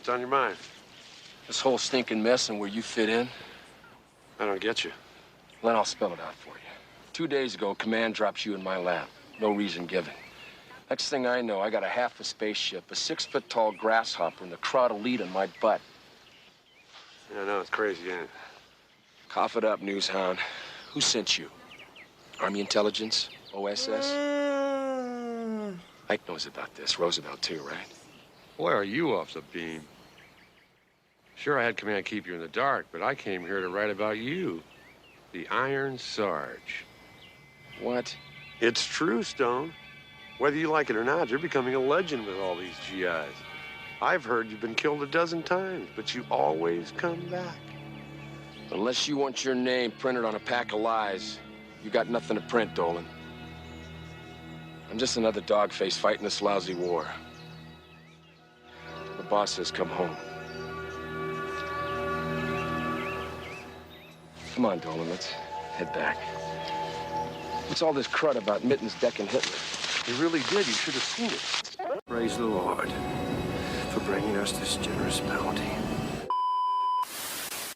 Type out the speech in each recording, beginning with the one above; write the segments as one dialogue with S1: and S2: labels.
S1: What's on your mind?
S2: This whole stinking mess and where you fit in.
S1: I don't get you.
S2: Then I'll spell it out for you. 2 days ago, command drops you in my lap. No reason given. Next thing I know, I got a half a spaceship, a 6-foot-tall grasshopper, and the crowd of lead in my butt.
S1: Yeah, I know, it's crazy, ain't it?
S2: Cough it up, news hound. Who sent you? Army intelligence? OSS? Ike knows about this. Roosevelt, too, right?
S1: Boy, are you off the beam. Sure, I had command keep you in the dark, but I came here to write about you. The Iron Sarge.
S2: What?
S1: It's true, Stone. Whether you like it or not, you're becoming a legend with all these GIs. I've heard you've been killed a dozen times, but you always come back.
S2: Unless you want your name printed on a pack of lies, you got nothing to print, Dolan. I'm just another dog face fighting this lousy war. The boss says come home. Come on, Dolan, let's head back. What's all this crud about Mittens decking Hitler?
S1: You really did. You should have seen it.
S3: Praise the Lord for bringing us this generous bounty.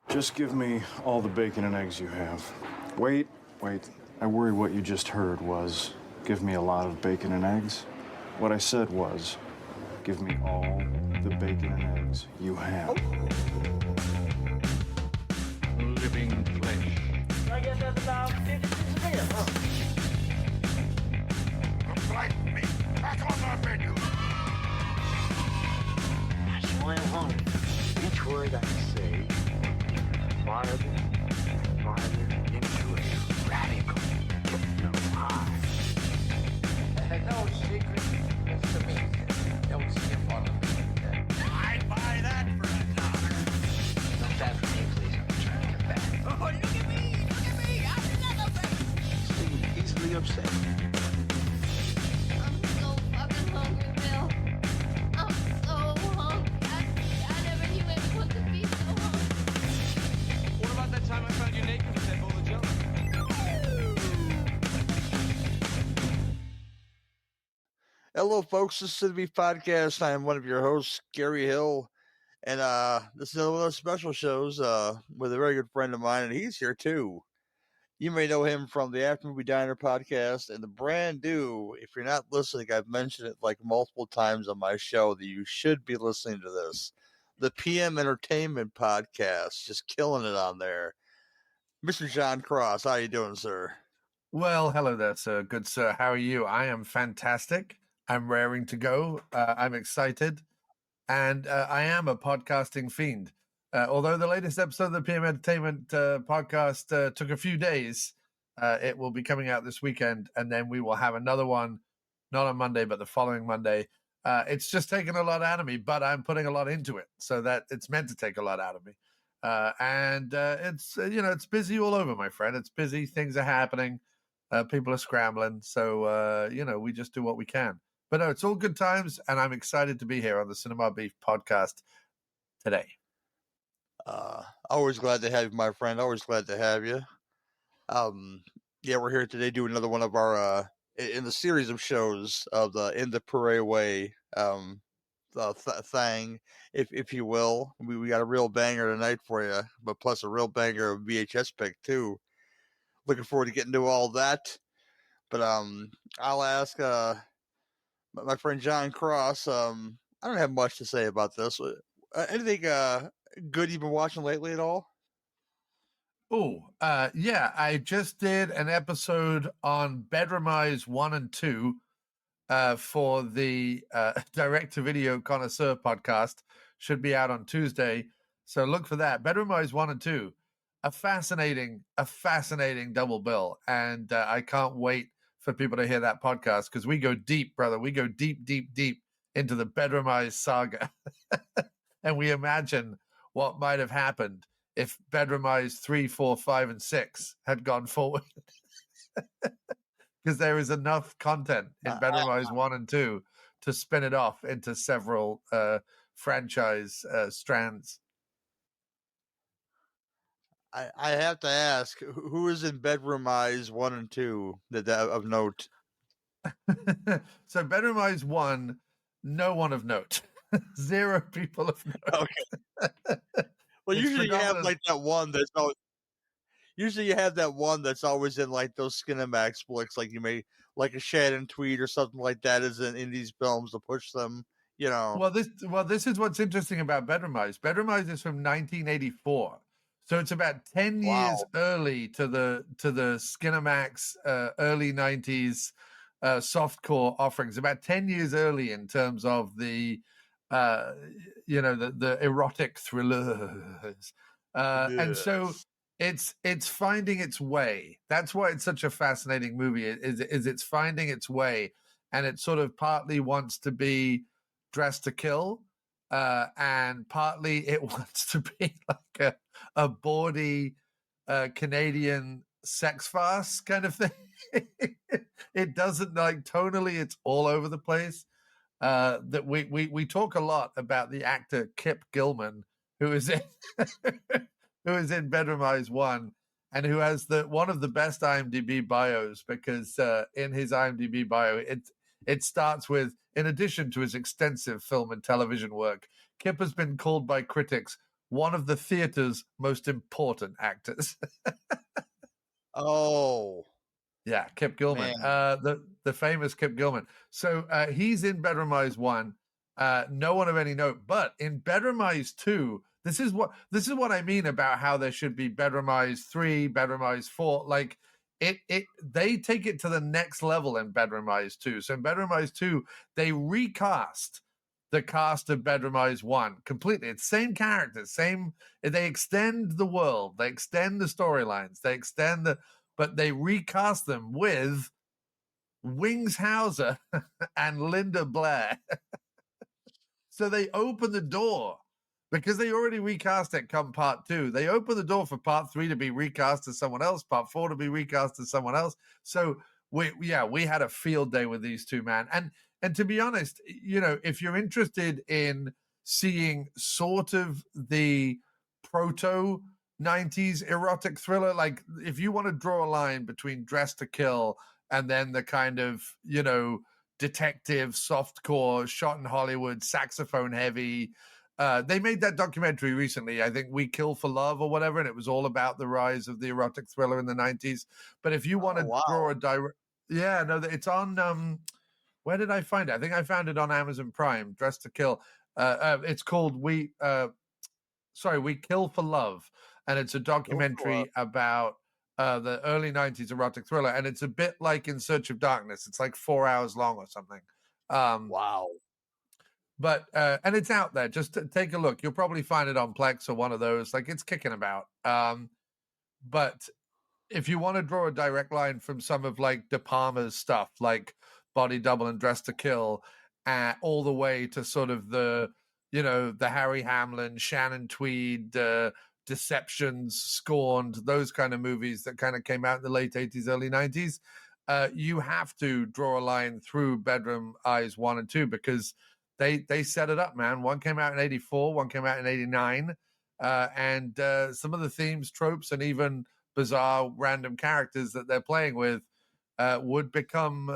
S4: Just give me all the bacon and eggs you have. Wait. I worry what you just heard was, give me a lot of bacon and eggs. What I said was, give me all the bacon and eggs you have.
S5: Living flesh.
S6: I guess that's about 50 cents a meal, huh?
S5: Frighten me. Back on the menu.
S6: I sure am hungry. Each word I say, farther into a radical no high.
S7: No secret, it's amazing. Don't skip on them.
S5: I'd buy that for $1.
S7: Not that for me, please. I'm trying to get back.
S5: Oh, look at me! I'm another thing!
S3: Seem easily upset.
S8: I'm so fucking hungry, Bill. I'm so hungry. I never knew anyone could be so hungry.
S9: What about that time I found you naked with that bowl of jello?
S10: Hello, folks. This is the Podcast. I am one of your hosts, Gary Hill, and this is another one of those special shows with a very good friend of mine, and he's here too. You may know him from the After Movie Diner podcast and the brand new. If you're not listening, I've mentioned it like multiple times on my show that you should be listening to this. The PM Entertainment podcast, just killing it on there. Mr. John Cross, how you doing, sir?
S11: Well, hello there, sir. Good sir. How are you? I am fantastic. I'm raring to go. I'm excited. And I am a podcasting fiend. Although the latest episode of the PM Entertainment podcast took a few days, it will be coming out this weekend. And then we will have another one, not on Monday, but the following Monday. It's just taken a lot out of me, but I'm putting a lot into it. So that it's meant to take a lot out of me. It's, it's busy all over, my friend. It's busy. Things are happening. People are scrambling. So, we just do what we can. But no, it's all good times, and I'm excited to be here on the Cinema Beef podcast today.
S10: Always glad to have you, my friend. Always glad to have you. We're here today doing another one of our in the series of shows of the In the Pare way thing, if you will. We got a real banger tonight for you, but plus a real banger of VHS pick too. Looking forward to getting to all that. But I'll ask my friend John Cross. I don't have much to say about this. Anything good you've been watching lately at all?
S11: I just did an episode on Bedroom Eyes 1 and 2 for the direct-to-video connoisseur podcast. Should be out on Tuesday, so look for that. Bedroom Eyes 1 and 2, a fascinating double bill, and I can't wait for people to hear that podcast because we go deep, brother. We go deep into the Bedroom Eyes saga, and we imagine what might have happened if Bedroom Eyes 3, 4, 5, and 6 had gone forward. Because there is enough content in Bedroom Eyes 1 and 2 to spin it off into several franchise strands.
S10: I have to ask, who is in Bedroom Eyes 1 and 2 that of note?
S11: So Bedroom Eyes 1, no one of note. Zero people have known.
S10: Okay. Well,
S11: It's
S10: usually you have
S11: predominant-
S10: like that one that's always. Usually you have that one that's always in like those Skinemax flicks, like you may like a Shannon Tweed or something like that is in these films to push them. You know.
S11: Well, this is what's interesting about Bedroom Eyes. Bedroom Eyes is from 1984, so it's about 10 years early to the Skinemax early 90s softcore offerings. About 10 years early in terms of the the erotic thrillers, and so it's finding its way. That's why it's such a fascinating movie. Is it's finding its way, and it sort of partly wants to be Dressed to Kill, and partly it wants to be like a bawdy Canadian sex farce kind of thing. It doesn't like tonally; it's all over the place. That we talk a lot about the actor Kip Gilman, who is in who is in Bedroom Eyes 1, and who has one of the best IMDb bios, because in his IMDb bio it starts with, in addition to his extensive film and television work, Kip has been called by critics one of the theater's most important actors.
S10: Oh.
S11: Yeah, Kip Gilman, the famous Kip Gilman. So he's in Bedroom Eyes 1, no one of any note. But in Bedroom Eyes 2, this is what I mean about how there should be Bedroom Eyes 3, Bedroom Eyes 4. Like they take it to the next level in Bedroom Eyes 2. So in Bedroom Eyes 2, they recast the cast of Bedroom Eyes 1 completely. It's same characters, they extend the world, they extend the storylines, but they recast them with Wings Hauser and Linda Blair. So they open the door, because they already recast it come part 2. They open the door for part 3 to be recast as someone else, part 4 to be recast as someone else. So we had a field day with these two, man. And to be honest, if you're interested in seeing sort of the proto 90s erotic thriller, like if you want to draw a line between Dressed to Kill and then the kind of, detective softcore shot in Hollywood, saxophone heavy, they made that documentary recently, I think We Kill for Love or whatever, and it was all about the rise of the erotic thriller in the 90s. But if you want to draw a direct, it's on where did I find it? I think I found it on Amazon Prime, Dressed to Kill. It's called We Kill for Love, and it's a documentary about the early 90s erotic thriller, and it's a bit like In Search of Darkness. It's like 4 hours long or something.
S10: Wow.
S11: But and it's out there. Just take a look. You'll probably find it on Plex or one of those. Like, it's kicking about. But if you want to draw a direct line from some of like De Palma's stuff, like Body Double and Dressed to Kill, all the way to sort of the Harry Hamlin, Shannon Tweed, Deceptions, Scorned, those kind of movies that kind of came out in the late 80s, early 90s, you have to draw a line through Bedroom Eyes 1 and 2, because they set it up, man. One came out in 84, one came out in 89, and some of the themes, tropes, and even bizarre random characters that they're playing with would become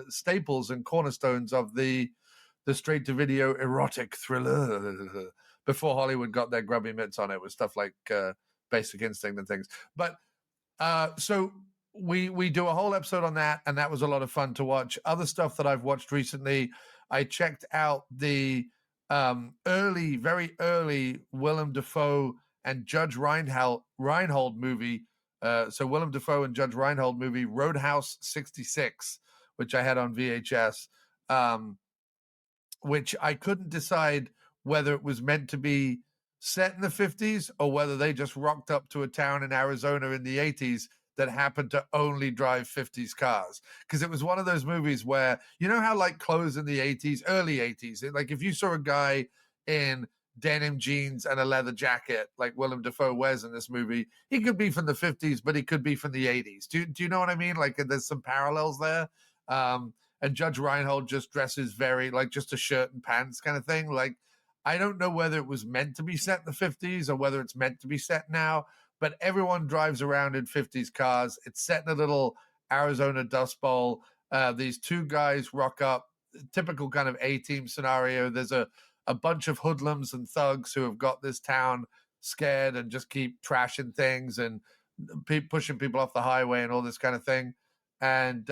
S11: staples and cornerstones of the straight-to-video erotic thriller before Hollywood got their grubby mitts on it with stuff like Basic Instinct and things. But so we do a whole episode on that, and that was a lot of fun to watch. Other stuff that I've watched recently, I checked out the very early Willem Dafoe and Judge Reinhold movie. So Willem Dafoe and Judge Reinhold movie, Roadhouse 66, which I had on VHS, which I couldn't decide whether it was meant to be set in the 50s or whether they just rocked up to a town in Arizona in the 80s that happened to only drive 50s cars. Because it was one of those movies where, you know how like clothes in the 80s, early 80s, like if you saw a guy in denim jeans and a leather jacket like Willem Dafoe wears in this movie, he could be from the 50s, but he could be from the 80s. Do you know what I mean? Like there's some parallels there. And Judge Reinhold just dresses very like just a shirt and pants kind of thing. Like, I don't know whether it was meant to be set in the 50s or whether it's meant to be set now, but everyone drives around in 50s cars. It's set in a little Arizona Dust Bowl. These two guys rock up typical kind of A-team scenario. There's a bunch of hoodlums and thugs who have got this town scared and just keep trashing things and pushing people off the highway and all this kind of thing. And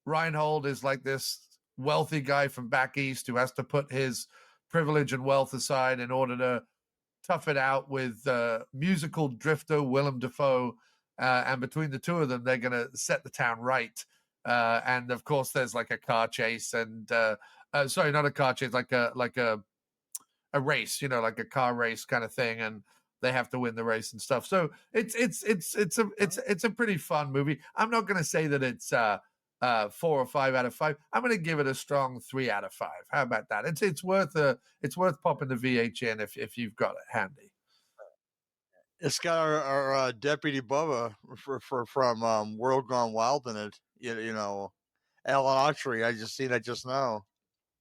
S11: Reinhold is like this wealthy guy from back east who has to put his privilege and wealth aside in order to tough it out with musical drifter Willem Dafoe. And between the two of them, they're going to set the town right. And of course, there's like a car chase and sorry, not a car chase, like a race, like a car race kind of thing, and they have to win the race and stuff. So it's a pretty fun movie. I'm not going to say that it's 4 or 5 out of 5. I'm going to give it a strong 3 out of 5. How about that? It's worth popping the VH in if you've got it handy.
S10: It's got our Deputy Bubba from World Gone Wild in it. Alan Autry. I just seen that just now.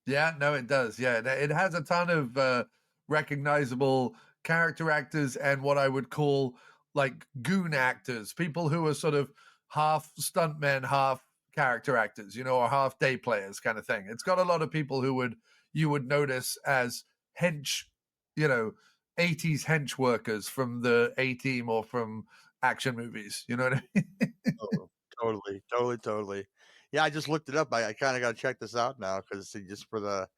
S11: Yeah, no, it does. Yeah, it has a ton of recognizable character actors and what I would call like goon actors, people who are sort of half stuntmen, half character actors, or half day players kind of thing. It's got a lot of people who you would notice as hench, 80s hench workers from the A-Team or from action movies. You know what I mean?
S10: Oh, totally. Yeah, I just looked it up. I kind of got to check this out now because just for the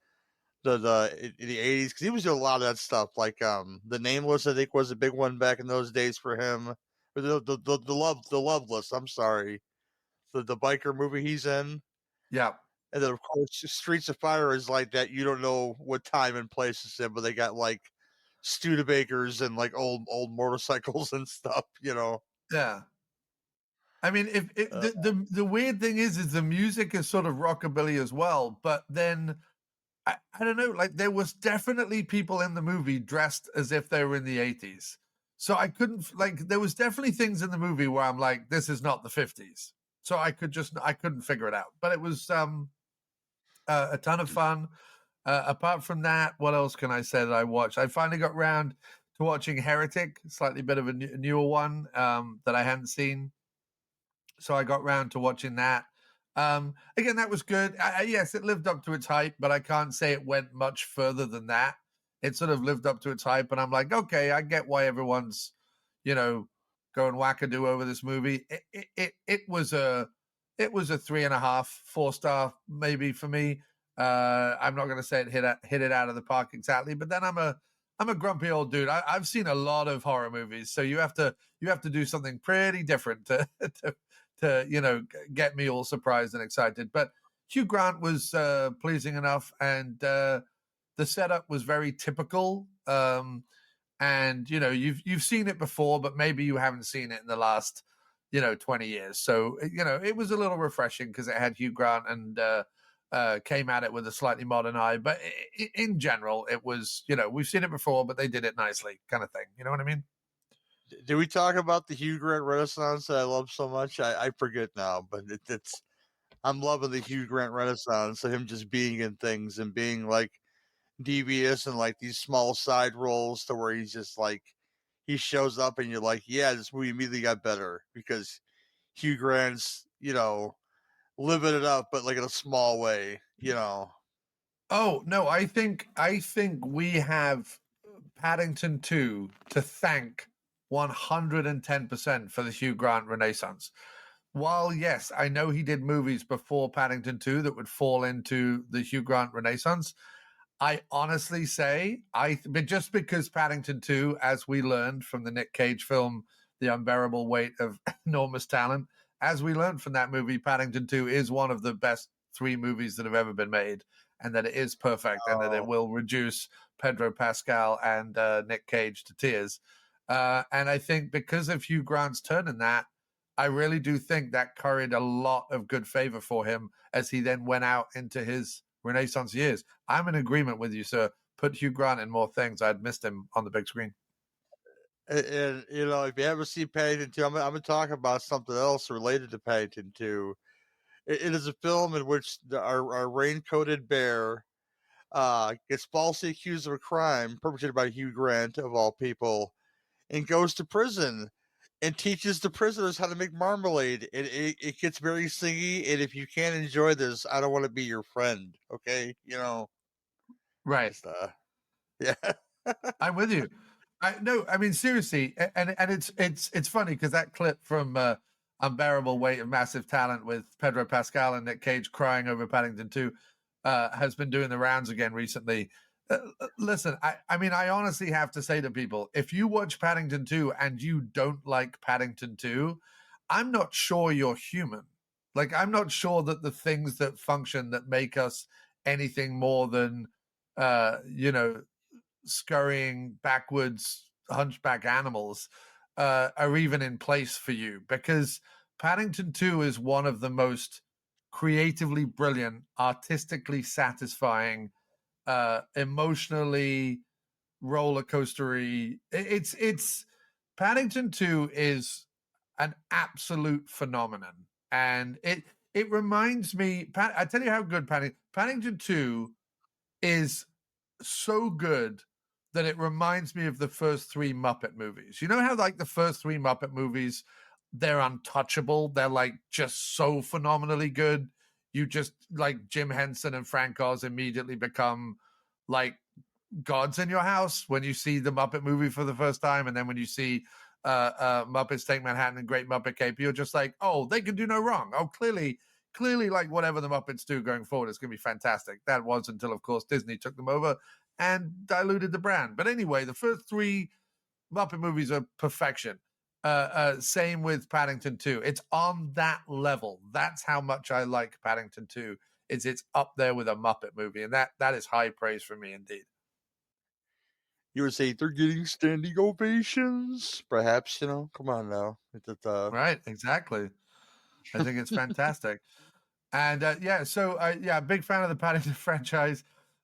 S10: 80s, because he was doing a lot of that stuff. Like The Nameless, I think, was a big one back in those days for him. Or the Loveless. I'm sorry, the biker movie he's in.
S11: Yeah.
S10: And then of course Streets of Fire is like that. You don't know what time and place it's in, but they got like Studebakers and like old motorcycles and stuff.
S11: Yeah. I mean, if the weird thing is the music is sort of rockabilly as well, but then I don't know, like there was definitely people in the movie dressed as if they were in the 80s. So I couldn't there was definitely things in the movie where I'm like, this is not the 50s. So I couldn't figure it out. But it was a ton of fun. Apart from that, what else can I say that I watched? I finally got around to watching Heretic, slightly bit of a newer one that I hadn't seen. So I got round to watching that. Again, that was good. Yes, it lived up to its hype, but I can't say it went much further than that. It sort of lived up to its hype, and I'm like, okay, I get why everyone's, going wackadoo over this movie. It was a 3.5, 4-star maybe for me. I'm not going to say it hit it out of the park exactly, but then I'm a grumpy old dude. I've seen a lot of horror movies, so you have to do something pretty different to get me all surprised and excited. But Hugh Grant was pleasing enough, and the setup was very typical. And you've seen it before, but maybe you haven't seen it in the last 20 years. So it was a little refreshing because it had Hugh Grant and came at it with a slightly modern eye. But in general, it was we've seen it before, but they did it nicely, kind of thing. You know what I mean?
S10: Did we talk about the Hugh Grant Renaissance that I love so much? I forget now, but I'm loving the Hugh Grant Renaissance of him just being in things and being like devious and like these small side roles to where he's just like he shows up and you're like, yeah, this movie immediately got better because Hugh Grant's living it up, but like in a small way.
S11: Oh no, I think we have Paddington 2 to thank 110% for the Hugh Grant Renaissance. While yes, I know he did movies before Paddington 2 that would fall into the Hugh Grant Renaissance, I honestly say but just because Paddington 2, as we learned from the Nick Cage film, The Unbearable Weight of Enormous Talent, as we learned from that movie, Paddington 2 is one of the best 3 movies that have ever been made, and that it is perfect, and that it will reduce Pedro Pascal and Nick Cage to tears. And I think because of Hugh Grant's turn in that, I really do think that carried a lot of good favor for him as he then went out into his Renaissance years. I'm in agreement with you, sir. Put Hugh Grant in more things. I'd missed him on the big screen.
S10: And if you ever see Paddington 2, I'm going to talk about something else related to Paddington 2. It is a film in which our rain-coated bear gets falsely accused of a crime perpetrated by Hugh Grant, of all people, and goes to prison. and teaches the prisoners how to make marmalade. It gets very singy, and if you can't enjoy this, I don't want to be your friend. Okay,
S11: Right.
S10: Just, yeah.
S11: I'm with you. I mean, seriously, and it's funny because that clip from Unbearable Weight of Massive Talent with Pedro Pascal and Nick Cage crying over Paddington 2 has been doing the rounds again recently. Listen, I mean, I honestly have to say to people, if you watch Paddington 2 and you don't like Paddington 2, I'm not sure you're human. Like, I'm not sure that the things that function that make us anything more than, scurrying backwards hunchback animals are even in place for you, because Paddington 2 is one of the most creatively brilliant, artistically satisfying, emotionally roller coastery. It's Paddington 2 is an absolute phenomenon, and it reminds me. I tell you how good Paddington 2 is so good that it reminds me of the first three Muppet movies. You know how like the first three Muppet movies, they're untouchable. They're like just so phenomenally good. You just like Jim Henson and Frank Oz immediately become like gods in your house when you see the Muppet movie for the first time. And then when you see Muppets Take Manhattan and Great Muppet Caper, you're just like, oh, they can do no wrong. Oh, clearly like whatever the Muppets do going forward is going to be fantastic. That was until, of course, Disney took them over and diluted the brand. But anyway, the first three Muppet movies are perfection. Same with Paddington 2. It's on that level. That's how much I like Paddington 2. It's up there with a Muppet movie, and that is high praise for me indeed.
S10: You would say they're getting standing ovations, perhaps. Come on now.
S11: Right, exactly. I think it's fantastic. And big fan of the Paddington franchise.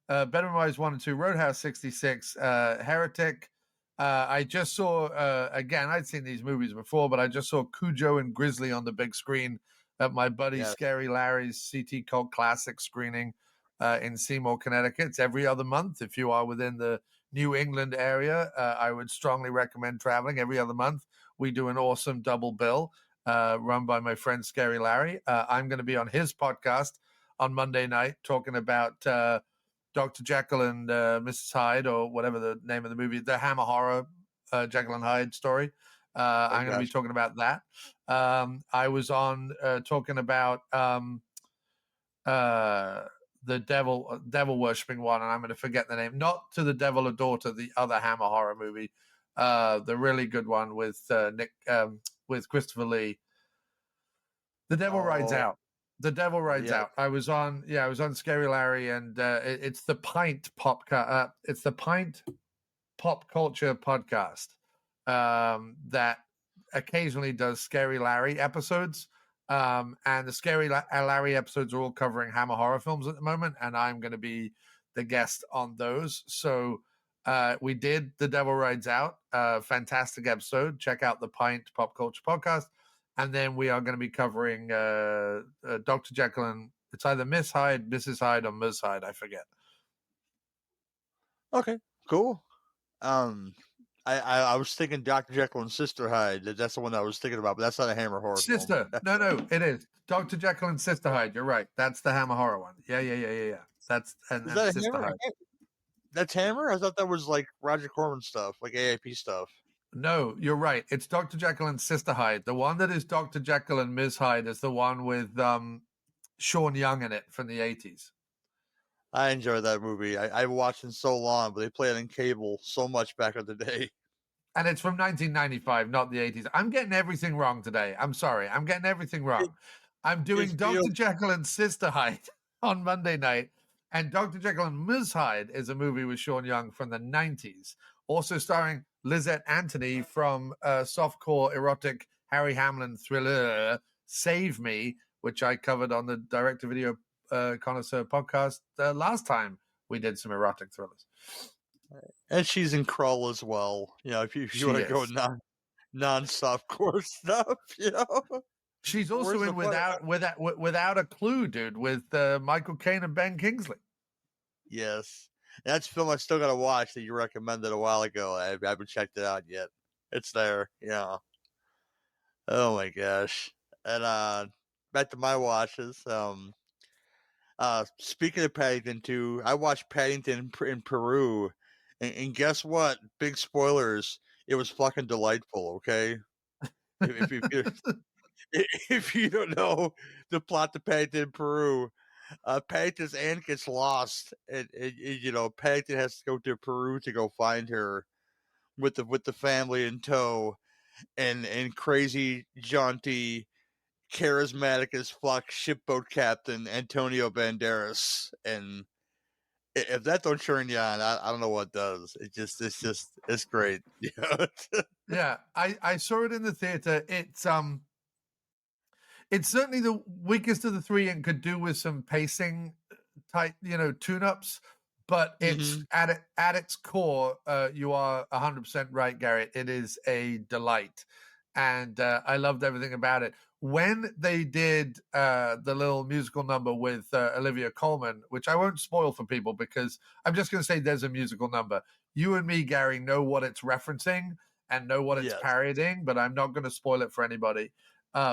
S11: Bedroom Eyes 1 and 2, Roadhouse 66, Heretic. I just saw, again, I'd seen these movies before, but I just saw Cujo and Grizzly on the big screen at my buddy Scary Larry's CT Cult Classic screening in Seymour, Connecticut. It's every other month. If you are within the New England area, I would strongly recommend traveling every other month. We do an awesome double bill run by my friend Scary Larry. I'm going to be on his podcast on Monday night talking about Dr. Jekyll and Mrs. Hyde, or whatever the name of the movie, the Hammer Horror Jekyll and Hyde story. I'm going to be talking about that. I was on talking about the devil worshipping one, and I'm going to forget the name. Not To the Devil a Daughter, the other Hammer Horror movie, the really good one with with Christopher Lee. The Devil Rides Out. The Devil Rides Out. I was on Scary Larry, and it's the Pint Pop Culture podcast that occasionally does Scary Larry episodes. And the Scary Larry episodes are all covering Hammer horror films at the moment, and I'm going to be the guest on those. So we did The Devil Rides Out, fantastic episode. Check out the Pint Pop Culture podcast. And then we are going to be covering Dr. Jekyll and it's either Miss Hyde, Mrs. Hyde, or Ms. Hyde. I forget.
S10: Okay, cool. I was thinking Dr. Jekyll and Sister Hyde. That's the one I was thinking about, but that's not a Hammer horror
S11: Sister.
S10: film.
S11: No, it is. Dr. Jekyll and Sister Hyde. You're right. That's the Hammer horror one. Yeah. That's and Sister
S10: Hammer?
S11: Hyde.
S10: That's Hammer? I thought that was like Roger Corman stuff, like AIP stuff.
S11: No, you're right. It's Dr. Jekyll and Sister Hyde. The one that is Dr. Jekyll and Ms. Hyde is the one with Sean Young in it from the 80s.
S10: I enjoyed that movie. I watched it so long, but they played it on cable so much back in the day.
S11: And it's from 1995, not the 80s. I'm getting everything wrong today. I'm sorry. I'm getting everything wrong. I'm doing Dr. Jekyll and Sister Hyde on Monday night. And Dr. Jekyll and Ms. Hyde is a movie with Sean Young from the 90s, also starring Lizette Anthony from softcore erotic Harry Hamlin thriller Save Me, which I covered on the direct-to-video connoisseur podcast last time we did some erotic thrillers.
S10: And she's in Krull as well. If you want to go non-softcore stuff,
S11: She's also in Without a Clue, dude, with Michael Caine and Ben Kingsley.
S10: Yes. That's a film I still got to watch that you recommended a while ago. I haven't checked it out yet. It's there, Oh my gosh. And back to my watches. Speaking of Paddington 2, I watched Paddington in Peru, and guess what? Big spoilers. It was fucking delightful. Okay, if if you don't know the plot to Paddington in Peru, Paddington's aunt gets lost, and Paddington has to go to Peru to go find her with the family in tow, and crazy, jaunty, charismatic as fuck shipboat captain Antonio Banderas. And if that don't turn you on, I don't know what does. It's great.
S11: Yeah, I saw it in the theater. It's certainly the weakest of the three and could do with some pacing type, tune-ups. But it's at its core, you are 100% right, Garrett. It is a delight, and I loved everything about it. When they did the little musical number with Olivia Colman, which I won't spoil for people because I'm just going to say there's a musical number. You and me, Gary, know what it's referencing and know what it's parodying, but I'm not going to spoil it for anybody.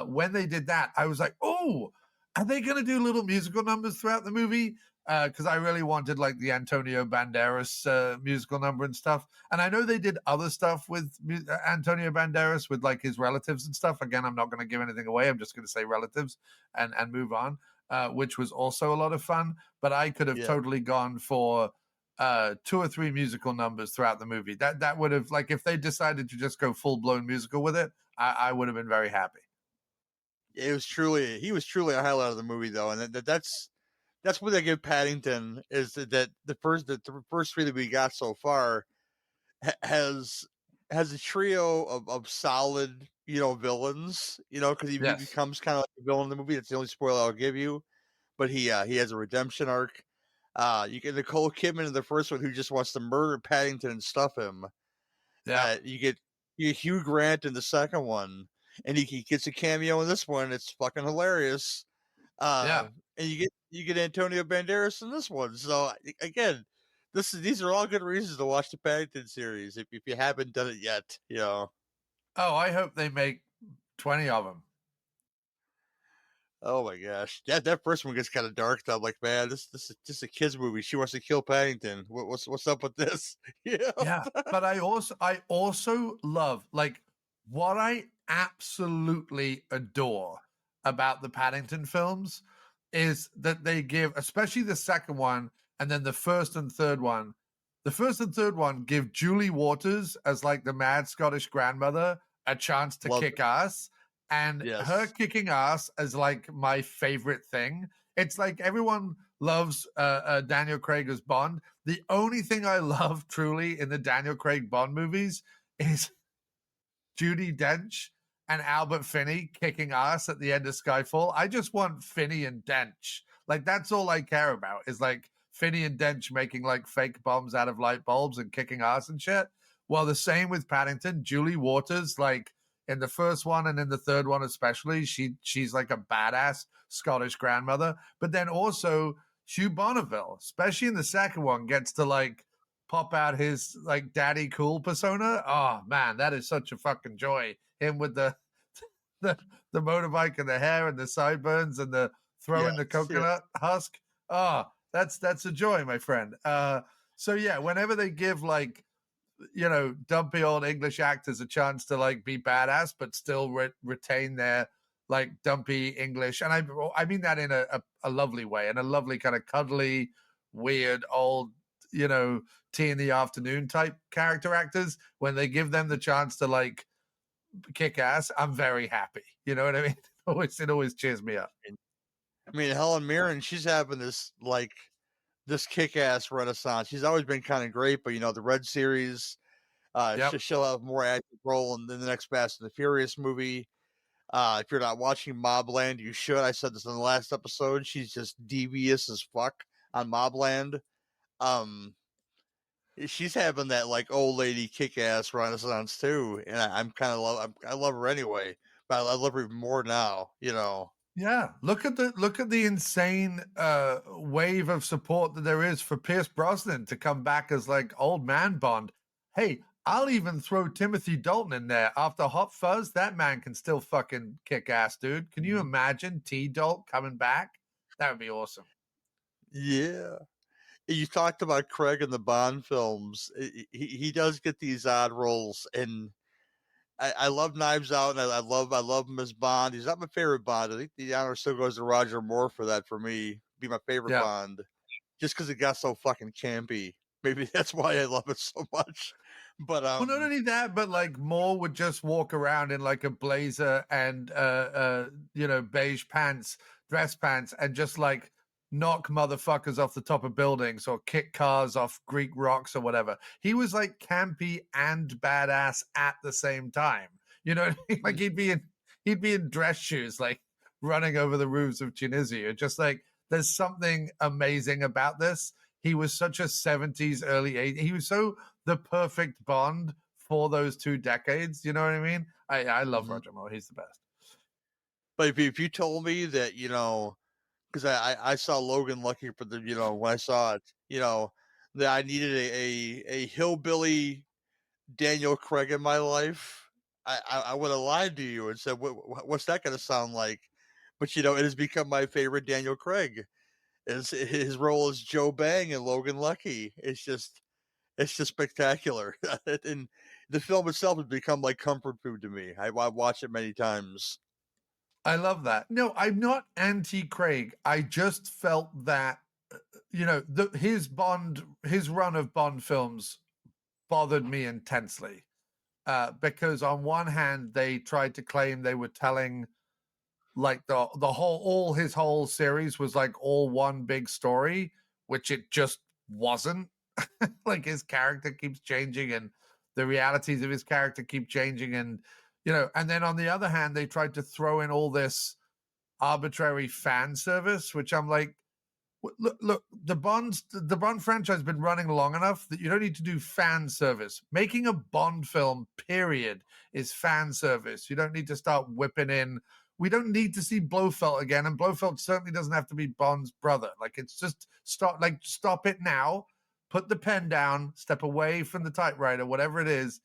S11: When they did that, I was like, oh, are they going to do little musical numbers throughout the movie? Because I really wanted like the Antonio Banderas musical number and stuff. And I know they did other stuff with Antonio Banderas with like his relatives and stuff. Again, I'm not going to give anything away. I'm just going to say relatives and move on, which was also a lot of fun. But I could have totally gone for 2 or 3 musical numbers throughout the movie. That would have, like, if they decided to just go full blown musical with it, I would have been very happy.
S10: He was truly a highlight of the movie, though, and that's what they give Paddington is that the first 3 that we got so far has a trio of solid villains, because he becomes kind of like a villain in the movie. That's the only spoiler I'll give you, but he has a redemption arc. You get Nicole Kidman in the first one, who just wants to murder Paddington and stuff him. You get Hugh Grant in the second one, and he gets a cameo in this one. It's fucking hilarious. And you get Antonio Banderas in this one. So again, these are all good reasons to watch the Paddington series if you haven't done it yet.
S11: Oh, I hope they make 20 of them.
S10: Oh my gosh, that first one gets kind of dark. Though. I'm like, man, this is just a kids movie. She wants to kill Paddington. What's up with this?
S11: Yeah, but I also love, like, what I absolutely adore about the Paddington films is that they give, especially the second one and then the first and third one. The first and third one give Julie Waters as like the mad Scottish grandmother a chance to kick ass. And her kicking ass is like my favorite thing. It's like everyone loves Daniel Craig as Bond. The only thing I love truly in the Daniel Craig Bond movies is Judi Dench and Albert Finney kicking ass at the end of Skyfall. I just want Finney and Dench. Like, that's all I care about is like Finney and Dench making like fake bombs out of light bulbs and kicking ass and shit. Well, the same with Paddington. Julie Waters, like, in the first one and in the third one especially, she's like a badass Scottish grandmother. But then also Hugh Bonneville, especially in the second one, gets to like pop out his like daddy cool persona. Oh man, that is such a fucking joy. Him with the motorbike and the hair and the sideburns and the throwing the coconut husk. Oh, that's a joy, my friend. So yeah, whenever they give like, dumpy old English actors a chance to like be badass, but still retain their like dumpy English. And I mean that in a lovely way, in a lovely kind of cuddly, weird old, tea in the afternoon type character actors. When they give them the chance to like kick ass, I'm very happy. You know what I mean? It always cheers me up.
S10: I mean, Helen Mirren, she's having this kick-ass renaissance. She's always been kind of great, but the Red series, she'll have more active role in the next Fast and the Furious movie. If you're not watching Mobland, you should. I said this in the last episode. She's just devious as fuck on Mobland. She's having that like old lady kick-ass renaissance too, and I love her anyway, but I love her even more now.
S11: Yeah, look at the insane wave of support that there is for Pierce Brosnan to come back as like old man Bond. Hey, I'll even throw Timothy Dalton in there. After Hot Fuzz, that man can still fucking kick ass, dude. Can you imagine T-Dolt coming back? That would be awesome.
S10: Yeah. You talked about Craig in the Bond films. He does get these odd roles, and I love Knives Out, and I love him as Bond. He's not my favorite Bond. I think the honor still goes to Roger Moore for that. For me, be my favorite
S11: Yeah.
S10: Bond, just because it got so fucking campy. Maybe that's why I love it so much. But
S11: Well, not only that, but like Moore would just walk around in like a blazer and beige pants, dress pants, and just like knock motherfuckers off the top of buildings or kick cars off Greek rocks or whatever. He was like campy and badass at the same time. You know what I mean? Like he'd be in dress shoes, like running over the roofs of Tunisia. Just like there's something amazing about this. He was such a 70s, early 80s. He was so the perfect Bond for those 2 decades. You know what I mean? I love Roger Moore. He's the best.
S10: But if you told me that, because I saw Logan Lucky for the, when I saw it, that I needed a hillbilly Daniel Craig in my life, I would have lied to you and said, what's that going to sound like? But, it has become my favorite Daniel Craig. His role as Joe Bang in Logan Lucky. It's just spectacular. And the film itself has become like comfort food to me. I watch it many times.
S11: I love that. No, I'm not anti-Craig. I just felt that, his run of Bond films bothered me intensely. Because on one hand, they tried to claim they were telling like his whole series was like all one big story, which it just wasn't. Like his character keeps changing and the realities of his character keep changing, and and then on the other hand they tried to throw in all this arbitrary fan service, which I'm like, look, the Bond franchise has been running long enough that you don't need to do fan service. Making a Bond film, period, is fan service. You don't need to start whipping in. We don't need to see Blofeld again, and Blofeld certainly doesn't have to be Bond's brother. Like, it's just stop it now. Put the pen down, step away from the typewriter, whatever it is.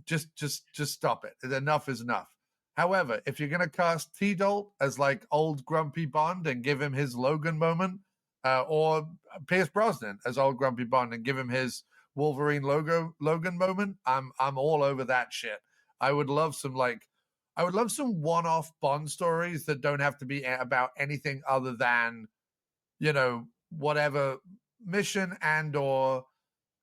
S11: Just stop it. Enough is enough. However, if you're going to cast T-Dolt as like old grumpy Bond and give him his Logan moment, or Pierce Brosnan as old grumpy Bond and give him his Wolverine Logan moment, I'm all over that shit. I would love some one-off Bond stories that don't have to be about anything other than, whatever mission and or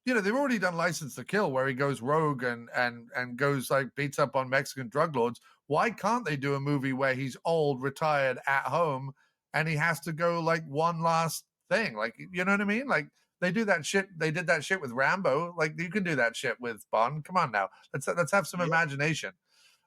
S11: they've already done License to Kill, where he goes rogue and goes like beats up on Mexican drug lords. Why can't they do a movie where he's old, retired, at home, and he has to go like one last thing? Like, you know what I mean? Like they do that shit. They did that shit with Rambo. Like you can do that shit with Bond. Come on now, let's have some imagination.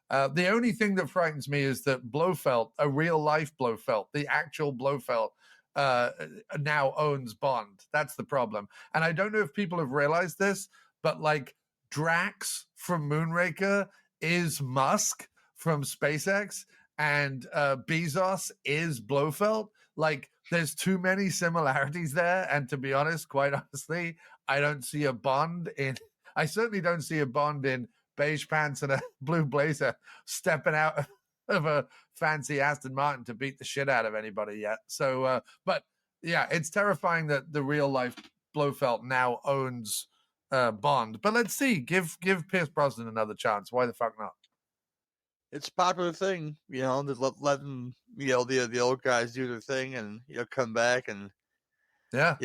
S11: The only thing that frightens me is that Blofeld, a real life Blofeld, the actual Blofeld, now owns Bond. That's the problem. And I don't know if people have realized this, but like Drax from Moonraker is Musk from SpaceX, and Bezos is Blofeld. Like there's too many similarities there. And to be honest, quite honestly, I certainly don't see a Bond in beige pants and a blue blazer stepping out of a fancy Aston Martin to beat the shit out of anybody yet. So, but yeah, it's terrifying that the real life Blofeld now owns Bond. But let's see, give Pierce Brosnan another chance. Why the fuck not?
S10: It's a popular thing, to let them, the old guys do their thing and come back and
S11: yeah,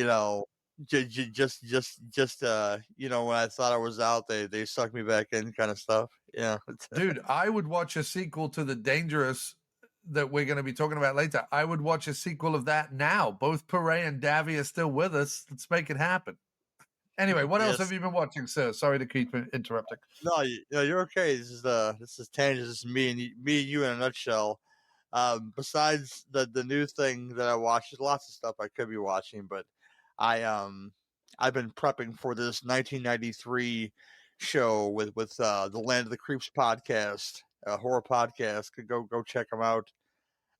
S10: just when I thought I was out, they sucked me back in, kind of stuff. Yeah,
S11: dude, I would watch a sequel to The Dangerous that we're going to be talking about later. I would watch a sequel of that now. Both Pare and Davi are still with us. Let's make it happen. Anyway, what else have you been watching, sir? Sorry to keep interrupting.
S10: No, you're okay. This is tangent. This is me and you in a nutshell. Besides the new thing that I watched, there's lots of stuff I could be watching, but I've been prepping for this 1993 show with the Land of the Creeps podcast, a horror podcast. Could go check them out.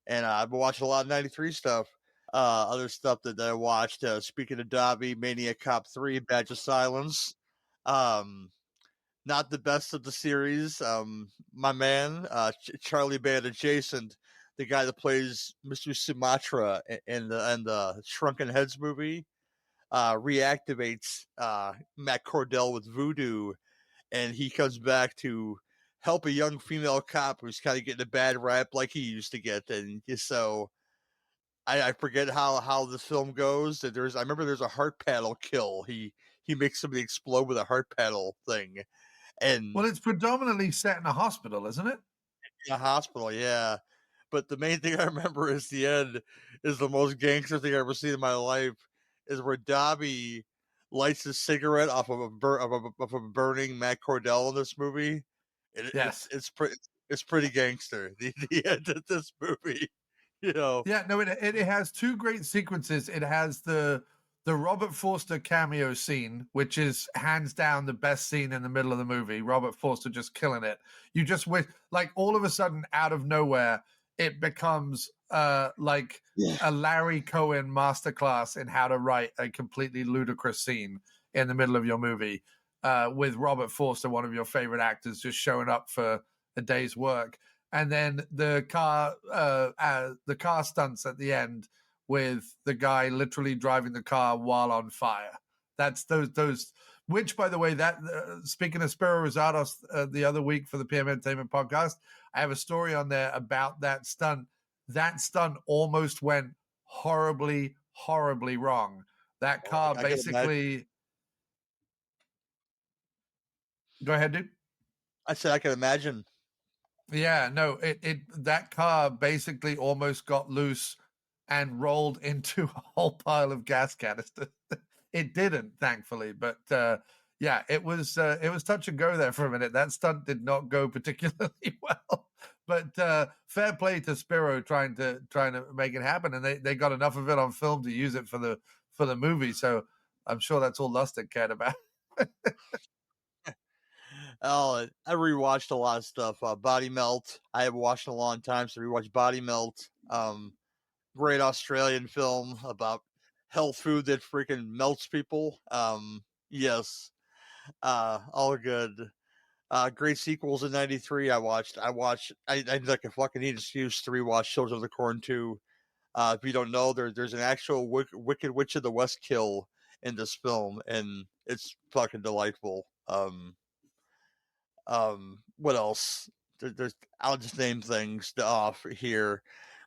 S10: And I've been watching a lot of 93 stuff. Other stuff that I watched, speaking of Davi, Maniac Cop 3, Badge of Silence. not the best of the series. My man, Charlie Band Adjacent, the guy that plays Mr. Sumatra in the Shrunken Heads movie, reactivates Matt Cordell with voodoo, and he comes back to help a young female cop who's kind of getting a bad rap like he used to get. And so I forget how this film goes. That I remember there's a heart paddle kill. He makes somebody explode with a heart paddle thing. And
S11: Well, it's predominantly set in a hospital, isn't it?
S10: in a hospital, yeah. But the main thing I remember is the end is the most gangster thing I've ever seen in my life. Is where Davi lights his cigarette off of a burning Matt Cordell in this movie.
S11: Yes.
S10: It's pretty gangster. The end of this movie, you know.
S11: Yeah, no, it has two great sequences. It has the Robert Forster cameo scene, which is hands down the best scene in the middle of the movie. Robert Forster just killing it. You just wish, like, all of a sudden, out of nowhere, it becomes like a Larry Cohen masterclass in how to write a completely ludicrous scene in the middle of your movie, with Robert Forster, one of your favorite actors, just showing up for a day's work. And then the car stunts at the end with the guy literally driving the car while on fire. That's those. Which, by the way, that speaking of Spiro Rosados the other week for the PM Entertainment podcast, I have a story on there about that stunt. That stunt almost went horribly, horribly wrong. That car basically. Go ahead, dude.
S10: I said I can imagine.
S11: Yeah, no, it that car basically almost got loose and rolled into a whole pile of gas canisters. It didn't, thankfully, but yeah, it was touch and go there for a minute. That stunt did not go particularly well, but fair play to Spiro trying to make it happen, and they got enough of it on film to use it for the movie. So I'm sure that's all Lustig cared about.
S10: Oh, I rewatched a lot of stuff. Body Melt. I haven't watched in a long time, so rewatched Body Melt. Great Australian film about health food that freaking melts people. Yes. All good. Great sequels in '93. I like a fucking need excuse to rewatch Children of the Corn 2. If you don't know, there's an actual Wicked Witch of the West kill in this film, and it's fucking delightful. What else? There's I'll just name things off here.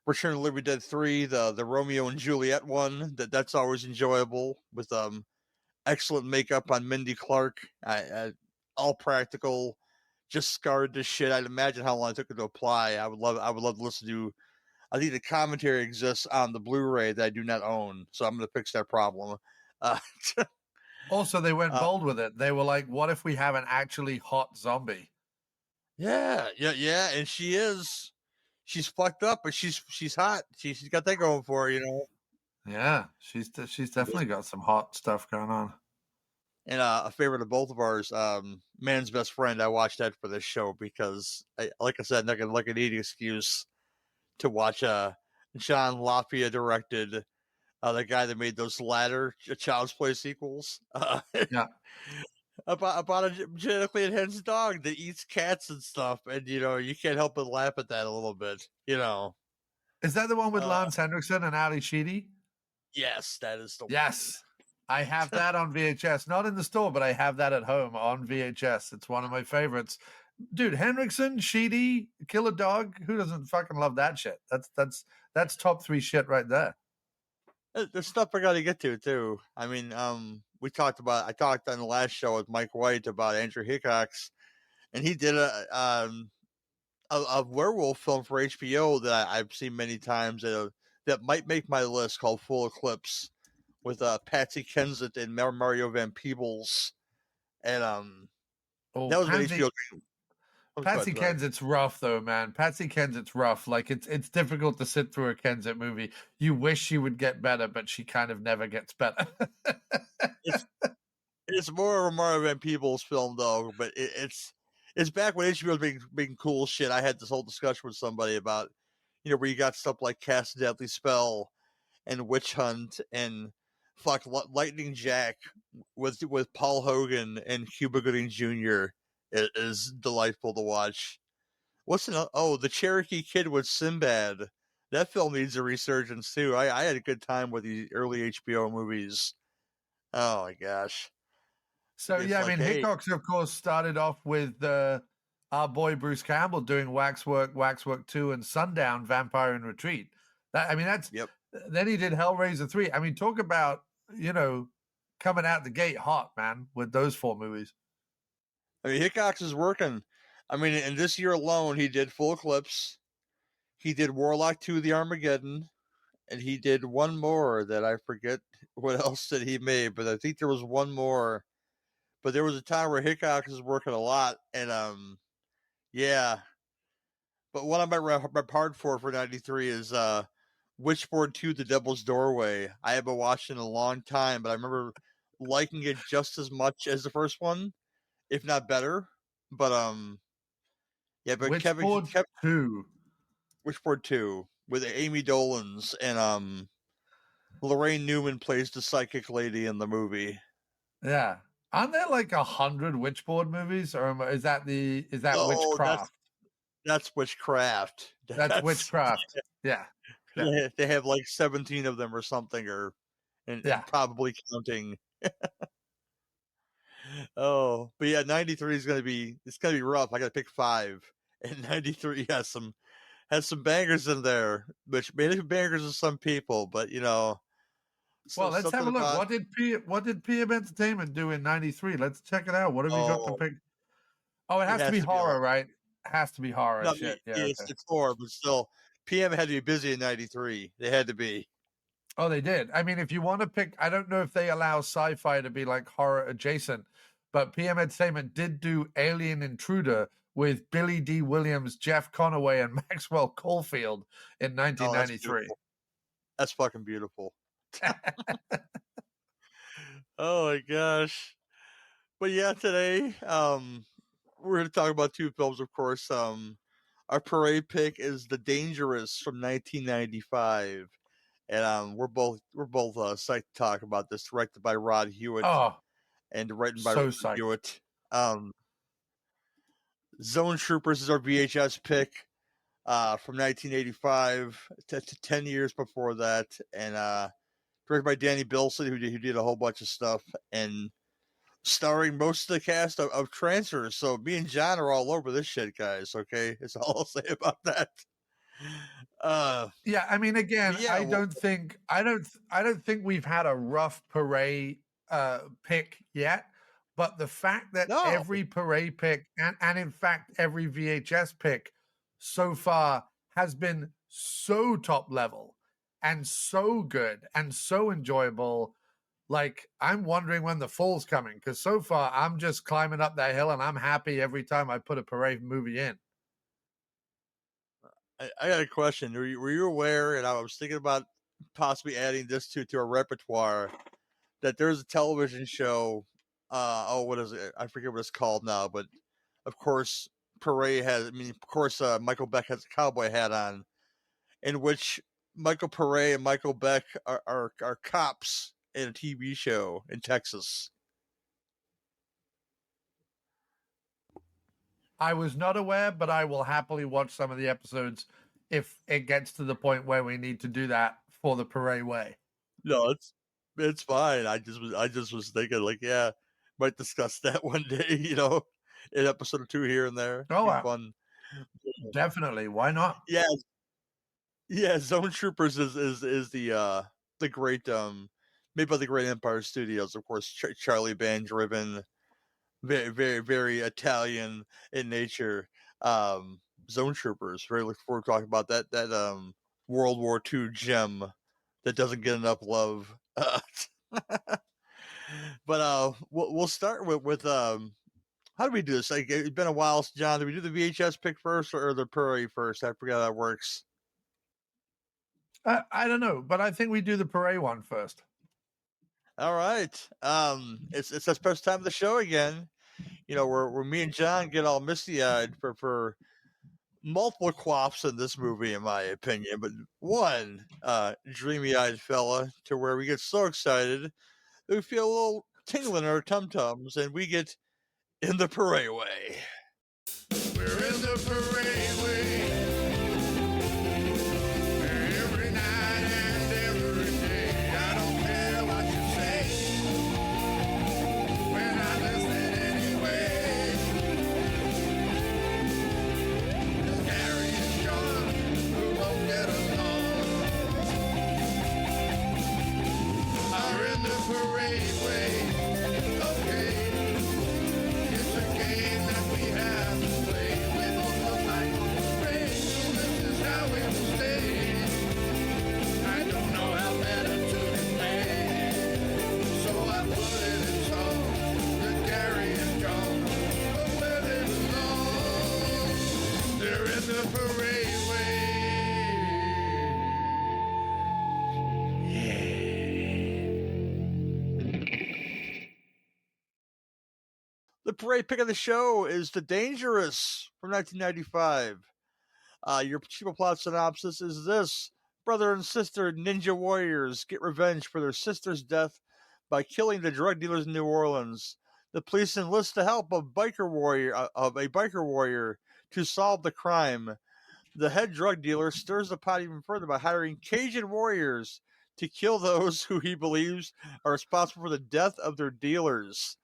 S10: Return of the Living Dead 3, the Romeo and Juliet one. That's always enjoyable with excellent makeup on Mindy Clark. All practical, just scarred to shit. I'd imagine how long it took it to apply. I would love to listen to. I think the commentary exists on the Blu-ray that I do not own, so I'm going to fix that problem.
S11: Also, they went bold with it. They were like, "What if we have an actually hot zombie?"
S10: Yeah, and she's fucked up, but she's hot. She's got that going for her, you know.
S11: Yeah, she's definitely got some hot stuff going on.
S10: And a favorite of both of ours, Man's Best Friend. I watched that for this show because, like I said, not gonna like an eating excuse to watch John Lafia directed, the guy that made those latter Child's Play sequels.
S11: Yeah.
S10: About a genetically enhanced dog that eats cats and stuff, and you can't help but laugh at that a little bit.
S11: Is that the one with Lance Henriksen and Ali Sheedy?
S10: Yes, that is the one.
S11: Yes, I have that on VHS. Not in the store, but I have that at home on VHS. It's one of my favorites. Dude, Henriksen, Sheedy, Kill a Dog. Who doesn't fucking love that shit? That's top 3 shit right there.
S10: There's stuff I got to get to too. I mean, I talked on the last show with Mike White about Andrew Hickox, and he did a werewolf film for HBO that I've seen many times that might make my list, called Full Eclipse, with Patsy Kensit and Mario Van Peebles, and that was an HBO.
S11: Patsy Kensit's rough though, man. Patsy Kensit's rough. Like it's difficult to sit through a Kensit movie. You wish she would get better, but she kind of never gets better.
S10: It's more of a Mario Van Peebles film though, but it's back when HBO was being cool shit. I had this whole discussion with somebody about, where you got stuff like Cast a Deadly Spell and Witch Hunt and Lightning Jack with Paul Hogan and Cuba Gooding Jr. is delightful to watch. What's the Cherokee Kid with Sinbad? That film needs a resurgence too. I had a good time with the early HBO movies. Oh my gosh.
S11: So
S10: It's
S11: yeah, I
S10: like,
S11: mean,
S10: hey,
S11: Hickox, of course, started off with our boy Bruce Campbell doing Waxwork 2, and Sundown, Vampire in Retreat. That's
S10: yep.
S11: Then he did Hellraiser 3. I mean, talk about, coming out the gate hot, man, with those 4 movies.
S10: I mean, Hickox is working. I mean, in this year alone, he did Full Eclipse. He did Warlock 2, The Armageddon. And he did one more that I forget what else that he made, but I think there was one more. But there was a time where Hickox was working a lot, and yeah. But what I might rep hard for 93 is Witchboard 2, The Devil's Doorway. I haven't watched it in a long time, but I remember liking it just as much as the first one, if not better. But yeah, but
S11: Witchboard 2.
S10: Witchboard 2 with Amy Dolenz and Lorraine Newman plays the psychic lady in the movie.
S11: Yeah. Aren't there like 100 Witchboard movies, or is that Witchcraft?
S10: That's Witchcraft.
S11: That's Witchcraft. Yeah.
S10: They have like 17 of them or something, and probably counting. Oh, but yeah, 93 is gonna be rough. I gotta pick 5, and 93 has some bangers in there, which made it bangers to some people, but
S11: well, let's have a look. What did PM Entertainment do in 93? Let's check it out. What have we got to pick? Oh, it has to be horror, right? Has to be horror.
S10: No,
S11: shit. Yeah,
S10: it's horror, but still, PM had to be busy in 93. They had to be.
S11: Oh, they did. I mean, if you want to pick, I don't know if they allow sci-fi to be like horror adjacent, but PM Entertainment did do Alien Intruder with Billy D. Williams, Jeff Conaway, and Maxwell Caulfield in 1993.
S10: That's fucking beautiful. Oh my gosh. But yeah, today we're going to talk about 2 films, of course. Our Pare pick is The Dangerous from 1995, and we're both psyched to talk about this. Directed by Rod Hewitt and written by Rod Hewitt. Zone Troopers is our VHS pick from 1985 to 10 years before that, and directed by Danny Bilson, who did a whole bunch of stuff, and starring most of the cast of Transfers. So me and John are all over this shit, guys. Okay, that's all I'll say about that.
S11: Yeah, I mean, again, I don't think we've had a rough Pare pick yet. But the fact that every Pare pick and in fact every VHS pick so far has been so top level and so good and so enjoyable, like I'm wondering when the fall's coming, because so far I'm just climbing up that hill and I'm happy every time I put a Pare movie in.
S10: I got a question. Were you aware, and I was thinking about possibly adding this to our repertoire, that there's a television show, what is it? I forget what it's called now, but of course Pare has, Michael Beck has a cowboy hat on, in which Michael Pare and Michael Beck are cops in a TV show in Texas.
S11: I was not aware, but I will happily watch some of the episodes if it gets to the point where we need to do that for the Pare way.
S10: No, it's fine. I just was thinking, like, yeah, might discuss that one day, in episode or 2 here and there.
S11: Oh,
S10: wow. Fun.
S11: Definitely. Why not?
S10: Yeah. Yeah, Zone Troopers is the great made by the Great Empire Studios, of course. Charlie Band driven, very, very, very Italian in nature. Zone Troopers. Very looking forward to talking about that World War II gem that doesn't get enough love. But we'll start with how do we do this? Like, it's been a while, John. Do we do the VHS pick first or the Pare first? I forget how that works.
S11: I don't know, but I think we do the Pare one first.
S10: All right. It's the first time of the show again. Where me and John get all misty-eyed for multiple quaffs in this movie, in my opinion, but one dreamy-eyed fella to where we get so excited that we feel a little tingle in our tum-tums, and we get in the Pare way.
S11: We're in the parade way. Every night and every day. I don't care what you say. We're not listening anyway. Cause Gary is gone, who won't get along. We're in the parade way. Okay. It's a game that we have to play. We both look like parade, so this is how we will stay. I don't know how better to play, so I put it in song. That Gary is gone, but where they belong, they're in the parade way.
S10: The Pare pick of the show is The Dangerous from 1995. Your cheaper plot synopsis is this. Brother and sister ninja warriors get revenge for their sister's death by killing the drug dealers in New Orleans. The police enlist the help of a biker warrior to solve the crime. The head drug dealer stirs the pot even further by hiring Cajun warriors to kill those who he believes are responsible for the death of their dealers.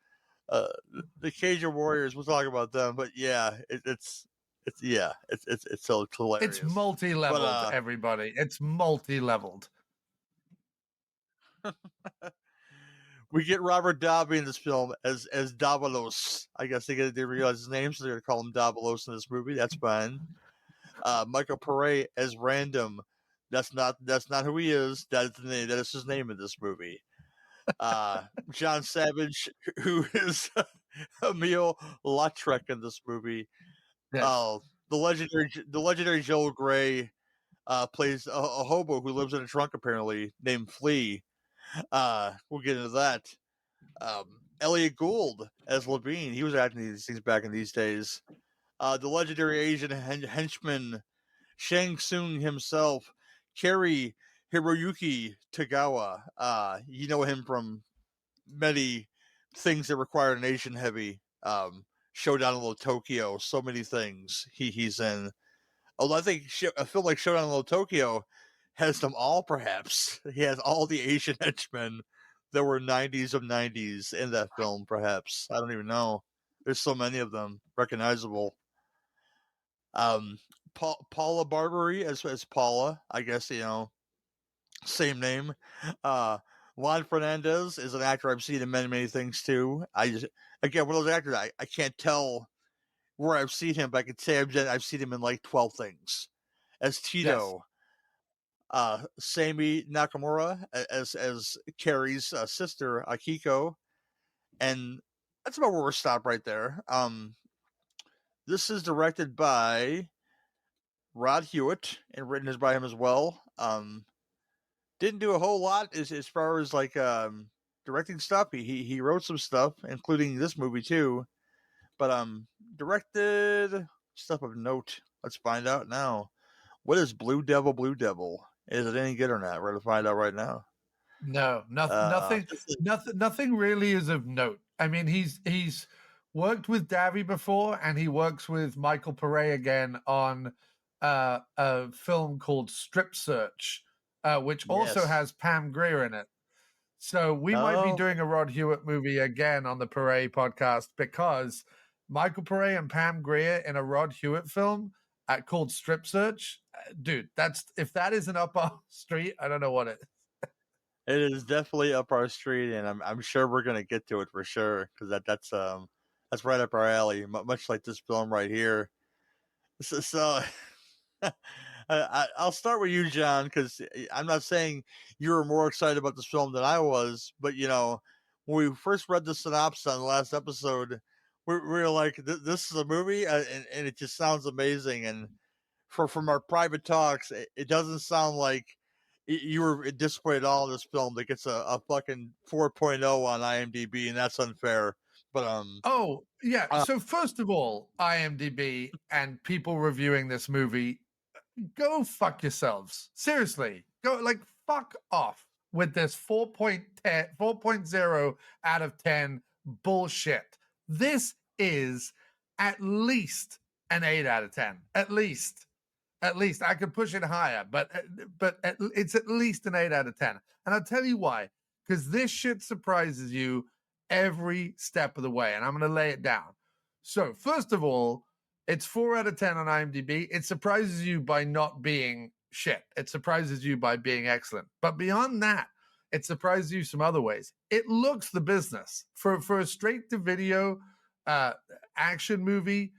S10: The Cajun warriors, we'll talk about them, but yeah, it's so hilarious.
S11: It's multi-leveled,
S10: But,
S11: everybody. It's multi-leveled.
S10: we get Robert Davi in this film as Davalos. I guess they didn't realize his name, so they're gonna call him Davalos in this movie. That's fine. Michael Pare as Random. That's not who he is. That is his name in this movie. John Savage, who is Emile Lautrec in this movie.
S11: Yes.
S10: The legendary Joel Grey plays a hobo who lives in a trunk apparently named Flea. We'll get into that. Elliot Gould as Levine. He was acting these things back in these days. The legendary Asian henchman Shang Tsung himself, Cary-Hiroyuki Tagawa. You know him from many things that require an Asian heavy. Showdown in Little Tokyo, so many things he's in. Although I think a film like Showdown in Little Tokyo has them all, perhaps. He has all the Asian henchmen that were 90s of 90s in that film, perhaps. I don't even know. There's so many of them, recognizable. Paula Barbary as Paula, I guess, same name. Juan Fernandez is an actor I've seen in many, many things too. One of those actors, I can't tell where I've seen him, but I can say I've seen him in like 12 things. As Tito. Yes. Sami Nakamura as Carrie's sister, Akiko. And that's about where we're stopped right there. This is directed by Rod Hewitt and written by him as well. Didn't do a whole lot as far as like directing stuff. He wrote some stuff, including this movie too. But directed stuff of note. Let's find out now. What is Blue Devil? Blue Devil? Is it any good or not? We're gonna find out right now.
S11: No, nothing really is of note. I mean, he's worked with Davi before, and he works with Michael Pare again on a film called Strip Search, which also has Pam Grier in it. So we might be doing a Rod Hewitt movie again on the Pare podcast, because Michael Pare and Pam Grier in a Rod Hewitt film called Strip Search. Dude, if that isn't up our street, I don't know what it is.
S10: It is definitely up our street, and I'm sure we're gonna get to it for sure, because that's right up our alley, much like this film right here. So I'll start with you, John, because I'm not saying you were more excited about this film than I was, but when we first read the synopsis on the last episode, we were like, "This is a movie," and it just sounds amazing. And from our private talks, it doesn't sound like you were disappointed at all in this film that gets a fucking 4.0 on IMDb, and that's unfair. But
S11: oh yeah. So first of all, IMDb and people reviewing this movie, go fuck yourselves. Seriously, go fuck off with this 4.0 out of 10 bullshit. This is at least an 8 out of 10. At least I could push it higher, but it's at least an 8 out of 10. And I'll tell you why. Because this shit surprises you every step of the way. And I'm going to lay it down. So first of all, it's 4 out of 10 on IMDb. It surprises you by not being shit. It surprises you by being excellent. But beyond that, it surprises you some other ways. It looks the business. For a straight-to-video action movie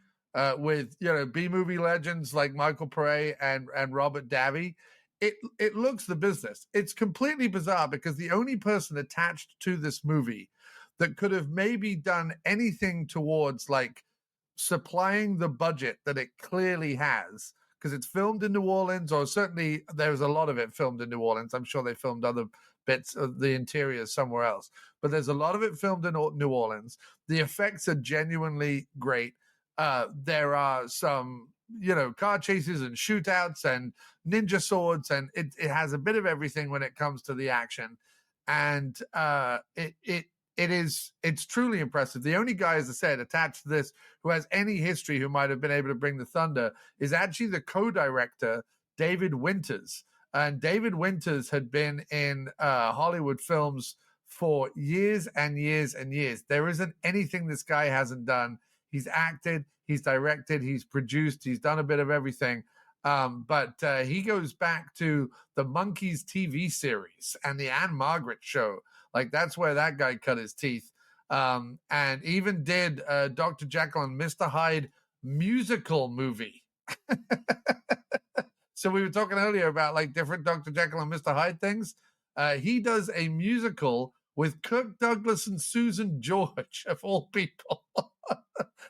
S11: with, B-movie legends like Michael Pare and Robert Davi, it looks the business. It's completely bizarre because the only person attached to this movie that could have maybe done anything towards like supplying the budget that it clearly has, because it's filmed in New Orleans, or certainly there's a lot of it filmed in New Orleans. I'm sure they filmed other bits of the interiors somewhere else, but there's a lot of it filmed in New Orleans. The effects are genuinely great. There are some, car chases and shootouts and ninja swords, and it has a bit of everything when it comes to the action. And it's truly impressive. The only guy, as I said, attached to this who has any history who might have been able to bring the thunder is actually the co-director, David Winters. And David Winters had been in Hollywood films for years and years and years. There isn't anything this guy hasn't done. He's acted, he's directed, he's produced, he's done a bit of everything. But he goes back to the Monkees TV series and the Anne Margaret show. Like, that's where that guy cut his teeth. And even did Dr. Jekyll and Mr. Hyde musical movie. So we were talking earlier about like different Dr. Jekyll and Mr. Hyde things. He does a musical with Kirk Douglas and Susan George, of all people.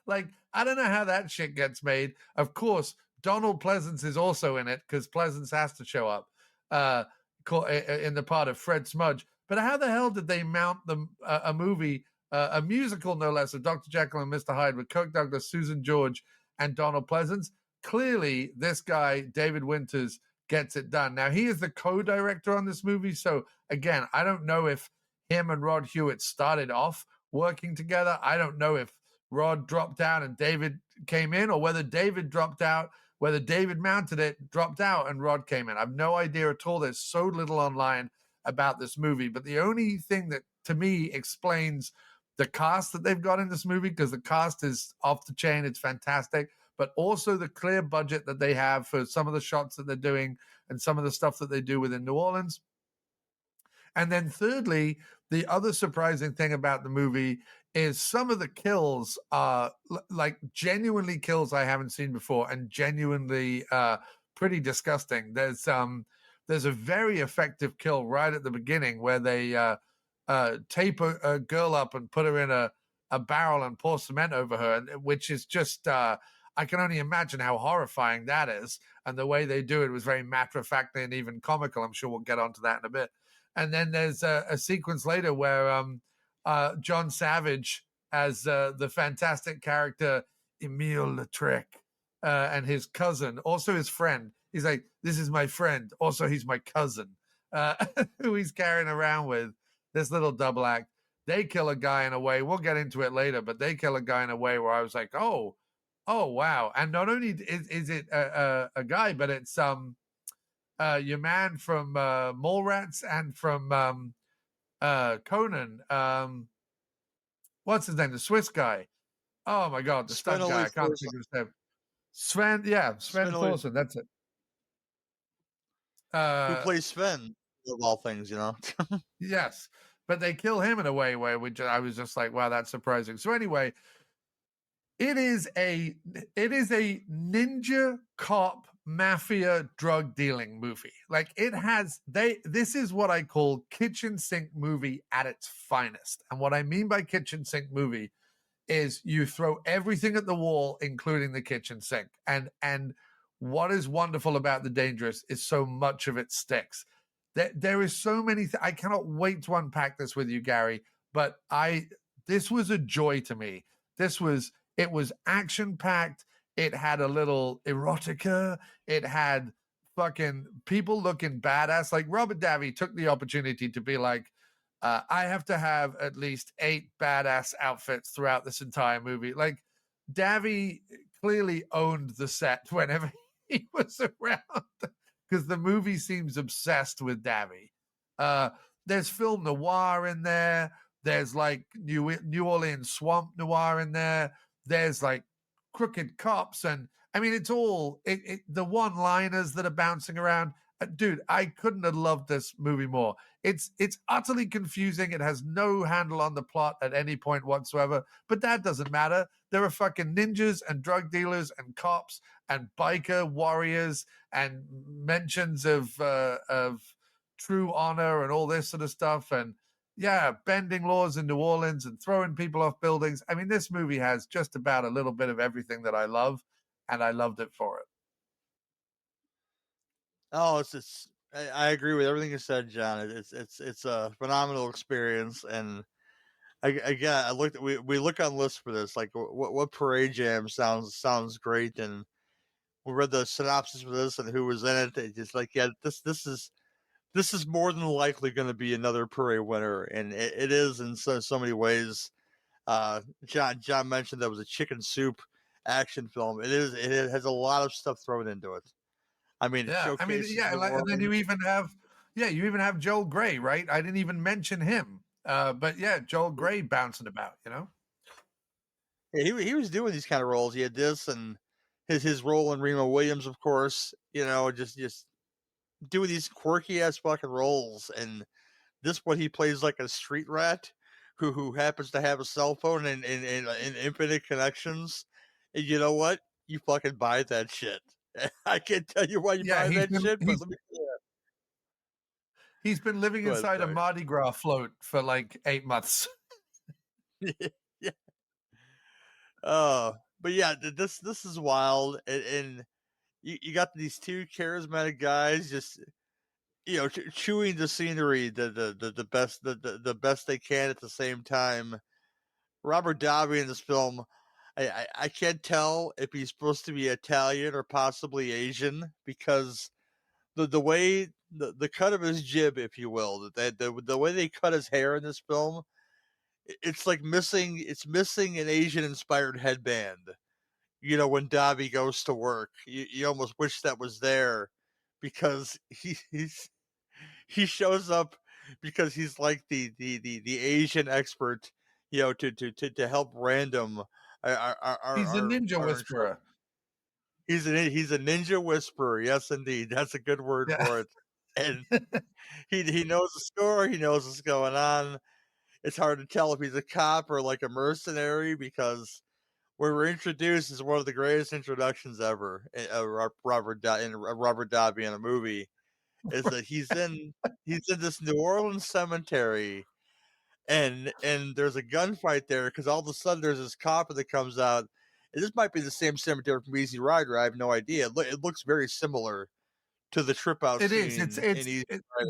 S11: Like, I don't know how that shit gets made. Of course, Donald Pleasance is also in it because Pleasance has to show up in the part of Fred Smudge. But how the hell did they mount a movie, a musical no less, of Dr. Jekyll and Mr. Hyde with Kirk Douglas, Susan George, and Donald Pleasance? Clearly, this guy, David Winters, gets it done. Now, he is the co-director on this movie. So, again, I don't know if him and Rod Hewitt started off working together. I don't know if Rod dropped out and David came in, or whether David dropped out, whether David mounted it, dropped out, and Rod came in. I have no idea at all. There's so little online about this movie. But the only thing that, to me, explains the cast that they've got in this movie, because the cast is off the chain, it's fantastic, but also the clear budget that they have for some of the shots that they're doing and some of the stuff that they do within New Orleans. And then thirdly, the other surprising thing about the movie is some of the kills are like genuinely kills I haven't seen before, and genuinely pretty disgusting. There's a very effective kill right at the beginning where they tape a girl up and put her in a barrel and pour cement over her, which is just I can only imagine how horrifying that is. And the way they do it was very matter-of-factly and even comical. I'm sure we'll get onto that in a bit. And then there's a sequence later where John Savage as the fantastic character Emile Lautrec and his cousin, also his friend. He's like, this is my friend. Also, he's my cousin, who he's carrying around with, this little double act. They kill a guy in a way, we'll get into it later, but they kill a guy in a way where I was like, oh, wow. And not only is it a guy, but it's your man from Mallrats and from Conan. What's his name? The Swiss guy. Oh my God, the stunt guy. I can't think of his name. Sven Thorsen. That's it.
S10: Who plays Sven, of all things,
S11: Yes, but they kill him in a way where I was just like, wow, that's surprising. So anyway, it is a ninja cop mafia drug dealing movie. Like, this is what I call kitchen sink movie at its finest. And what I mean by kitchen sink movie is you throw everything at the wall, including the kitchen sink. And what is wonderful about The Dangerous is so much of it sticks. There is so many I cannot wait to unpack this with you, Gary, but this was a joy to me. It was action-packed. It had a little erotica. It had fucking people looking badass. Like, Robert Davi took the opportunity to be like, I have to have at least 8 badass outfits throughout this entire movie. Like, Davi clearly owned the set whenever he was around because the movie seems obsessed with Davi. There's film noir in there. There's like New Orleans swamp noir in there. There's like crooked cops, and I mean, it's all the one-liners that are bouncing around. Dude, I couldn't have loved this movie more. It's utterly confusing. It has no handle on the plot at any point whatsoever, but that doesn't matter. There are fucking ninjas and drug dealers and cops and biker warriors and mentions of true honor and all this sort of stuff. And yeah, bending laws in New Orleans and throwing people off buildings. I mean, this movie has just about a little bit of everything that I love, and I loved it for it.
S10: Oh, I agree with everything you said, John. It's a phenomenal experience, and I looked. We look on lists for this. Like, what Parade Jam sounds great, and we read the synopsis for this and who was in it. It's just like, yeah, this is more than likely going to be another Parade winner, and it is in so many ways. John mentioned there was a chicken soup action film. It is. It has a lot of stuff thrown into it. I mean,
S11: yeah, and then you even have Joel Grey, right? I didn't even mention him, but yeah, Joel Grey bouncing about, you know.
S10: Yeah, he was doing these kind of roles. He had this and his role in Remo Williams, of course. You know, just doing these quirky ass fucking roles, and this one he plays like a street rat who happens to have a cell phone and infinite connections. And you know what? You fucking buy that shit. I can't tell you why you buy that shit, but let me tell you.
S11: He's been living inside a Mardi Gras float for like 8 months.
S10: Yeah. But yeah, this is wild, and you got these two charismatic guys just chewing the scenery the best they can at the same time. Robert Davi in this film, I can't tell if he's supposed to be Italian or possibly Asian because the way the cut of his jib, if you will, the way they cut his hair in this film, it's like missing an Asian inspired headband. You know, when Davi goes to work, you almost wish that was there because he shows up because he's like the Asian expert, to help random.
S11: He's a ninja whisperer.
S10: He's a ninja whisperer. Yes, indeed, that's a good word for it. And he knows the story. He knows what's going on. It's hard to tell if he's a cop or like a mercenary because where we're introduced is one of the greatest introductions ever. Robert Davi in a movie is that he's in this New Orleans cemetery, and there's a gunfight there because all of a sudden there's this cop that comes out. And this might be the same cemetery from Easy Rider. I have no idea. It looks very similar to the trip out scene.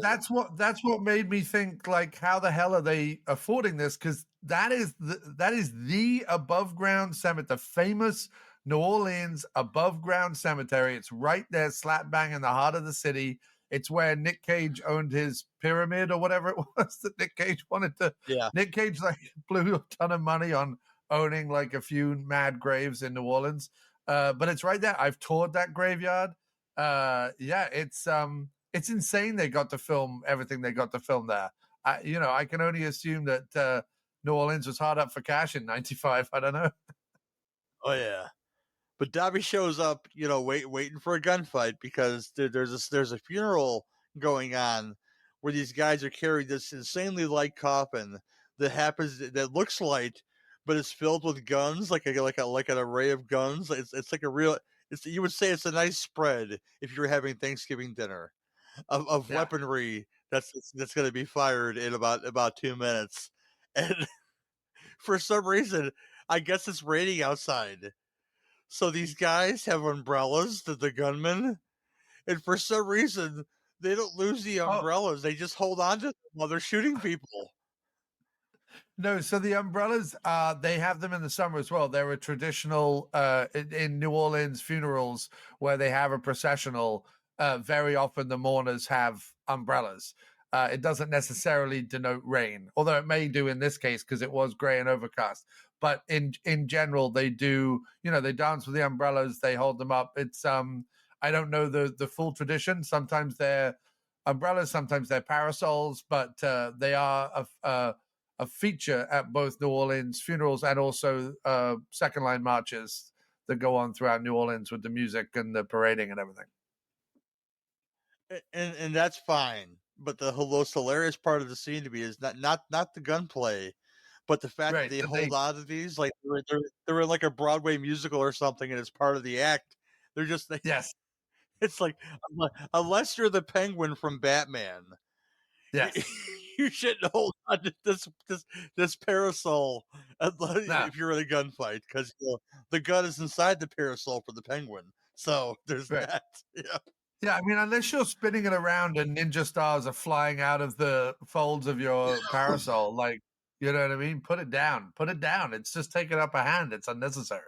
S11: That's what made me think, like, how the hell are they affording this? Because that is the above ground cemetery, the famous New Orleans above ground cemetery. It's right there, slap bang in the heart of the city. It's where Nick Cage owned his pyramid or whatever it was that Nick Cage wanted to. Yeah. Nick Cage like blew a ton of money on owning like a few mad graves in New Orleans. But it's right there. I've toured that graveyard. It's insane they got to film everything they got to film there. I can only assume that New Orleans was hard up for cash in '95. I don't know.
S10: Oh yeah, but Davi shows up, waiting for a gunfight because there's a funeral going on where these guys are carrying this insanely light coffin that looks light, but it's filled with guns, like an array of guns. It's like a real. You would say it's a nice spread if you're having Thanksgiving dinner of weaponry that's going to be fired in about 2 minutes. And for some reason, I guess it's raining outside. So these guys have umbrellas, the gunmen, and for some reason, they don't lose the umbrellas. They just hold on to them while they're shooting people.
S11: No, so the umbrellas, they have them in the summer as well. They're a traditional, in New Orleans funerals where they have a processional. Very often the mourners have umbrellas. It doesn't necessarily denote rain, although it may do in this case because it was gray and overcast. But in general, they do, they dance with the umbrellas, they hold them up. It's I don't know the full tradition. Sometimes they're umbrellas, sometimes they're parasols, but they are a feature at both New Orleans funerals and also second line marches that go on throughout New Orleans with the music and the parading and everything.
S10: And that's fine. But the most hilarious part of the scene to me is not the gunplay, but the fact that they hold on to these like they're in like a Broadway musical or something, and it's part of the act. They're just
S11: yes.
S10: It's like unless you're the Penguin from Batman,
S11: yes,
S10: you shouldn't hold on to this parasol if you're in a gunfight because the gun is inside the parasol for the Penguin. So there's that. Yeah.
S11: Yeah, I mean, unless you're spinning it around and ninja stars are flying out of the folds of your parasol, like, you know what I mean? Put it down. Put it down. It's just taking up a hand. It's unnecessary.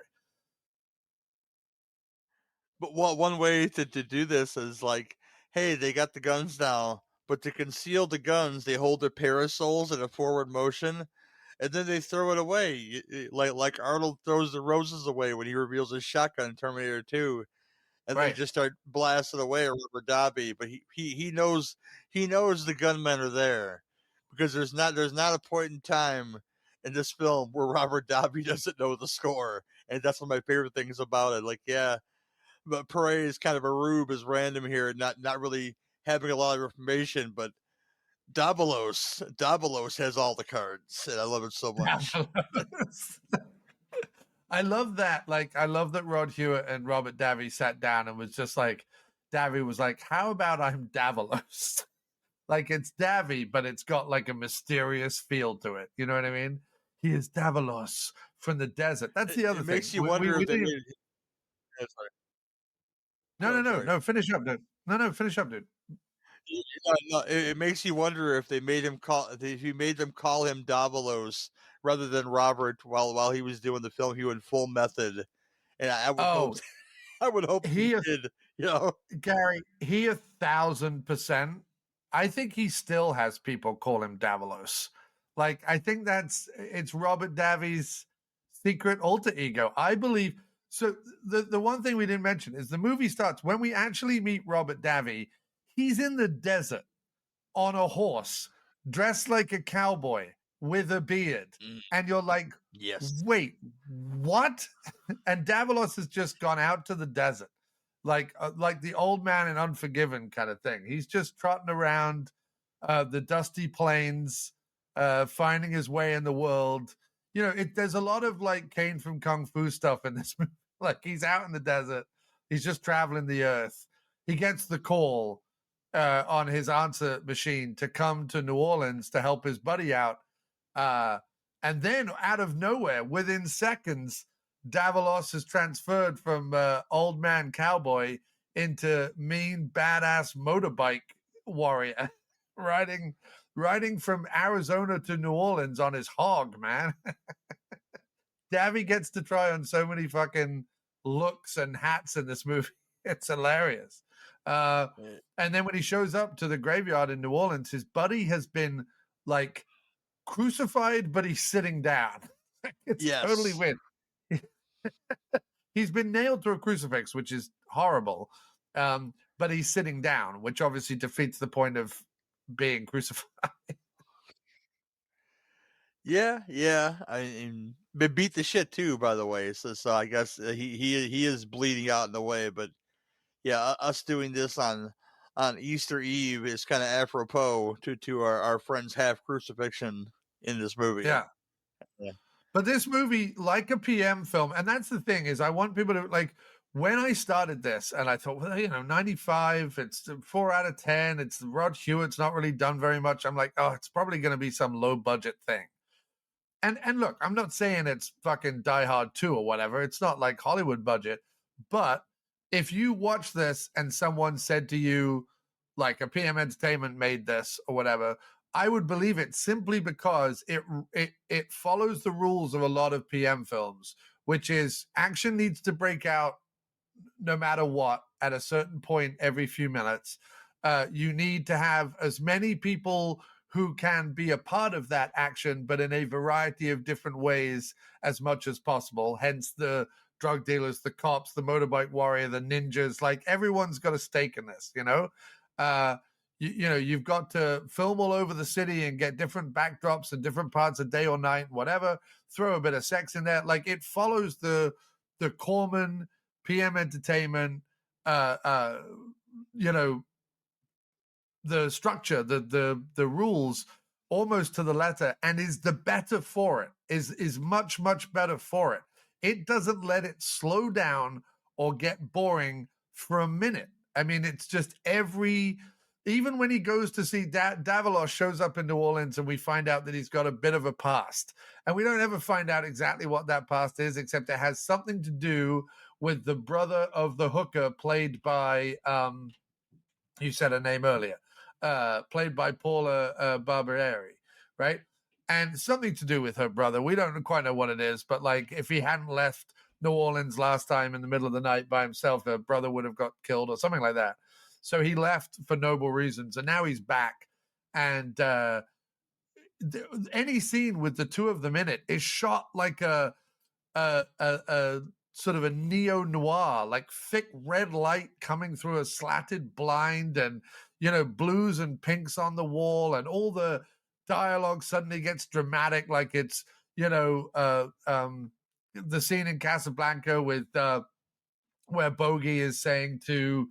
S10: But one way to do this is like, hey, they got the guns now, but to conceal the guns, they hold their parasols in a forward motion, and then they throw it away, like Arnold throws the roses away when he reveals his shotgun in Terminator 2. And they just start blasting away Robert Davi, but he knows the gunmen are there because there's not a point in time in this film where Robert Davi doesn't know the score, and that's one of my favorite things about it. Like, yeah, but Pare is kind of a rube, is random here, not really having a lot of information, but Davalos has all the cards, and I love it so much.
S11: I love that. Like, I love that Rod Hewitt and Robert Davi sat down and was just like, Davi was like, how about I'm Davalos? Like, it's Davi, but it's got like a mysterious feel to it. You know what I mean? He is Davalos from the desert. That's the other thing.
S10: It makes you wonder if they made
S11: No, finish up, dude. No, finish up, dude.
S10: It makes you wonder if them call him Davalos rather than Robert while he was doing the film. He went full method, and I would hope he did.
S11: Gary, he 1,000%. I think he still has people call him Davalos. Like, I think it's Robert Davi's secret alter ego. I believe. So the one thing we didn't mention is the movie starts when we actually meet Robert Davi. He's in the desert on a horse, dressed like a cowboy with a beard. And you're like,
S10: yes,
S11: wait, what? And Davalos has just gone out to the desert, like the old man in Unforgiven kind of thing. He's just trotting around the dusty plains, finding his way in the world. You know, there's a lot of like Kane from Kung Fu stuff in this movie. Like, he's out in the desert. He's just traveling the earth. He gets the call on his answer machine to come to New Orleans to help his buddy out. And then out of nowhere, within seconds, Davalos is transferred from old man cowboy into mean, badass motorbike warrior, riding from Arizona to New Orleans on his hog, man. Davi gets to try on so many fucking looks and hats in this movie. It's hilarious. And then when he shows up to the graveyard in New Orleans, his buddy has been like crucified, but he's sitting down. It's totally weird. He's been nailed to a crucifix, which is horrible. But he's sitting down, which obviously defeats the point of being crucified.
S10: Yeah. I mean, but beat the shit too, by the way. So I guess he is bleeding out in the way. But yeah, us doing this on Easter Eve is kind of apropos to our friend's half crucifixion in this movie.
S11: Yeah. But this movie, like a PM film, and that's the thing, is I want people to, like, when I started this, and I thought, well, 95, it's 4 out of 10, it's Rod Hewitt's not really done very much. I'm like, oh, it's probably going to be some low budget thing. And look, I'm not saying it's fucking Die Hard 2 or whatever. It's not like Hollywood budget. But if you watch this and someone said to you, like, a PM Entertainment made this or whatever, I would believe it simply because it follows the rules of a lot of PM films, which is action needs to break out no matter what at a certain point every few minutes. You need to have as many people who can be a part of that action, but in a variety of different ways as much as possible. Hence the drug dealers, the cops, the motorbike warrior, the ninjas. Like, everyone's got a stake in this, you know? You know, you've got to film all over the city and get different backdrops and different parts of day or night, whatever. Throw a bit of sex in there. Like, it follows the Corman PM Entertainment, you know, the structure, the rules almost to the letter, and is the better for it, is much, much better for it. It doesn't let it slow down or get boring for a minute. I mean, it's just even when he goes to see Davalos shows up in New Orleans, and we find out that he's got a bit of a past, and we don't ever find out exactly what that past is, except it has something to do with the brother of the hooker played by, you said her name earlier, played by Paula Barbieri, right? And something to do with her brother. We don't quite know what it is, but like, if he hadn't left New Orleans last time in the middle of the night by himself, her brother would have got killed or something like that. So he left for noble reasons, and now he's back. And any scene with the two of them in it is shot like a sort of a neo-noir, like thick red light coming through a slatted blind, and, you know, blues and pinks on the wall, and all the dialogue suddenly gets dramatic, like it's, you know, the scene in Casablanca with where Bogey is saying to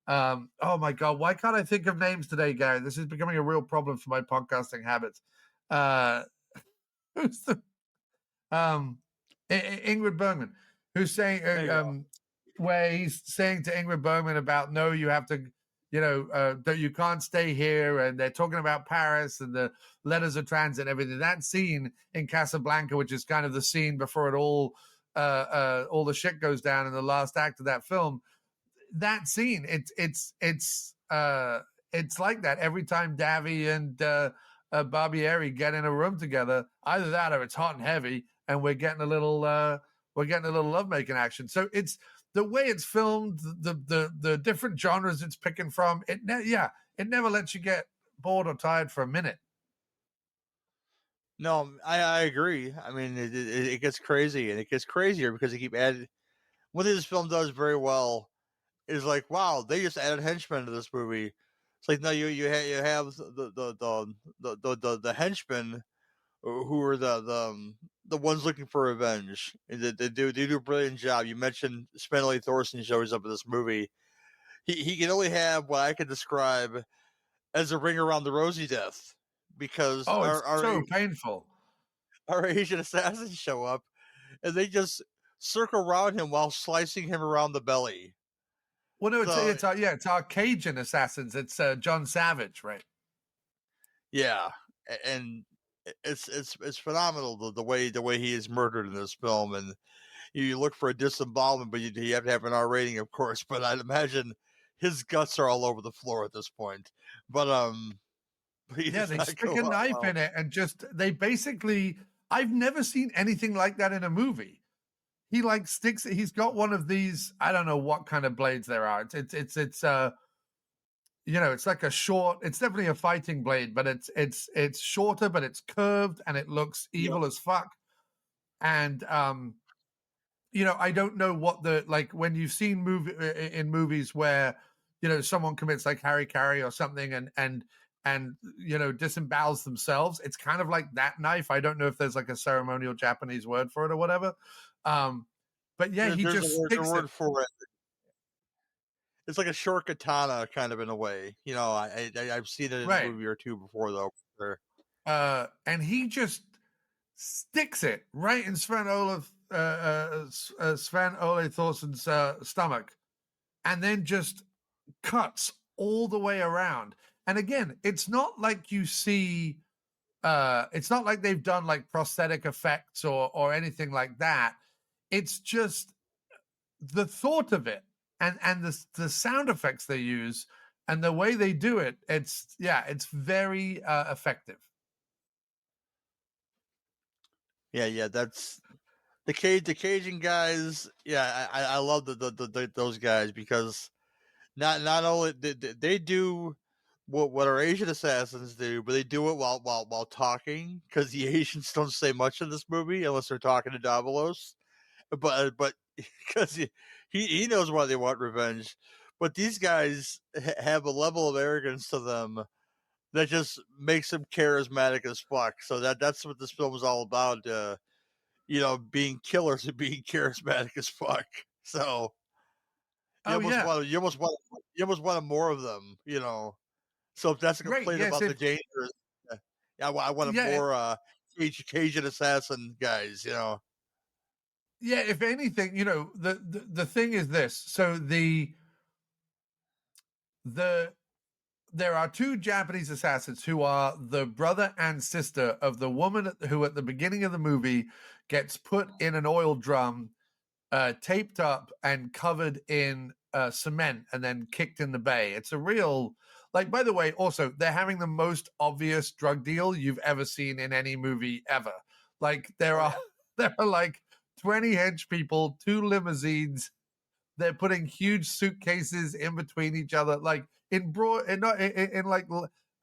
S11: oh my God, why can't I think of names today, Gary? This is becoming a real problem for my podcasting habits. Who's the Ingrid Bergman, who's saying where he's saying to Ingrid Bergman about, no, you have to, you know, that you can't stay here, and they're talking about Paris and the letters of transit and everything. That scene in Casablanca, which is kind of the scene before it all the shit goes down in the last act of that film. That scene, it's like that every time Davi and Barbieri get in a room together. Either that, or it's hot and heavy, and we're getting a little lovemaking action. So it's the way it's filmed, the different genres it's picking from. It never lets you get bored or tired for a minute.
S10: No, I agree. I mean, it gets crazy, and it gets crazier because they keep adding. One thing this film does very well is, like, wow, they just added henchmen to this movie. It's like, no, you have the henchmen who are the ones looking for revenge. They do a brilliant job. You mentioned Spenley Thorson shows up in this movie. He can only have what I could describe as a ring around the rosy death, because
S11: it's so painful.
S10: Our Asian assassins show up, and they just circle around him while slicing him around the belly.
S11: Well, no, it's our Cajun assassins. It's John Savage, right?
S10: Yeah, and it's phenomenal the way he is murdered in this film, and you look for a disembowelment, but you have to have an R rating, of course. But I'd imagine his guts are all over the floor at this point. But
S11: yeah, they stick a knife in it, and they basically. I've never seen anything like that in a movie. He like sticks. He's got one of these. I don't know what kind of blades there are. It's you know, it's like a short. It's definitely a fighting blade, but it's shorter, but it's curved, and it looks evil as fuck. And you know, I don't know what like when you've seen movies where, you know, someone commits like Harry or something, and you know, disembowels themselves. It's kind of like that knife. I don't know if there's like a ceremonial Japanese word for it or whatever. But yeah, he just sticks
S10: it for it. It's like a short katana, kind of, in a way. You know, I've seen it in a movie or two before, though.
S11: And he just sticks it right in Sven Ole Thorsen's stomach, and then just cuts all the way around. And again, it's not like you see. It's not like they've done like prosthetic effects or anything like that. It's just the thought of it and the sound effects they use and the way they do it. It's very effective.
S10: Yeah, that's the Cajun guys. Yeah, I love those guys, because not only they do what our Asian assassins do, but they do it while talking, because the Asians don't say much in this movie unless they're talking to Davalos. But because he knows why they want revenge, but these guys have a level of arrogance to them that just makes them charismatic as fuck. So that's what this film is all about. Being killers and being charismatic as fuck. So you
S11: Oh
S10: almost
S11: yeah,
S10: want you almost want more of them. So if that's a
S11: great.
S10: complaint
S11: Yes,
S10: about the dangers, yeah, I want
S11: yeah,
S10: more Cajun assassin guys.
S11: yeah. If anything, the thing is this. So there are two Japanese assassins who are the brother and sister of the woman who at the beginning of the movie gets put in an oil drum, taped up and covered in cement and then kicked in the bay. It's a real, like, by the way, also, they're having the most obvious drug deal you've ever seen in any movie ever. Like, there are like 20 hench people, 2 limousines. They're putting huge suitcases in between each other, like in like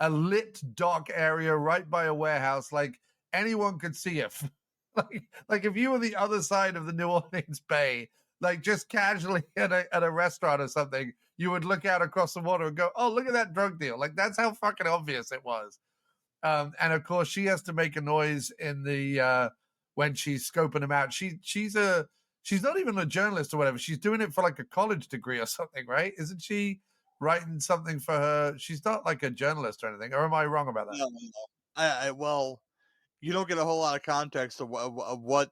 S11: a lit dock area right by a warehouse. Like anyone could see it. like if you were the other side of the New Orleans Bay, like just casually at a restaurant or something, you would look out across the water and go, "Oh, look at that drug deal!" Like that's how fucking obvious it was. And of course, she has to make a noise in the when she's scoping them out. She's not even a journalist or whatever. She's doing it for like a college degree or something, right? Isn't she writing something for her? She's not like a journalist or anything. Or am I wrong about that?
S10: No. Well, you don't get a whole lot of context of what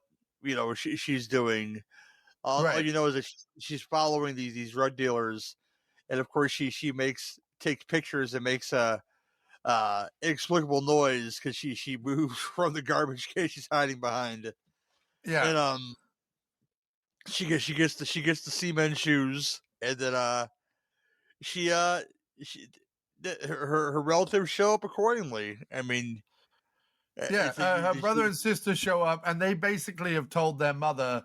S10: she's doing. All you know is that she's following these drug dealers, and of course she takes pictures and makes a inexplicable noise because she moves from the garbage case she's hiding behind.
S11: Yeah,
S10: and she gets the cement shoes, and then her relatives show up accordingly. I mean,
S11: yeah. Her brother and sister show up, and they basically have told their mother,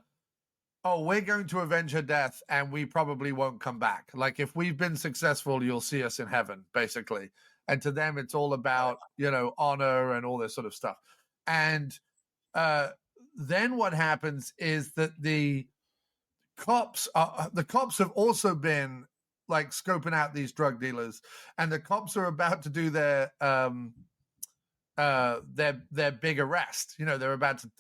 S11: "Oh, we're going to avenge her death, and we probably won't come back. Like if we've been successful, you'll see us in heaven." Basically, and to them, it's all about honor and all this sort of stuff. And then what happens is that the cops have also been like scoping out these drug dealers, and the cops are about to do their big arrest. They're about to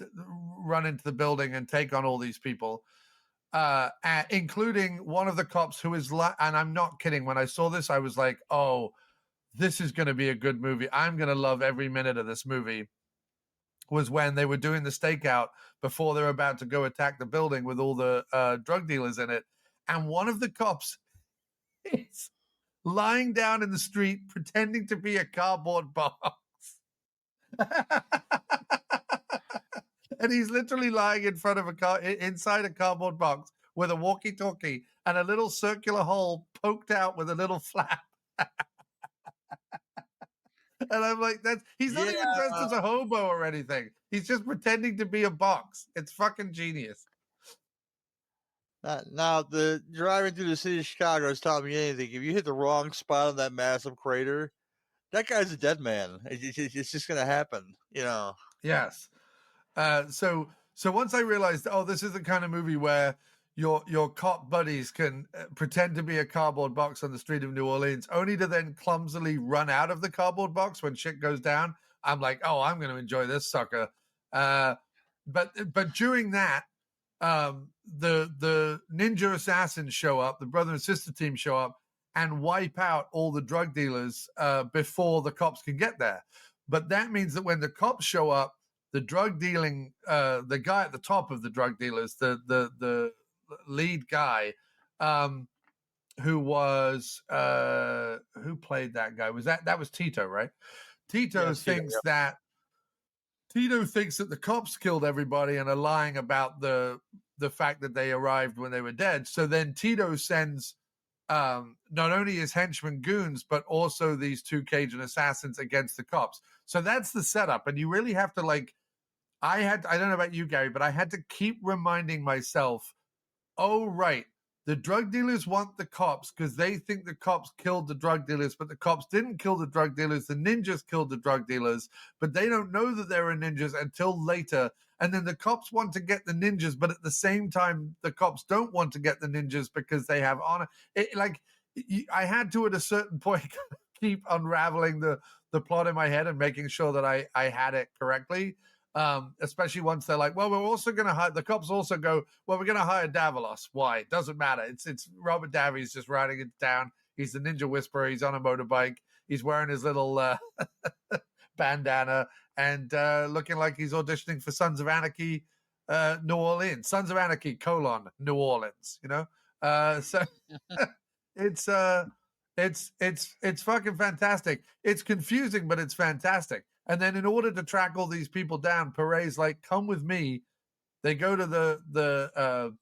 S11: run into the building and take on all these people, including one of the cops who is and I'm not kidding, when I saw this I was like, oh, this is going to be a good movie. I'm going to love every minute of this movie. Was when they were doing the stakeout before they're about to go attack the building with all the drug dealers in it. And one of the cops is lying down in the street pretending to be a cardboard box. And he's literally lying in front of inside a cardboard box with a walkie-talkie and a little circular hole poked out with a little flap. And I'm like, he's not even dressed as a hobo or anything. He's just pretending to be a box. It's fucking genius.
S10: Now, the driving through the city of Chicago has taught me anything. If you hit the wrong spot on that massive crater, that guy's a dead man. It's just going to happen,
S11: Yes. So once I realized, oh, this is the kind of movie where your cop buddies can pretend to be a cardboard box on the street of New Orleans, only to then clumsily run out of the cardboard box when shit goes down. I'm like, oh, I'm going to enjoy this sucker. But during that, the ninja assassins show up, the brother and sister team show up and wipe out all the drug dealers before the cops can get there. But that means that when the cops show up, the drug dealing, the guy at the top of the drug dealers, the lead guy, who was who played that guy? That was Tito, right? Tito thinks that the cops killed everybody and are lying about the fact that they arrived when they were dead. So then Tito sends not only his henchmen goons, but also these 2 Cajun assassins against the cops. So that's the setup. And you really have to I don't know about you, Gary, but I had to keep reminding myself, oh, right, The drug dealers want the cops because they think the cops killed the drug dealers, but the cops didn't kill the drug dealers. The ninjas killed the drug dealers, but they don't know that they were ninjas until later. And then the cops want to get the ninjas, but at the same time, the cops don't want to get the ninjas because they have honor. I had to, at a certain point, keep unraveling the plot in my head and making sure that I had it correctly. Especially once they're like, well, we're also going to hire, the cops also go, well, we're going to hire Davalos. Why? It doesn't matter. It's Robert Davi's just riding it down. He's the ninja whisperer. He's on a motorbike. He's wearing his little bandana and looking like he's auditioning for Sons of Anarchy, New Orleans. Sons of Anarchy, New Orleans, you know? So it's fucking fantastic. It's confusing, but it's fantastic. And then in order to track all these people down, Pare's like, come with me. They go to the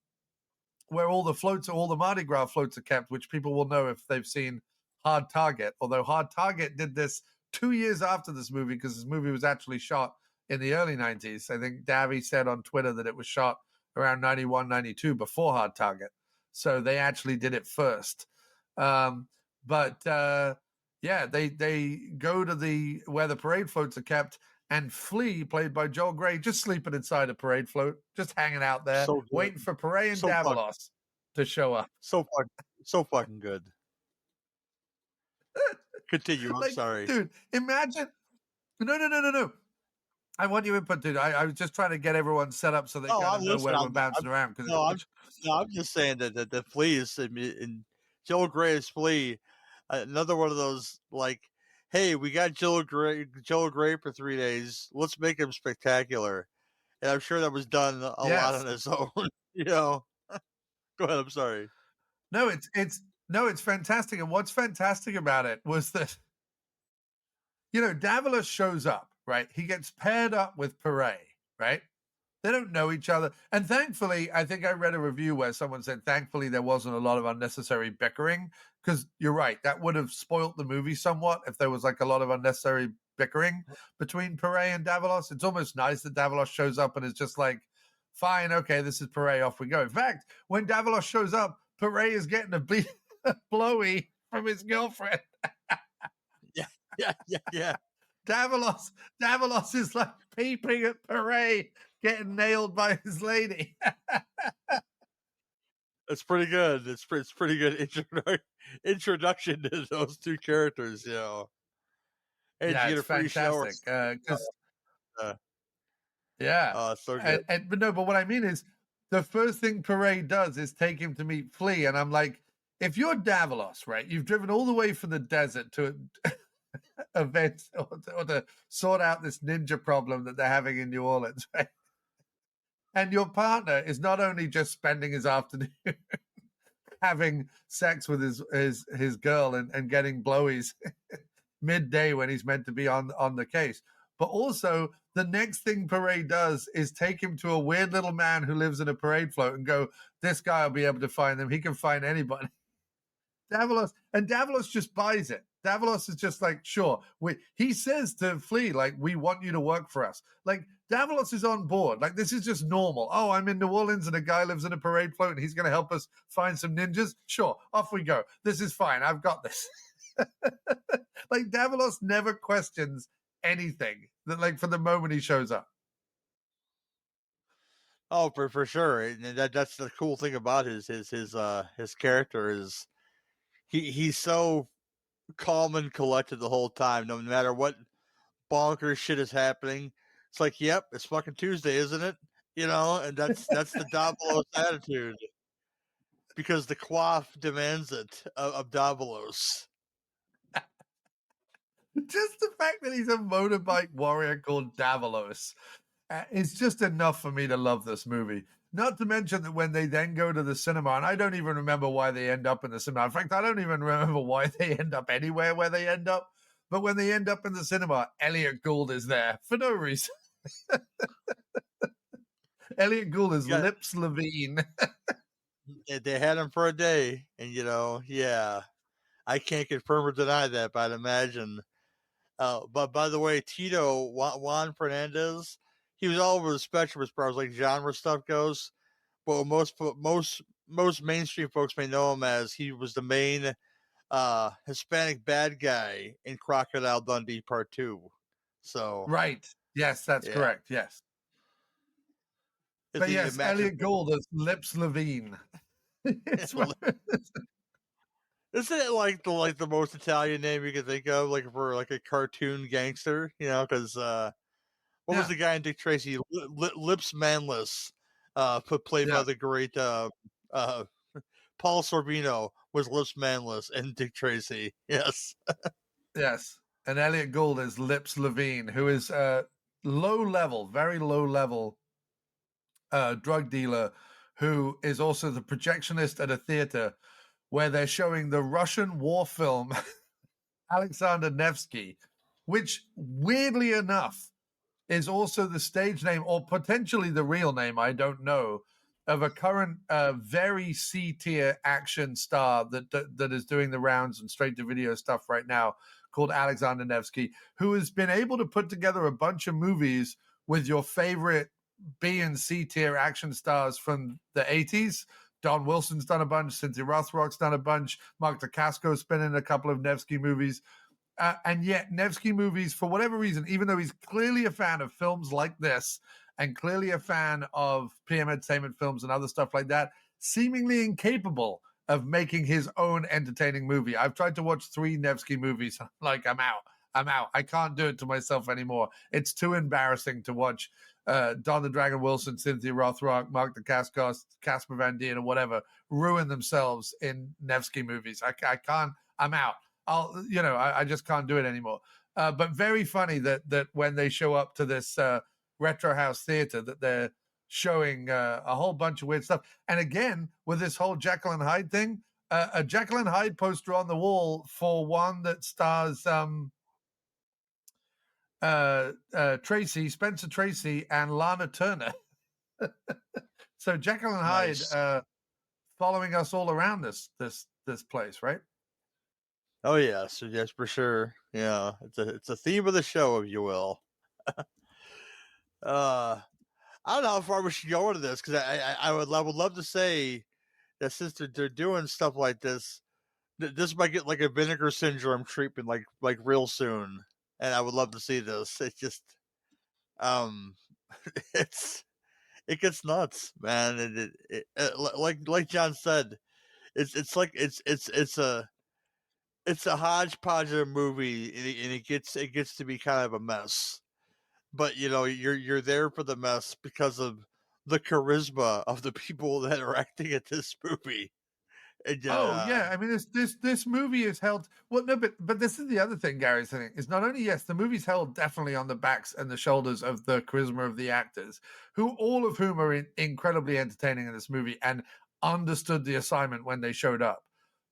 S11: where all the floats, all the Mardi Gras floats are kept, which people will know if they've seen Hard Target. Although Hard Target did this 2 years after this movie, because this movie was actually shot in the early 90s. I think Davi said on Twitter that it was shot around 91, 92 before Hard Target. So they actually did it first. Yeah, they go to where the parade floats are kept, and Flea, played by Joel Grey, just sleeping inside a parade float, just hanging out there, waiting for Pare and Davalos to show up.
S10: So fucking good. Continue. I'm sorry,
S11: dude. Imagine. No. I want your input, dude. I was just trying to get everyone set up so they kind of know where we're bouncing around.
S10: I'm just saying that the Flea is in Joel Grey's Flea. Another one of those, like, hey, we got Joel Grey for 3 days. Let's make him spectacular. And I'm sure that was done a lot on his own. You know, go ahead. I'm sorry.
S11: No, it's fantastic. And what's fantastic about it was that, you know, Davalos shows up, right? He gets paired up with Pare, right? They don't know each other. And thankfully, I think I read a review where someone said, thankfully, there wasn't a lot of unnecessary bickering. Because you're right, that would have spoilt the movie somewhat if there was like a lot of unnecessary bickering between Pare and Davalos. It's almost nice that Davalos shows up and is just like, fine, okay, this is Pare, off we go. In fact, when Davalos shows up, Pare is getting a blowy from his girlfriend.
S10: Yeah.
S11: Davalos is like peeping at Pare, getting nailed by his lady.
S10: It's pretty good. It's pretty good introduction to those two characters, you know. And
S11: yeah,
S10: you get a free
S11: fantastic.
S10: So good.
S11: But what I mean is, the first thing Pare does is take him to meet Flea, and I'm like, if you're Davalos, right, you've driven all the way from the desert to event or to sort out this ninja problem that they're having in New Orleans, right? And your partner is not only just spending his afternoon having sex with his girl and getting blowies midday when he's meant to be on the case, but also the next thing Pare does is take him to a weird little man who lives in a parade float and go, this guy will be able to find them. He can find anybody. Davalos just buys it. Davalos is just like, sure. He says to Flea, like, we want you to work for us. Like, Davalos is on board. Like, this is just normal. Oh, I'm in New Orleans and a guy lives in a parade float and he's going to help us find some ninjas. Sure, off we go. This is fine. I've got this. Like, Davalos never questions anything that, like, for the moment he shows up.
S10: Oh, for sure. And that's the cool thing about his character is he's so calm and collected the whole time, no matter what bonkers shit is happening. It's like, yep, it's fucking Tuesday, isn't it? You know, and that's the Davalos attitude, because the coif demands it of Davalos.
S11: Just the fact that he's a motorbike warrior called Davalos is just enough for me to love this movie. Not to mention that when they then go to the cinema, and I don't even remember why they end up in the cinema. In fact, I don't even remember why they end up anywhere where they end up. But when they end up in the cinema, Elliot Gould is there for no reason. Elliot Gould is Lips Levine.
S10: They had him for a day, and I can't confirm or deny that, but I'd imagine. But by the way, Tito Juan Fernandez, he was all over the spectrum as far as like genre stuff goes. But most most mainstream folks may know him as he was the main Hispanic bad guy in Crocodile Dundee Part 2. So
S11: Right. Yes, that's
S10: yeah,
S11: correct. Yes.
S10: if
S11: But
S10: he
S11: yes,
S10: matches.
S11: Elliot Gould as Lips Levine. It's
S10: Isn't it like the most Italian name you could think of, like for like a cartoon gangster? You know, because what was
S11: Yeah.
S10: the guy in Dick Tracy? Lips Manless, played by
S11: Yeah.
S10: the great Paul Sorbino was Lips Manless and Dick Tracy. Yes.
S11: Yes. And Elliot Gould is Lips Levine, who is low level, very low level drug dealer who is also the projectionist at a theater where they're showing the Russian war film Alexander Nevsky, which weirdly enough is also the stage name or potentially the real name, I don't know, of a current very C-tier action star that is doing the rounds and straight to video stuff right now called Alexander Nevsky, who has been able to put together a bunch of movies with your favorite B and C tier action stars from the 80s. Don Wilson's done a bunch, Cynthia Rothrock's done a bunch, Mark Dacasco's been in a couple of Nevsky movies. And yet Nevsky movies, for whatever reason, even though he's clearly a fan of films like this and clearly a fan of PM Entertainment films and other stuff like that, seemingly incapable of making his own entertaining movie. I've tried to watch 3 Nevsky movies. Like, I'm out. I can't do it to myself anymore. It's too embarrassing to watch Don the Dragon Wilson, Cynthia Rothrock, Mark Dacascos, Casper Van Dien, or whatever ruin themselves in Nevsky movies. I can't. I'm out. I just can't do it anymore. But very funny that when they show up to this retro house theater, that they're showing a whole bunch of weird stuff. And again, with this whole Jekyll and Hyde thing, a Jekyll and Hyde poster on the wall for one that stars Spencer Tracy, and Lana Turner. So Jekyll and
S10: Nice.
S11: Hyde following us all around this place, right?
S10: Oh yes, yes for sure. Yeah, it's a theme of the show, if you will. I don't know how far we should go into this because I would love to say that since they're doing stuff like this, this might get like a vinegar syndrome treatment like real soon, and I would love to see this. It's just it gets nuts, man. Like John said, it's a hodgepodge of a movie, and it gets to be kind of a mess. But you know, you're there for the mess because of the charisma of the people that are acting at this movie. And,
S11: Yeah, I mean this movie is held but this is the other thing Gary's saying is not only yes, the movie's held definitely on the backs and the shoulders of the charisma of the actors, all of whom are incredibly entertaining in this movie and understood the assignment when they showed up.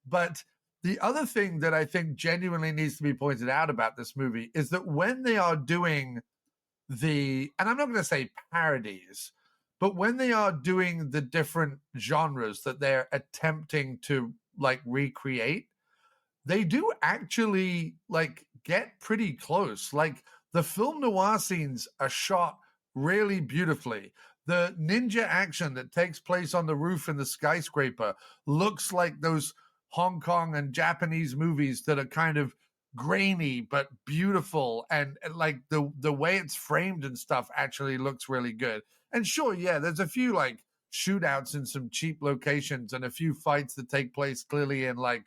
S11: But the other thing that I think genuinely needs to be pointed out about this movie is that when they are doing and I'm not going to say parodies, but when they are doing the different genres that they're attempting to like recreate, they do actually like get pretty close. Like the film noir scenes are shot really beautifully. The ninja action that takes place on the roof in the skyscraper looks like those Hong Kong and Japanese movies that are kind of grainy but beautiful, and like the way it's framed and stuff actually looks really good. And sure, yeah, there's a few like shootouts in some cheap locations and a few fights that take place clearly in like,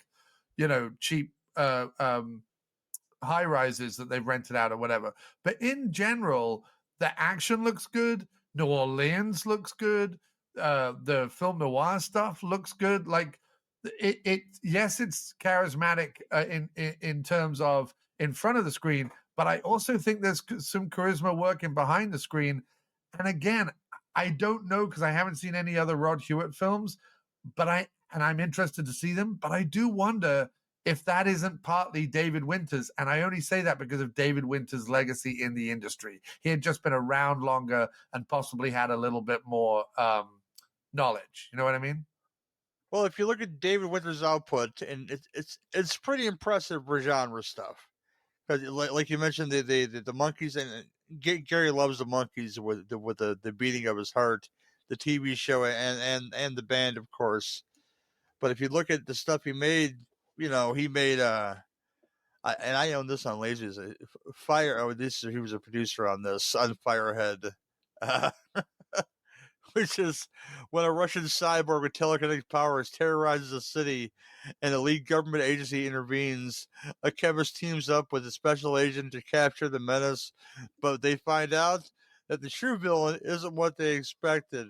S11: cheap high rises that they've rented out or whatever. But in general, the action looks good. New Orleans looks good. The film noir stuff looks good. Like yes, it's charismatic in terms of in front of the screen, but I also think there's some charisma working behind the screen. And again, I don't know because I haven't seen any other Rod Hewitt films, but I'm interested to see them. But I do wonder if that isn't partly David Winters, and I only say that because of David Winters' legacy in the industry. He had just been around longer and possibly had a little bit more knowledge. You know what I mean?
S10: Well, if you look at David Winters' output, and it's pretty impressive for genre stuff. Because like you mentioned, the monkeys, and Gary loves the monkeys with the beating of his heart. TV show and the band, of course. But if you look at the stuff he made, he made and I own this on Lasers. Fire. Oh, he was a producer on this on Firehead. Which is when a Russian cyborg with telekinetic powers terrorizes a city and the lead government agency intervenes. A chemist teams up with a special agent to capture the menace, but they find out that the true villain isn't what they expected.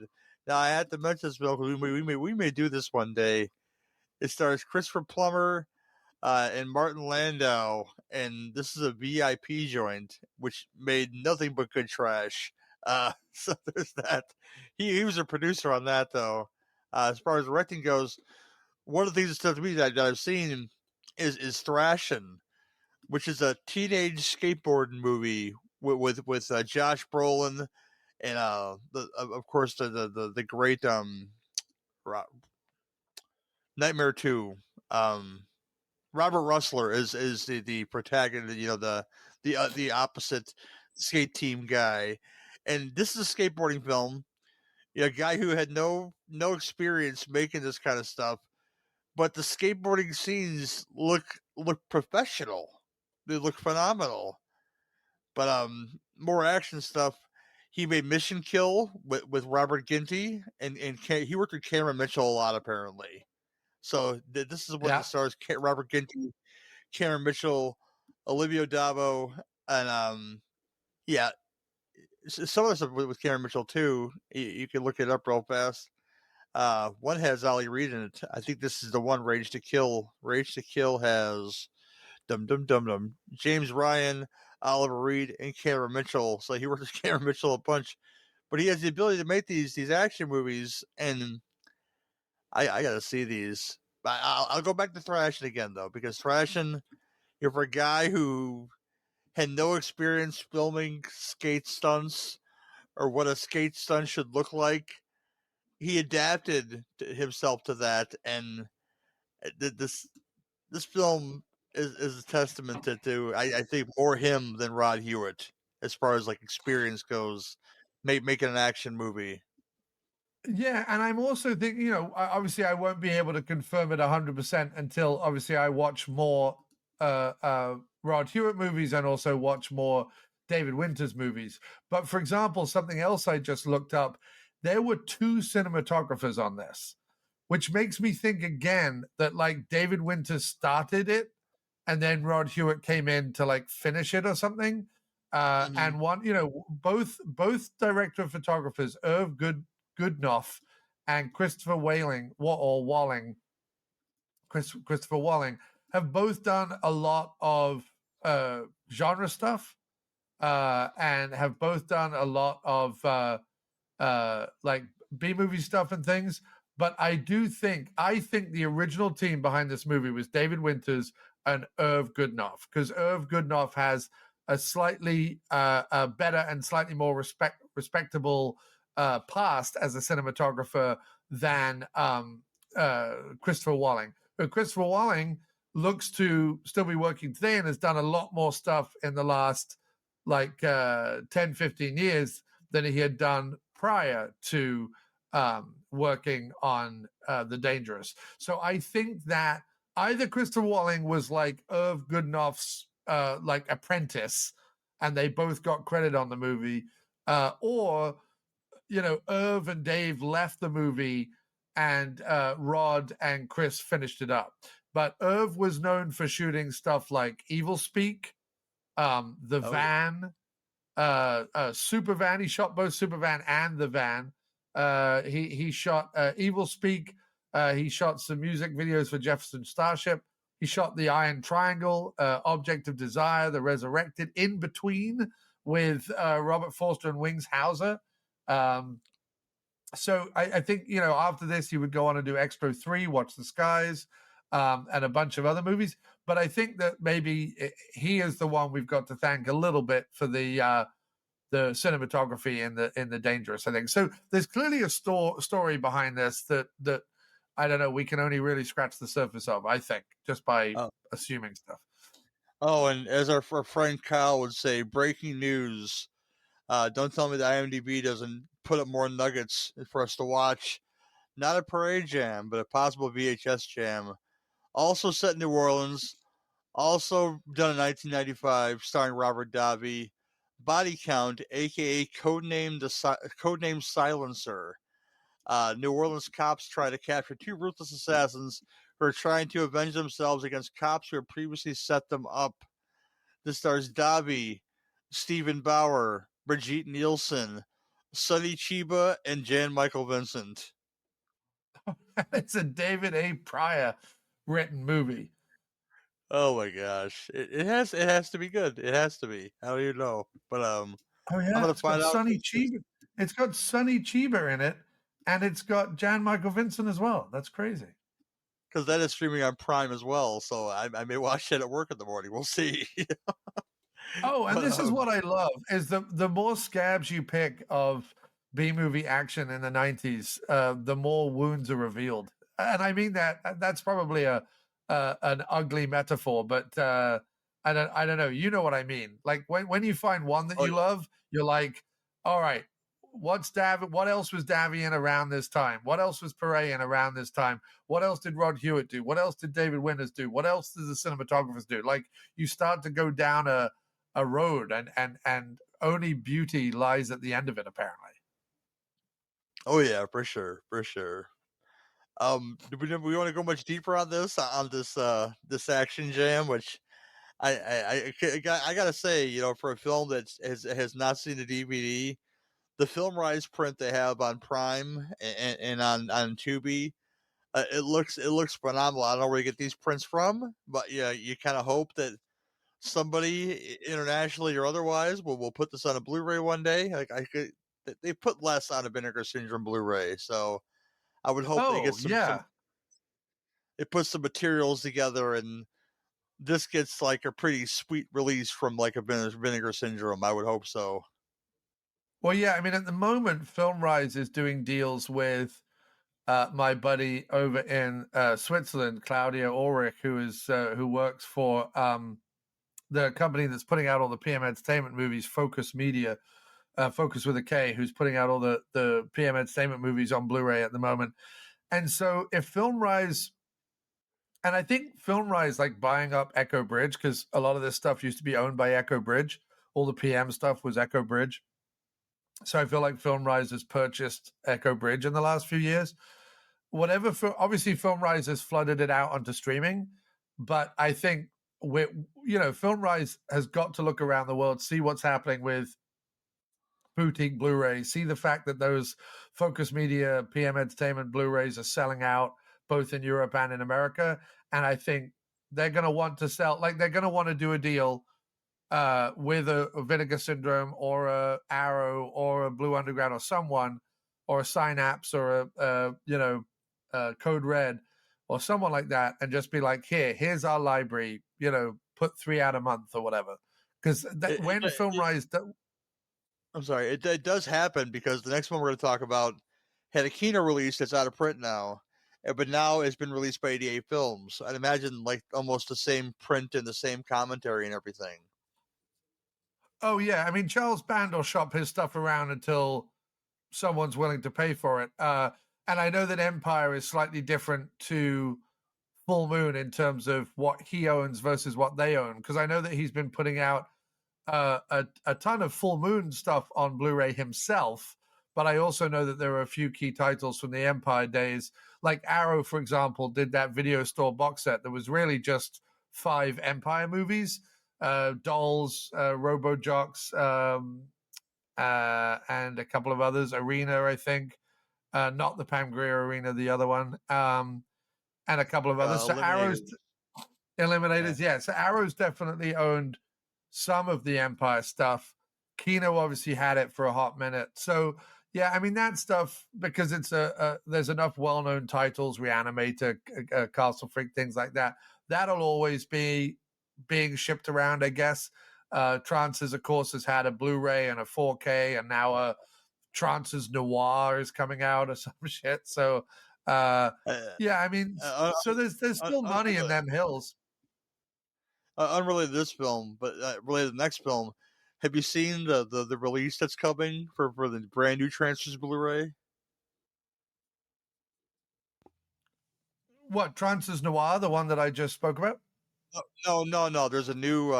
S10: Now, I had to mention this, Bill, because we may do this one day. It stars Christopher Plummer and Martin Landau, and this is a VIP joint, which made nothing but good trash. So there's that. He was a producer on that, though. As far as directing goes, one of the things that stuck to me that I've seen is Thrashin', which is a teenage skateboarding movie with Josh Brolin and of course the great Nightmare 2. Robert Russler is the protagonist, the opposite skate team guy. And this is a skateboarding film. A guy who had no experience making this kind of stuff, but the skateboarding scenes look professional. They look phenomenal. But more action stuff. He made Mission Kill with Robert Ginty, and he worked with Cameron Mitchell a lot, apparently. So this is what the stars: Robert Ginty, Cameron Mitchell, Olivia Davo, and some of the stuff with Cameron Mitchell too. You can look it up real fast. One has Ollie Reed in it. I think this is the one. Rage to Kill. Rage to Kill has James Ryan, Oliver Reed, and Cameron Mitchell. So he works with Cameron Mitchell a bunch, but he has the ability to make these action movies, and I got to see these. I'll go back to Thrashin' again, though, because Thrashin', for a guy who had no experience filming skate stunts or what a skate stunt should look like, he adapted himself to that, and this film is a testament to I think more him than Rod Hewitt as far as like experience goes, making an action movie.
S11: Yeah, and I'm also thinking, obviously I won't be able to confirm it 100% until obviously I watch more Rod Hewitt movies and also watch more David Winters movies. But for example, something else I just looked up, there were 2 cinematographers on this, which makes me think again that like David Winters started it and then Rod Hewitt came in to like finish it or something. And one, both director of photographers, Irv Goodenough and Christopher Christopher Walling have both done a lot of genre stuff and have both done a lot of like B-movie stuff and things. But I think the original team behind this movie was David Winters and Irv Goodenough, because Irv Goodenough has a slightly better and slightly more respectable past as a cinematographer than Christopher Walling. But Christopher Walling looks to still be working today and has done a lot more stuff in the last 10, 15 years than he had done prior to working on The Dangerous. So I think that either Christopher Walling was like Irv Goodenoug's apprentice and they both got credit on the movie, or Irv and Dave left the movie and Rod and Chris finished it up. But Irv was known for shooting stuff like Evil Speak, The Van, Super Van. He shot both Super Van and The Van. He shot Evil Speak. He shot some music videos for Jefferson Starship. He shot The Iron Triangle, Object of Desire, The Resurrected, In Between with Robert Forster and Wings Hauser. So I think, after this, he would go on and do Extra 3, Watch the Skies, and a bunch of other movies. But I think that maybe he is the one we've got to thank a little bit for the cinematography in the Dangerous, I think. So there's clearly a story behind this that I don't know, we can only really scratch the surface of, I think, just by assuming stuff.
S10: Oh, and as our friend Kyle would say, breaking news. Don't tell me that IMDb doesn't put up more nuggets for us to watch. Not a Pare jam, but a possible VHS jam. Also set in New Orleans. Also done in 1995, starring Robert Davi. Body Count, aka codename Silencer. New Orleans cops try to capture two ruthless assassins who are trying to avenge themselves against cops who have previously set them up. This stars Davi, Stephen Bauer, Brigitte Nielsen, Sonny Chiba, and Jan Michael Vincent.
S11: It's a David A. Pryor written movie.
S10: Oh my gosh, it has to be good. It has to be. I don't even know, but
S11: Oh
S10: I'm
S11: yeah,
S10: gonna
S11: it's got
S10: find out.
S11: Sonny Chiba. It's got Sonny Chiba in it, and it's got Jan Michael Vincent as well. That's crazy.
S10: Because that is streaming on Prime as well, so I may watch it at work in the morning. We'll see.
S11: Oh, and
S10: But,
S11: this is what I love is the more scabs you pick of B movie action in the 90s, the more wounds are revealed. And I mean that's probably an ugly metaphor, but I don't know. You know what I mean? Like when you find one that you love, you're like, all right, what else was Davi in around this time? What else was Pare in around this time? What else did Rod Hewitt do? What else did David Winters do? What else did the cinematographers do? Like you start to go down a road and only beauty lies at the end of it, apparently.
S10: Oh yeah, for sure. Do we want to go much deeper on this this action jam, which I gotta say, for a film that has not seen a DVD, the film rise print they have on Prime and on Tubi, it looks phenomenal. I don't know where you get these prints from, but yeah, you kind of hope that somebody internationally or otherwise will put this on a Blu-ray one day. Like they put less on a Vinegar Syndrome Blu-ray, so I would hope they get some they put some materials together and this gets like a pretty sweet release from like a Vinegar Syndrome. I would hope so.
S11: Well, yeah, I mean, at the moment, Film Rise is doing deals with my buddy over in Switzerland, Claudia Ulrich, who works for the company that's putting out all the PM Entertainment movies, Focus Media, Focus with a K, who's putting out all the PM Entertainment movies on Blu-ray at the moment. And so if Film Rise, and I think Film Rise like buying up Echo Bridge, because a lot of this stuff used to be owned by Echo Bridge. All the PM stuff was Echo Bridge. So I feel like Film Rise has purchased Echo Bridge in the last few years. Obviously Film Rise has flooded it out onto streaming, but I think Film Rise has got to look around the world, see what's happening with boutique Blu-ray, see the fact that those Focus Media PM Entertainment Blu-rays are selling out both in Europe and in America. And I think they're going to want to sell, like they're going to want to do a deal with a Vinegar Syndrome or a Arrow or a Blue Underground or someone, or a Synapse or a Code Red or someone like that, and just be like, here's our library, put 3 out a month or whatever. Because when Film Rise...
S10: I'm sorry, it does happen, because the next one we're going to talk about had a Kino release that's out of print now, but now it's been released by 88 Films. I'd imagine like almost the same print and the same commentary and everything.
S11: Oh, yeah. I mean, Charles Band will shop his stuff around until someone's willing to pay for it. And I know that Empire is slightly different to Full Moon in terms of what he owns versus what they own, because I know that he's been putting out a ton of Full Moon stuff on Blu-ray himself, but I also know that there are a few key titles from the Empire days. Like Arrow, for example, did that video store box set that was really just 5 Empire movies, Dolls, Robo-Jocks, and a couple of others, Arena, I think, not the Pam Grier Arena, the other one, and a couple of others. So Arrow's Eliminators, yeah. So Arrow's definitely owned some of the Empire stuff. Kino obviously had it for a hot minute. So yeah, I mean that stuff, because it's there's enough well-known titles, Reanimator, Castle Freak, things like that. That'll always be being shipped around, I guess. Trances, of course, has had a Blu-ray and a 4K, and now a Trances Noir is coming out or some shit. So yeah, I mean, so there's still money in them hills.
S10: Unrelated to this film, but related to the next film, Have you seen the release that's coming for the brand new Transfers Blu-ray?
S11: What, Trances Noir, the one that I just spoke about?
S10: No. There's a new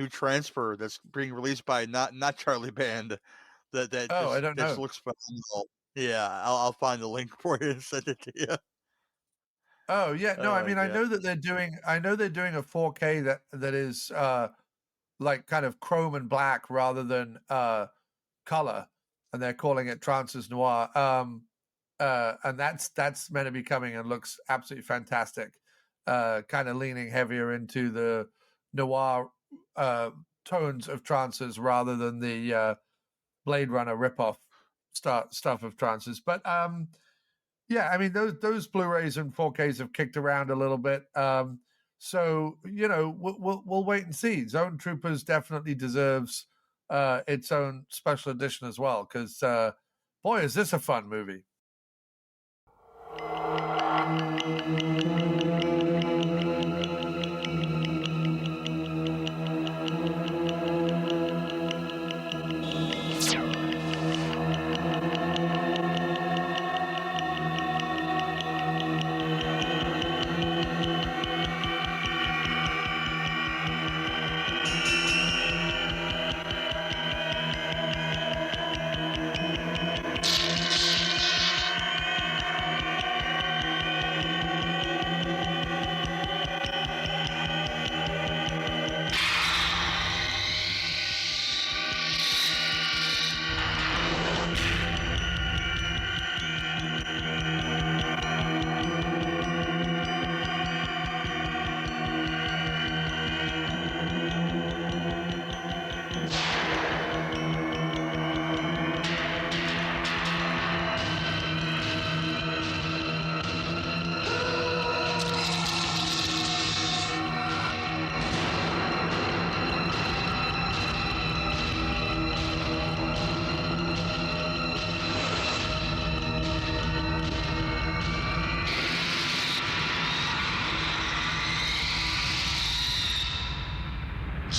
S10: transfer that's being released by not Charlie Band. That
S11: I don't
S10: just
S11: know.
S10: looks phenomenal. Yeah, I'll find the link for you and send it to you.
S11: Oh yeah, no, I mean I
S10: God.
S11: know that they're doing a 4K that is like kind of chrome and black rather than color, and they're calling it Trances Noir. And that's meant to be coming and looks absolutely fantastic. Kind of leaning heavier into the noir tones of trances rather than the Blade Runner ripoff stuff of trances. But yeah, I mean those Blu-rays and 4Ks have kicked around a little bit. So we'll wait and see. Zone Troopers definitely deserves its own special edition as well, because boy, is this a fun movie.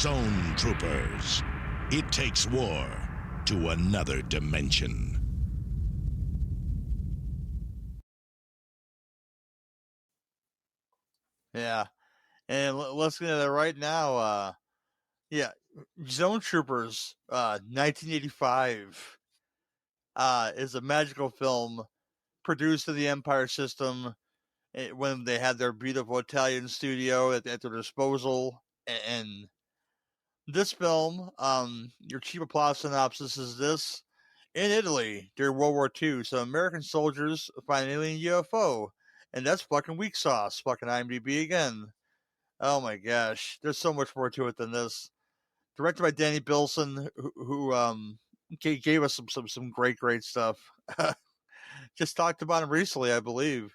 S12: Zone Troopers. It takes war to another dimension.
S10: Yeah, and let's get into it right now. Yeah, Zone Troopers, 1985, is a magical film produced in the Empire System when they had their beautiful Italian studio at their disposal. And this film, your cheap plot synopsis is this. In Italy, during World War II, some American soldiers find an alien UFO, and that's fucking weak sauce. Fucking IMDb again. Oh my gosh, there's so much more to it than this. Directed by Danny Bilson, who gave us some great stuff. Just talked about him recently, I believe.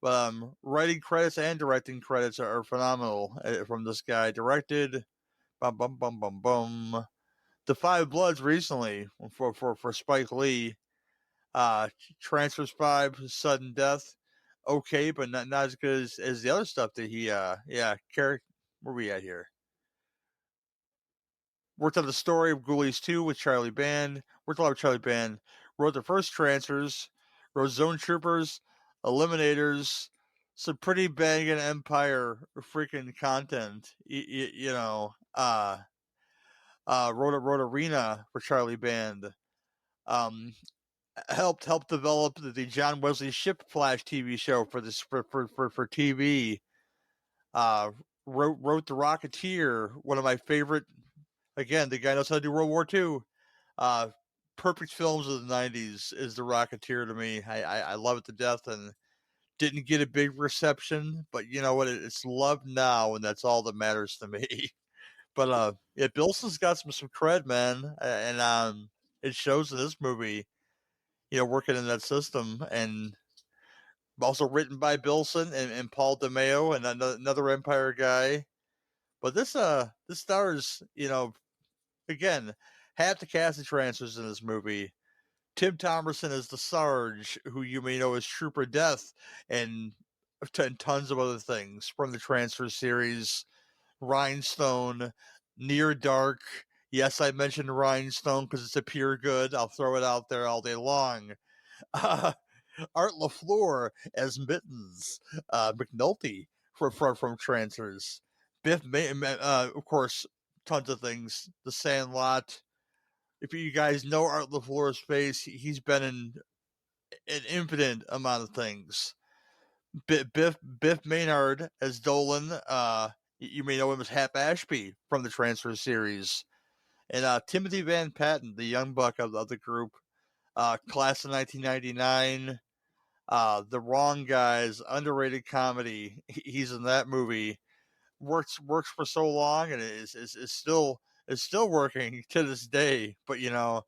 S10: But writing credits and directing credits are phenomenal from this guy. Directed, The Five Bloods recently for Spike Lee. Transfers 5, Sudden Death. Okay, but not as good as the other stuff that he where we at here? Worked on the story of Ghoulies 2 with Charlie Band. Worked a lot with Charlie Band. Wrote the first Transfers. Wrote Zone Troopers, Eliminators, some pretty banging Empire freaking content. Wrote Arena for Charlie Band. Helped develop the John Wesley Ship Flash TV show for TV. Wrote The Rocketeer, one of my favorite. Again, the guy knows how to do World War II. Perfect films of the 90s is The Rocketeer to me. I love it to death, and didn't get a big reception, but you know what? It's loved now, and that's all that matters to me. But yeah, Bilson's got some cred, man, and it shows in this movie. Working in that system, and also written by Bilson and Paul DeMeo and another Empire guy. But this stars, again, half the cast of transfers in this movie. Tim Thomerson is the Sarge, who you may know as Trooper Death, and tons of other things from the Transfer series, Rhinestone, Near Dark, Yes, I mentioned Rhinestone because it's a pure good. I'll throw it out there all day long. Art LaFleur as Mittens, McNulty from Trancers. Biff, of course, tons of things. The Sandlot. If you guys know Art LaFleur's face, he's been in an infinite amount of things. Biff Maynard as Dolan. You may know him as Hap Ashby from the Transfer series. And Timothy Van Patten, the young buck of the group. Class of 1999. The Wrong Guys, underrated comedy. He's in that movie. Works for so long and is still working to this day. But you know,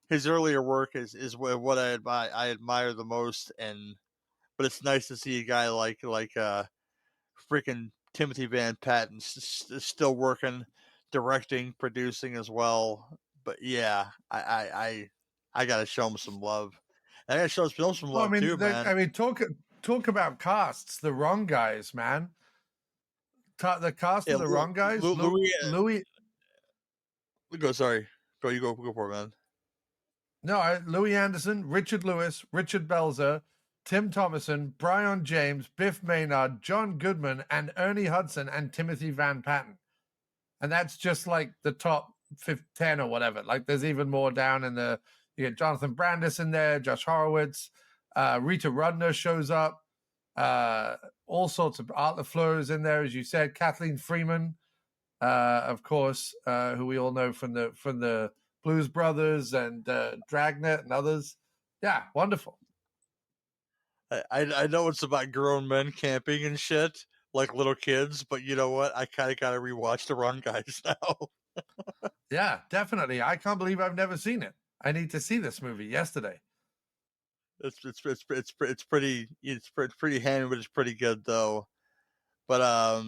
S10: his earlier work is what I admire the most. But it's nice to see a guy like freaking Timothy Van Patten is still working, directing, producing as well. But yeah, I gotta show him some love. I gotta show him some love too, man.
S11: Talk about casts. The Wrong Guys, man. The cast of The Wrong Guys. Louis.
S10: Sorry. Go for it, man.
S11: No, Louis Anderson, Richard Lewis, Richard Belzer, Tim Thomason, Brian James, Biff Maynard, John Goodman, and Ernie Hudson, and Timothy Van Patten. And that's just like the top 10 or whatever. Like there's even more down in the, you get Jonathan Brandis in there, Josh Horowitz, Rita Rudner shows up, all sorts of Art LaFleur is in there, as you said, Kathleen Freeman, of course, who we all know from the Blues Brothers and Dragnet and others. Yeah, wonderful.
S10: I know it's about grown men camping and shit, like little kids, but you know what? I kind of got to rewatch The Wrong Guys now.
S11: Yeah, definitely. I can't believe I've never seen it. I need to see this movie yesterday.
S10: It's pretty handy, but it's pretty good though. But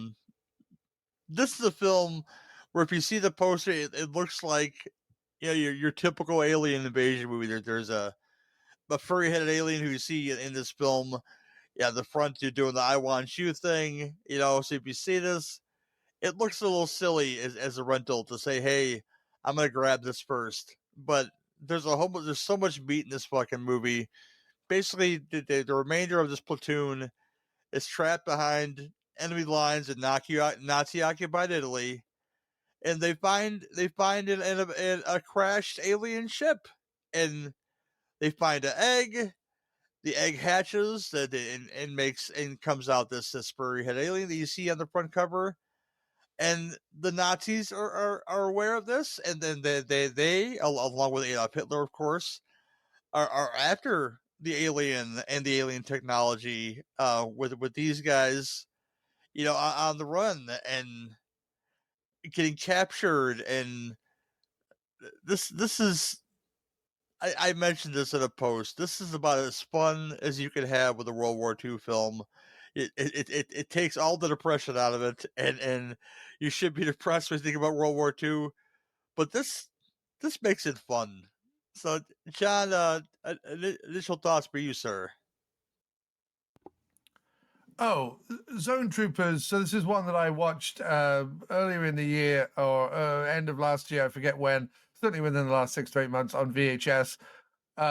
S10: this is a film where if you see the poster, it looks like your typical alien invasion movie. There's a furry-headed alien who you see in this film. Yeah, the front you're doing the "I want you" thing. So if you see this, it looks a little silly as a rental to say, "Hey, I'm gonna grab this first." But there's so much meat in this fucking movie. Basically, the remainder of this platoon is trapped behind enemy lines in Nazi-occupied Italy, and they find in a crashed alien ship, and they find an egg. The egg hatches and comes out this furry-head alien that you see on the front cover, and the Nazis are aware of this, and then they along with Adolf Hitler, of course, are after the alien and the alien technology with these guys, on the run and getting captured. And this is, I mentioned this in a post. This is about as fun as you can have with a World War II film. It takes all the depression out of it, and you should be depressed when you think about World War II, but this makes it fun. So, John, initial thoughts for you, sir?
S11: Oh, Zone Troopers. So this is one that I watched earlier in the year or end of last year. I forget when. Certainly within the last 6 to 8 months on VHS,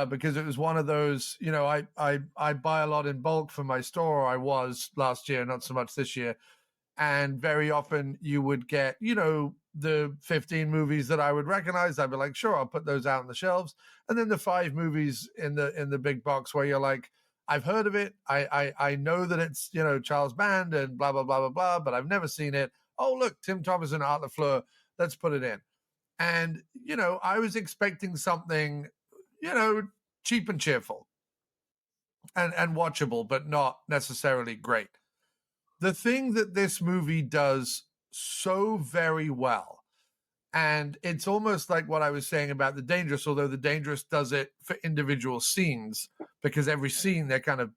S11: because it was one of those. I buy a lot in bulk for my store. I was last year, not so much this year. And very often you would get, the 15 movies that I would recognize. I'd be like, sure, I'll put those out on the shelves. And then the 5 movies in the big box where you're like, I've heard of it. I know that it's, Charles Band and blah, blah, blah, blah, blah, but I've never seen it. Oh, look, Tim Thomas and Art LaFleur. Let's put it in. And, I was expecting something, cheap and cheerful and watchable, but not necessarily great. The thing that this movie does so very well, and it's almost like what I was saying about The Dangerous, although The Dangerous does it for individual scenes, because every scene they're kind of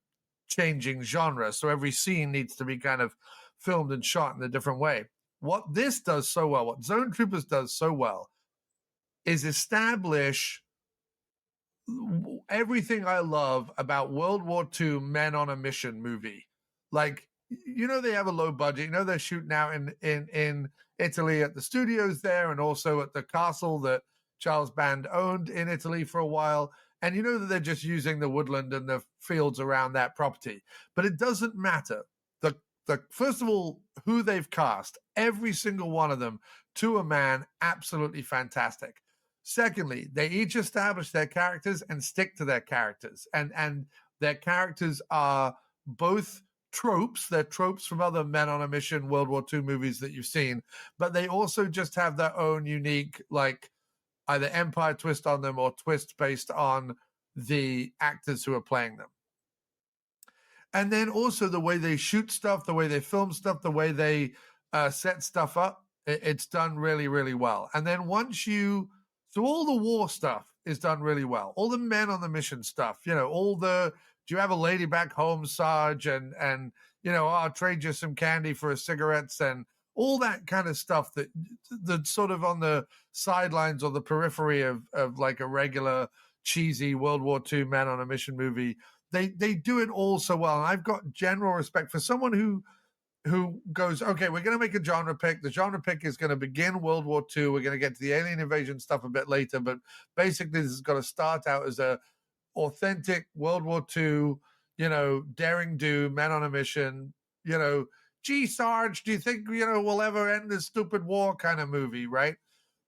S11: changing genre. So every scene needs to be kind of filmed and shot in a different way. What this does so well, what Zone Troopers does so well, is establish everything I love about World War II men on a mission movie. Like, you know, they have a low budget. You know, they're shooting out in Italy at the studios there, and also at the castle that Charles Band owned in Italy for a while. And you know that they're just using the woodland and the fields around that property. But it doesn't matter. The first of all, who they've cast, every single one of them, to a man, absolutely fantastic. Secondly, they each establish their characters and stick to their characters. And their characters are both tropes. They're tropes from other men on a mission World War II movies that you've seen, but they also just have their own unique, like, either empire twist on them or twist based on the actors who are playing them. And then also the way they shoot stuff, the way they film stuff, the way they set stuff up, it's done really, really well. And then so all the war stuff is done really well. All the men on the mission stuff, you know, do you have a lady back home, Sarge? And you know, I'll trade you some candy for cigarettes, and all that kind of stuff that's sort of on the sidelines or the periphery of like a regular cheesy World War II man on a mission movie. They do it all so well. And I've got general respect for someone who goes, okay, we're going to make a genre pick. The genre pick is going to begin World War II. We're going to get to the alien invasion stuff a bit later, but basically this is going to start out as a authentic World War II, you know, daring do, men on a mission, you know, gee, Sarge, do you think, you know, we'll ever end this stupid war kind of movie, right?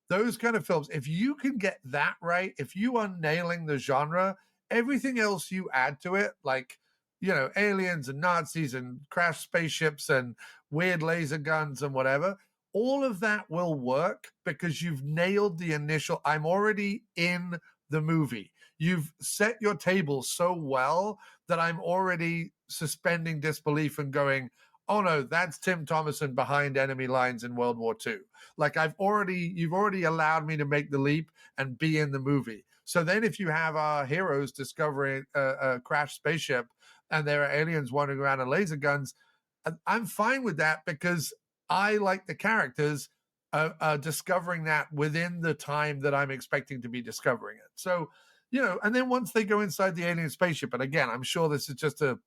S11: Those kind of films, if you can get that right, if you are nailing the genre, everything else you add to it, like, you know, aliens and Nazis and crashed spaceships and weird laser guns and whatever, all of that will work because you've nailed the initial, I'm already in the movie. You've set your table so well that I'm already suspending disbelief and going, oh no, that's Tim Thomerson behind enemy lines in World War II. Like you've already allowed me to make the leap and be in the movie. So then if you have our heroes discovering a crashed spaceship and there are aliens wandering around and laser guns, I'm fine with that because I, like the characters, discovering that within the time that I'm expecting to be discovering it. So, you know, and then once they go inside the alien spaceship, and again, I'm sure this is just a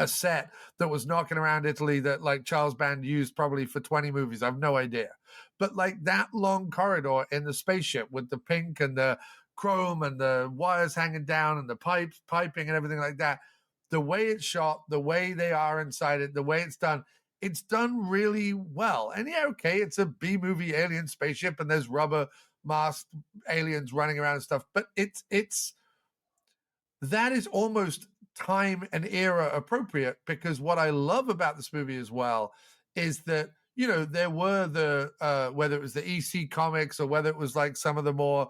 S11: set that was knocking around Italy that like Charles Band used probably for 20 movies. I have no idea. But like that long corridor in the spaceship with the pink and the chrome and the wires hanging down and the piping and everything like that, the way it's shot, the way they are inside it, the way it's done really well. And yeah, okay, it's a B-movie alien spaceship and there's rubber masked aliens running around and stuff, but it's that is almost time and era appropriate, because what I love about this movie as well is that, you know, there were the whether it was the EC comics or whether it was like some of the more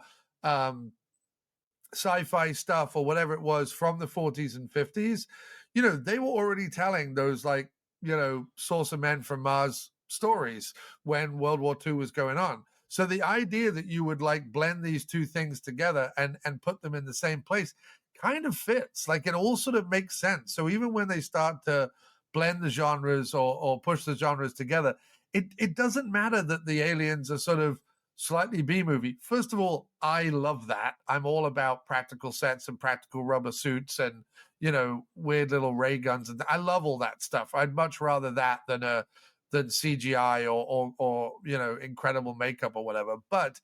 S11: sci-fi stuff or whatever it was from the 40s and 50s, you know, they were already telling those, like, you know, saucer men from Mars stories when World War II was going on. So the idea that you would like blend these two things together and put them in the same place kind of fits. Like it all sort of makes sense. So even when they start to blend the genres or push the genres together, it doesn't matter that the aliens are sort of slightly B-movie. First of all, I love that. I'm all about practical sets and practical rubber suits and, you know, weird little ray guns. And I love all that stuff. I'd much rather that than CGI or you know, incredible makeup or whatever. But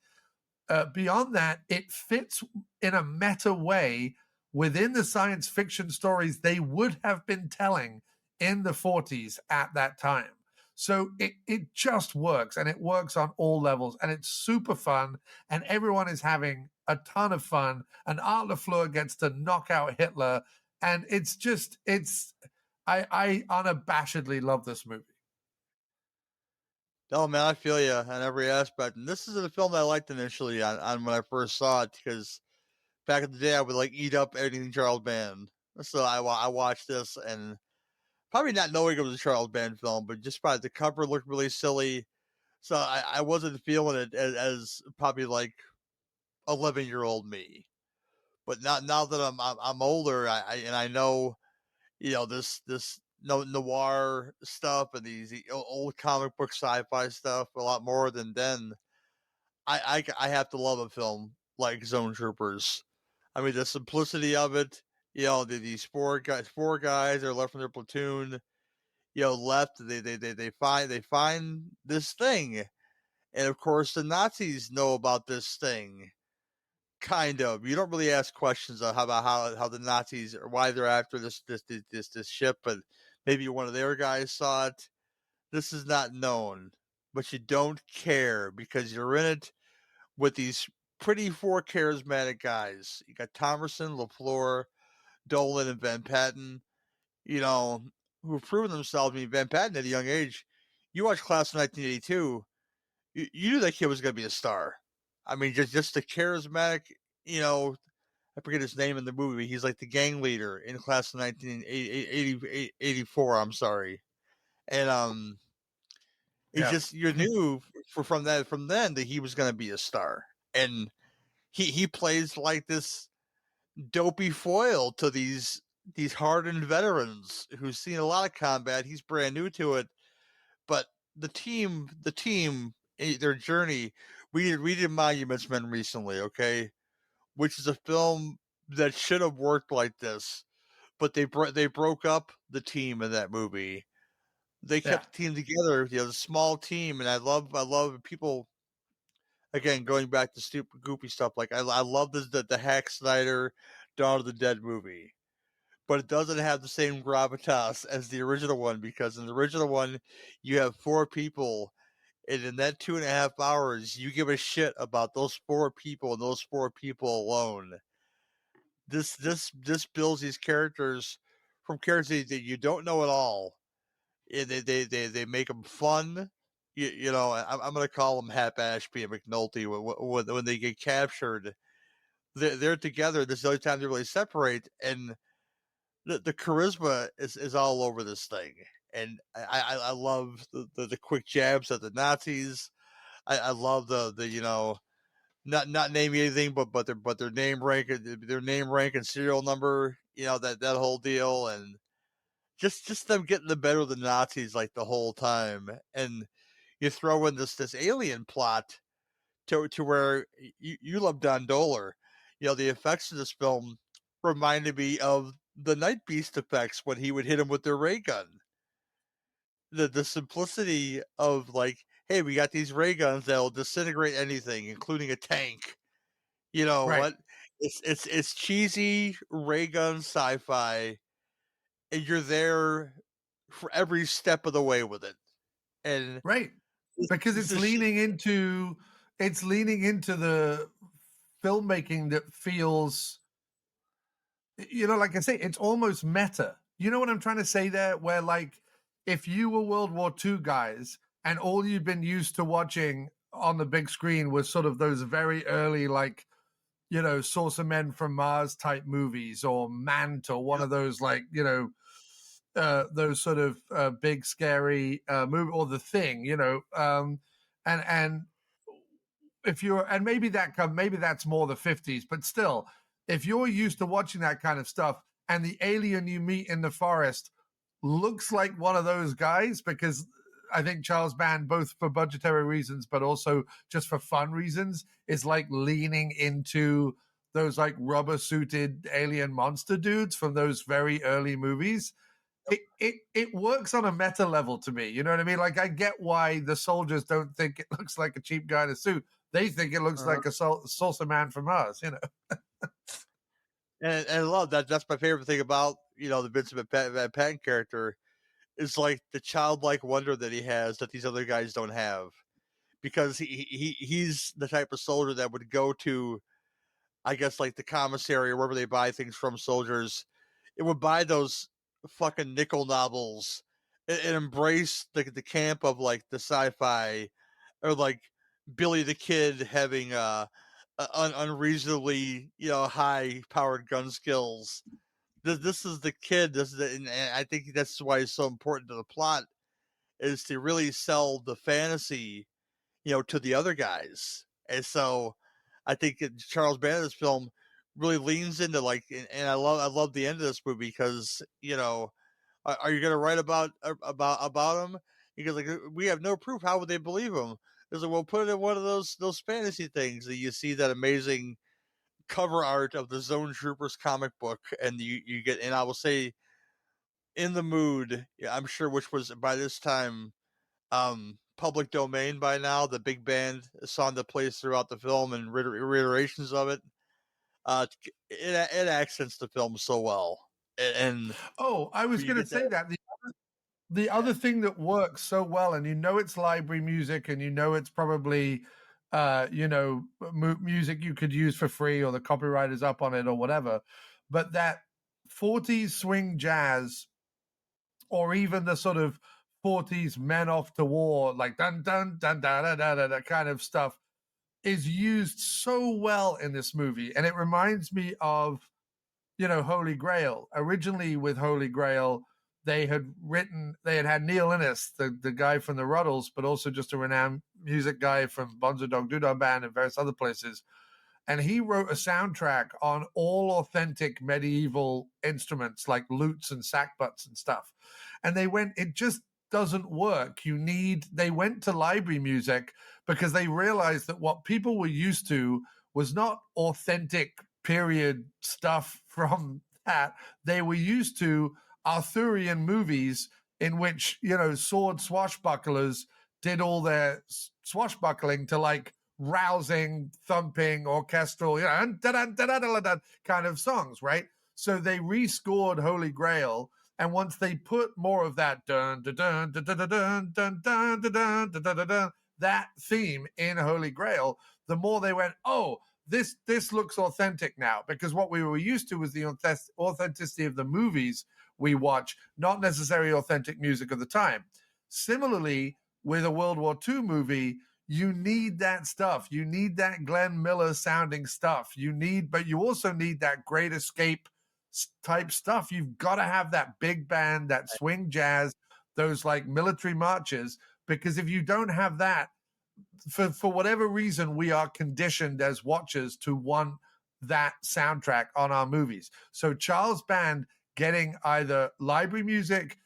S11: beyond that, it fits in a meta way within the science fiction stories they would have been telling in the 40s at that time. So it just works, and it works on all levels, and it's super fun, and everyone is having a ton of fun, and Art LaFleur gets to knock out Hitler, and I unabashedly love this movie.
S10: Oh man, I feel you on every aspect. And this is a film that I liked initially on when I first saw it, because back in the day I would like eat up anything Charles Band. So I watched this, and probably not knowing it was a Charles Band film, but just by the cover looked really silly. So I wasn't feeling it as probably like 11-year-old me. But now that I'm older, I know, you know, this noir stuff and these old comic book sci-fi stuff a lot more than then. I have to love a film like Zone Troopers. I mean, the simplicity of it, you know, these four guys are left from their platoon, left. They find this thing, and of course the Nazis know about this thing. Kind of. You don't really ask questions about how the Nazis or why they're after this ship, but maybe one of their guys saw it. This is not known, but you don't care because you're in it with these pretty four charismatic guys. You got Thomerson, LaFleur, Dolan, and Van Patten, who've proven themselves. I mean, Van Patten at a young age, you watch Class of 1982, you knew that kid was going to be a star. I mean, just the charismatic, I forget his name in the movie. He's like the gang leader in Class of 1984. I'm sorry. And you knew from then that he was going to be a star. And he plays like this dopey foil to these hardened veterans who've seen a lot of combat. He's brand new to it, but the team, their journey. We did Monuments Men recently, okay, which is a film that should have worked like this, but they broke up the team in that movie. They kept the team together, the small team, and I love people. Again, going back to stupid, goofy stuff, like I love the Hack Snyder Dawn of the Dead movie, but it doesn't have the same gravitas as the original one, because in the original one, you have four people, and in that 2.5 hours, you give a shit about those four people and those four people alone. This builds these characters from characters that you don't know at all. And they make them fun. I'm going to call them Hap Ashby and McNulty when they get captured. They're together. This is the only time they really separate, and the charisma is all over this thing. And I love the quick jabs at the Nazis. I love the not naming anything, but their name rank and serial number. That whole deal, and just them getting the better of the Nazis like the whole time. And you throw in this alien plot to where you love Don Dohler. The effects of this film reminded me of the Night Beast effects when he would hit him with their ray gun. The simplicity of, like, hey, we got these ray guns that'll disintegrate anything, including a tank. You know
S11: Right.
S10: what? It's cheesy ray gun sci-fi, and you're there for every step of the way with it. And
S11: right, because it's leaning into the filmmaking that feels, like I say, it's almost meta. You know what I'm trying to say there? Where, like, if you were World War II guys and all you'd been used to watching on the big screen was sort of those very early, like, Saucer Men from Mars type movies, or Mant, or one of those, like, those sort of big scary movie, or The Thing, and if you're, and maybe that's more the 50s, but still, if you're used to watching that kind of stuff and the alien you meet in the forest looks like one of those guys, because I think Charles Band, both for budgetary reasons but also just for fun reasons, is like leaning into those like rubber suited alien monster dudes from those very early movies. It works on a meta level to me. You know what I mean? Like, I get why the soldiers don't think it looks like a cheap guy in a suit. They think it looks like a saucer man from Mars,
S10: And I love that. That's my favorite thing about, the Vincent Van Patten character, is like the childlike wonder that he has that these other guys don't have. Because he's the type of soldier that would go to, I guess, like the commissary or wherever they buy things from, soldiers. It would buy those fucking nickel novels and embrace the camp of, like, the sci-fi, or like Billy the Kid having unreasonably high powered gun skills. This is the kid. And I think that's why it's so important to the plot, is to really sell the fantasy, to the other guys. And so I think Charles Bandit's film really leans into, like, and I love the end of this movie, because are you going to write about him? Because, like, we have no proof. How would they believe him? It's like, well, put it in one of those fantasy things that you see, that amazing cover art of the Zone Troopers comic book, and you get. And I will say, In the Mood, I'm sure, which was by this time public domain by now, the big band song that plays throughout the film and reiterations of it. It accents the film so well. And
S11: Oh, I was going to say that the other thing that works so well, and it's library music, and it's probably music you could use for free, or the copyright is up on it, or whatever, but that 40s swing jazz, or even the sort of 40s men off to war, like dun dun dun da da da da, that kind of stuff, is used so well in this movie. And it reminds me of Holy Grail. Originally with Holy Grail, they had had Neil Innes, the guy from the Ruddles, but also just a renowned music guy from Bonzo Dog Doodah Band and various other places. And he wrote a soundtrack on all authentic medieval instruments like lutes and sackbuts and stuff. And they went, it just doesn't work. They went to library music because they realized that what people were used to was not authentic period stuff from that. They were used to Arthurian movies in which, sword swashbucklers did all their swashbuckling to like rousing, thumping, orchestral, kind of songs, right? So they rescored Holy Grail, and once they put more of that dun dun dun dun dun dun dun dun dun dun dun dun, that theme in Holy Grail, the more they went, oh, this looks authentic now, because what we were used to was the authenticity of the movies we watch, not necessarily authentic music of the time. Similarly, with a World War II movie, you need that stuff. You need that Glenn Miller sounding stuff. But you also need that Great Escape type stuff. You've got to have that big band, that swing jazz, those like military marches, because if you don't have that, for whatever reason, we are conditioned as watchers to want that soundtrack on our movies. So Charles Band getting either library music,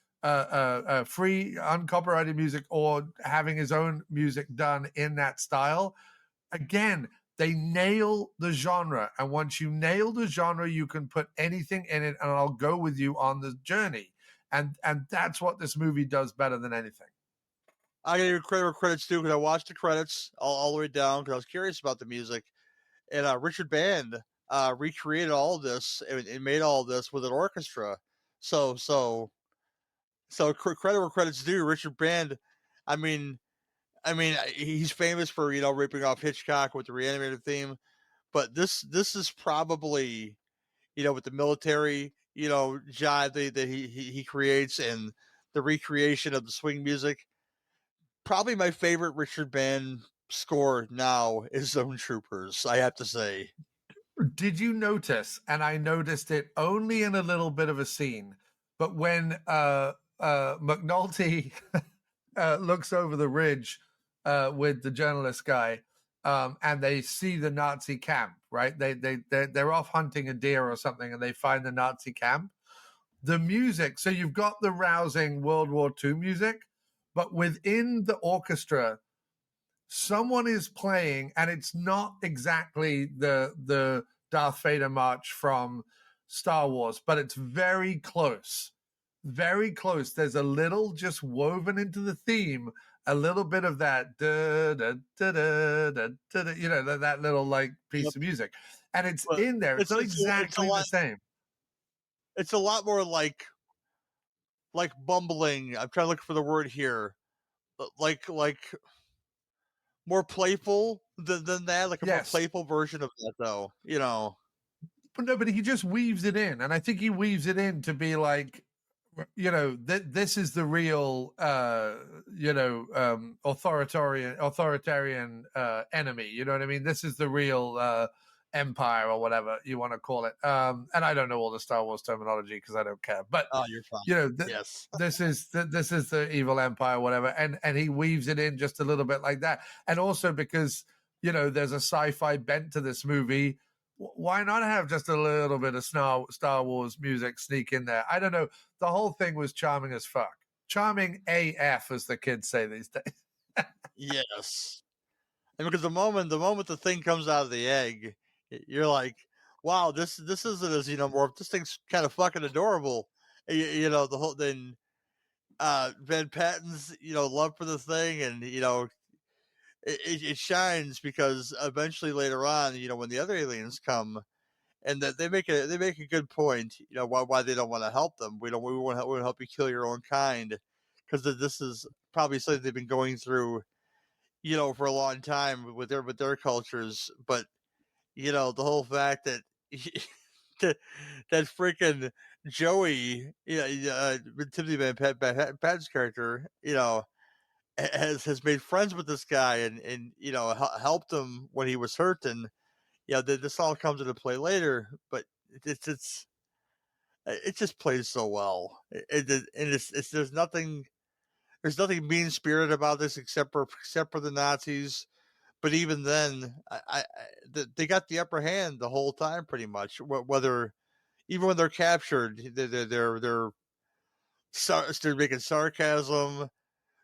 S11: free, uncopyrighted music, or having his own music done in that style, again, they nail the genre. And once you nail the genre, you can put anything in it, and I'll go with you on the journey. And that's what this movie does better than anything.
S10: I gotta give credit where credit's due, because I watched the credits all the way down because I was curious about the music. And Richard Band recreated all of this and made all of this with an orchestra. So credit where credit's due. Richard Band, I mean, he's famous for ripping off Hitchcock with the Reanimator theme, but this is probably with the military jive that he creates and the recreation of the swing music. Probably my favorite Richard Band score now is Zone Troopers, I have to say.
S11: Did you notice, and I noticed it only in a little bit of a scene, but when McNulty looks over the ridge with the journalist guy, and they see the Nazi camp, right? They're off hunting a deer or something, and they find the Nazi camp. The music, so you've got the rousing World War II music, but within the orchestra, someone is playing, and it's not exactly the Darth Vader march from Star Wars, but it's very close. Very close. There's a little just woven into the theme, a little bit of that da, da, da, da, da, da, da, that little like piece of music. And it's in there. It's not exactly the same.
S10: It's a lot more like bumbling. I'm trying to look for the word here. Like more playful than that, like a more playful version of that, though.
S11: But no, but he just weaves it in, and I think he weaves it in to be like, this is the real, authoritarian enemy. You know what I mean? This is the real empire, or whatever you want to call it. And I don't know all the Star Wars terminology because I don't care. But
S10: you're fine.
S11: Yes, this is the evil empire, whatever. And he weaves it in just a little bit like that. And also because there's a sci-fi bent to this movie. Why not have just a little bit of Star Wars music sneak in there? I don't know. The whole thing was charming as fuck. Charming AF, as the kids say these days.
S10: Yes. And because the moment the thing comes out of the egg, you're like, wow, this isn't as more. This thing's kind of fucking adorable. the whole then Van Patten's love for the thing, and it shines because eventually later on, when the other aliens come, and that they make a good point, why they don't want to help them. We want to help you kill your own kind, because this is probably something they've been going through, for a long time with their cultures. But the whole fact that that freaking Joey, Timothy Van Patten's character, has made friends with this guy and helped him when he was hurt, and this all comes into play later, but it just plays so well. And it's there's nothing mean spirited about this except for the Nazis. But even then, they got the upper hand the whole time, pretty much. Whether even when they're captured, they're making sarcasm.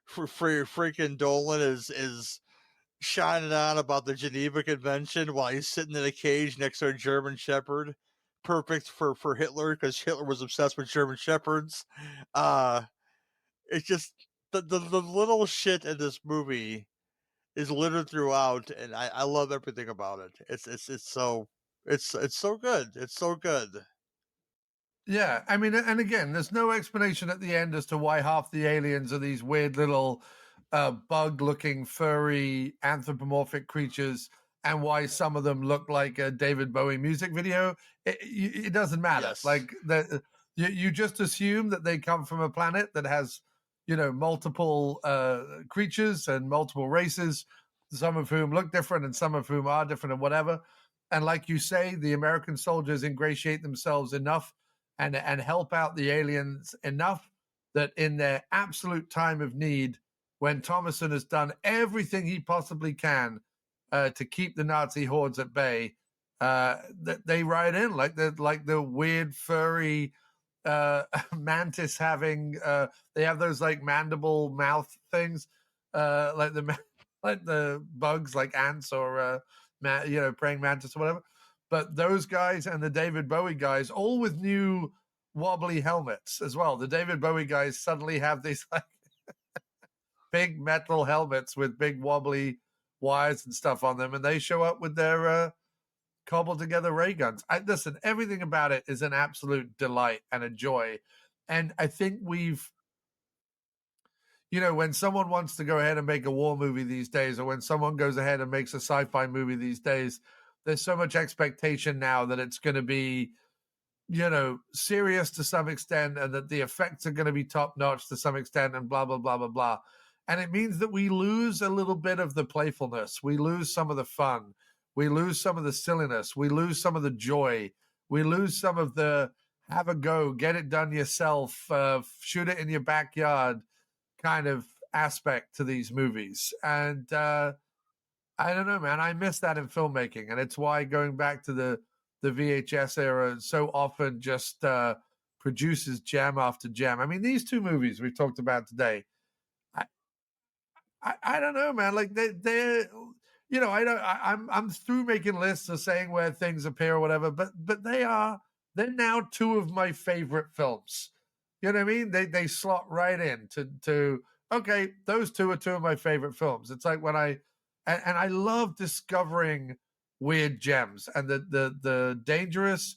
S10: Freaking Dolan is shining on about the Geneva Convention while he's sitting in a cage next to a German Shepherd. Perfect for Hitler, because Hitler was obsessed with German Shepherds. It's just the little shit in this movie is littered throughout, and I love everything about it. It's so good. It's so good.
S11: Yeah, I mean, and again, there's no explanation at the end as to why half the aliens are these weird little bug-looking, furry, anthropomorphic creatures, and why some of them look like a David Bowie music video. It doesn't matter.
S10: Yes.
S11: Like you just assume that they come from a planet that has, multiple creatures and multiple races, some of whom look different and some of whom are different and whatever. And like you say, the American soldiers ingratiate themselves enough and help out the aliens enough that in their absolute time of need, when Thomason has done everything he possibly can to keep the Nazi hordes at bay, that they ride in like the weird furry mantis having. They have those like mandible mouth things, like the bugs, like ants or praying mantis or whatever. But those guys and the David Bowie guys, all with new wobbly helmets as well. The David Bowie guys suddenly have these like big metal helmets with big wobbly wires and stuff on them, and they show up with their cobbled together ray guns. Listen, everything about it is an absolute delight and a joy. And I think we've, when someone wants to go ahead and make a war movie these days, or when someone goes ahead and makes a sci-fi movie these days, there's so much expectation now that it's going to be, serious to some extent, and that the effects are going to be top notch to some extent, and blah, blah, blah, blah, blah. And it means that we lose a little bit of the playfulness. We lose some of the fun. We lose some of the silliness. We lose some of the joy. We lose some of the have a go, get it done yourself, shoot it in your backyard kind of aspect to these movies. And I don't know, man. I miss that in filmmaking. And it's why going back to the VHS era so often just produces gem after gem. I mean, these two movies we've talked about today, I don't know, man. Like they're I'm through making lists of saying where things appear or whatever, but they're now two of my favorite films. You know what I mean? They slot right in to okay, those two are two of my favorite films. It's like when I love discovering weird gems, and the Dangerous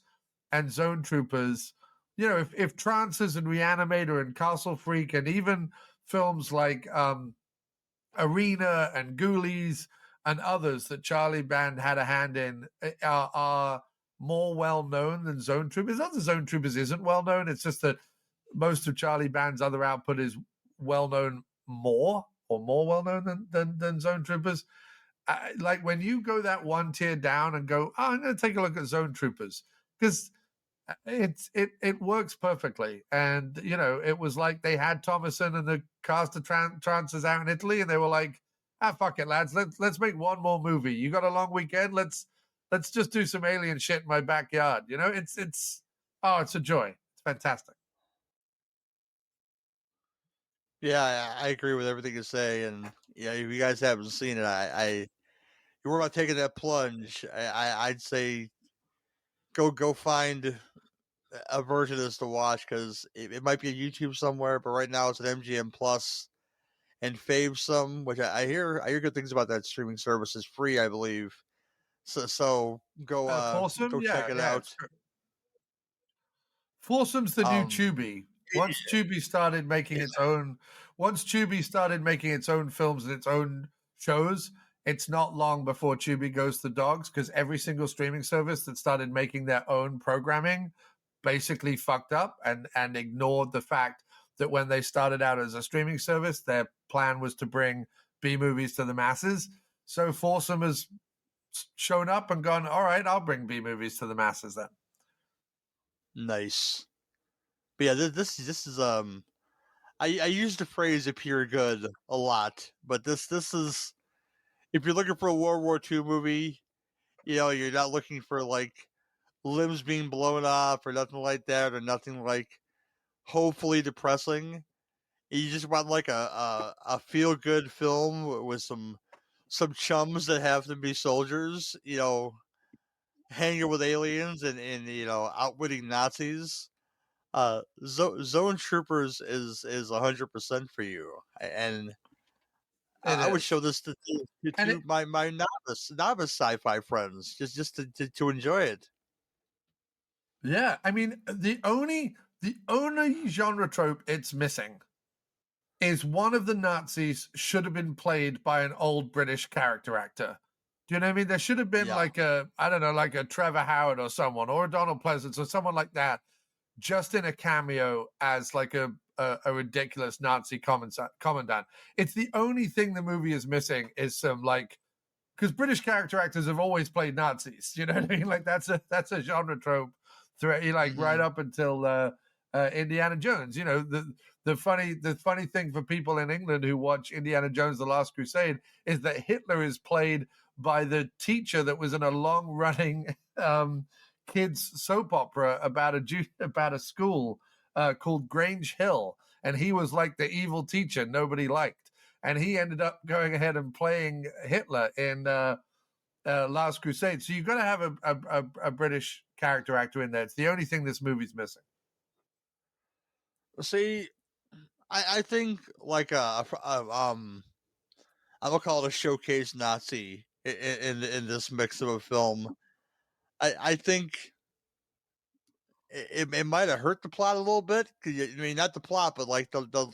S11: and Zone Troopers. If Trances and Reanimator and Castle Freak and even films like Arena and Ghoulies and others that Charlie Band had a hand in are more well known than Zone Troopers. Not that Zone Troopers isn't well known. It's just that most of Charlie Band's other output is well known more well known than Zone Troopers. Like when you go that one tier down and go, oh, I'm going to take a look at Zone Troopers, because it works perfectly. And it was like they had Thomason and the cast of Trances out in Italy, and they were like, fuck it, lads, let's make one more movie. You got a long weekend, let's just do some alien shit in my backyard. It's a joy. It's fantastic.
S10: Yeah, I agree with everything you say, and if you guys haven't seen it, you were about taking that plunge. I'd say go find a version of this to watch because it might be on YouTube somewhere, but right now it's an MGM Plus and Favesome, which I hear good things about that streaming service. Is free, I believe. So go
S11: Foursome,
S10: check it out.
S11: Foursome's the new Tubi. Once Tubi started making its own films and its own shows, it's not long before Tubi goes to dogs because every single streaming service that started making their own programming basically fucked up and ignored the fact that when they started out as a streaming service, their plan was to bring B movies to the masses. So Foursome has shown up and gone, all right, I'll bring B movies to the masses then.
S10: Nice. But yeah, this is I use the phrase "appear good" a lot, but this is if you're looking for a World War II movie, you're not looking for like limbs being blown off or nothing like that, or nothing like hopefully depressing. You just want like a feel good film with some chums that have to be soldiers, hanging with aliens and outwitting Nazis. Zone Troopers is 100% for you, and I would show this to my novice sci-fi friends just to enjoy it.
S11: Yeah, I mean the only genre trope it's missing is one of the Nazis should have been played by an old British character actor. Do you know what I mean? There should have been like a Trevor Howard or someone, or a Donald Pleasance or someone like that, just in a cameo as like a ridiculous Nazi commandant. It's the only thing the movie is missing is some because British character actors have always played Nazis. You know what I mean? Like that's a genre trope right up until Indiana Jones. The funny thing for people in England who watch Indiana Jones: The Last Crusade is that Hitler is played by the teacher that was in a long-running kids soap opera about a school called Grange Hill, and he was like the evil teacher nobody liked, and he ended up going ahead and playing Hitler in Last Crusade. So you've got to have a British character actor in there. It's the only thing this movie's missing.
S10: See, I think like I will call it a showcase Nazi in this mix of a film. I think it might have hurt the plot a little bit. I mean, not the plot, but like the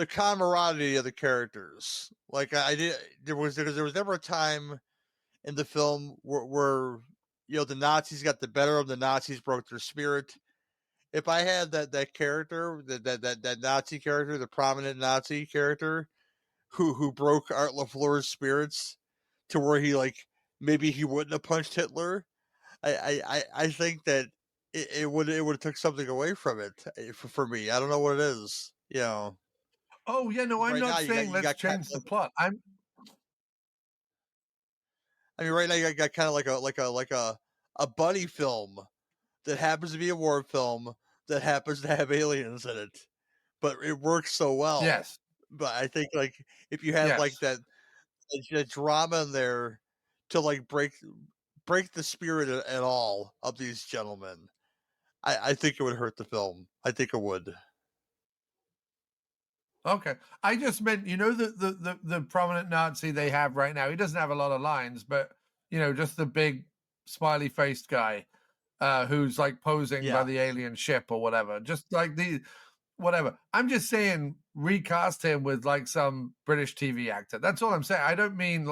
S10: camaraderie of the characters. Like there was never a time in the film where the Nazis got the better of the Nazis, broke their spirit. If I had that character, that Nazi character, the prominent Nazi character, who broke Art LaFleur's spirits to where he maybe he wouldn't have punched Hitler, I think that it would have took something away from it for me. I don't know what it is,
S11: Oh yeah, no, I'm not saying let's change the plot. I
S10: mean, right now you got kind of like a buddy film that happens to be a war film that happens to have aliens in it, but it works so well.
S11: Yes.
S10: But I think if you had that drama in there to break the spirit at all of these gentlemen, I think it would hurt the film. I think it would.
S11: Okay. I just meant, the prominent Nazi they have right now. He doesn't have a lot of lines, but just the big smiley faced guy. Who's posing by the alien ship or whatever, just whatever. I'm just saying recast him with some British TV actor. That's all I'm saying. I don't mean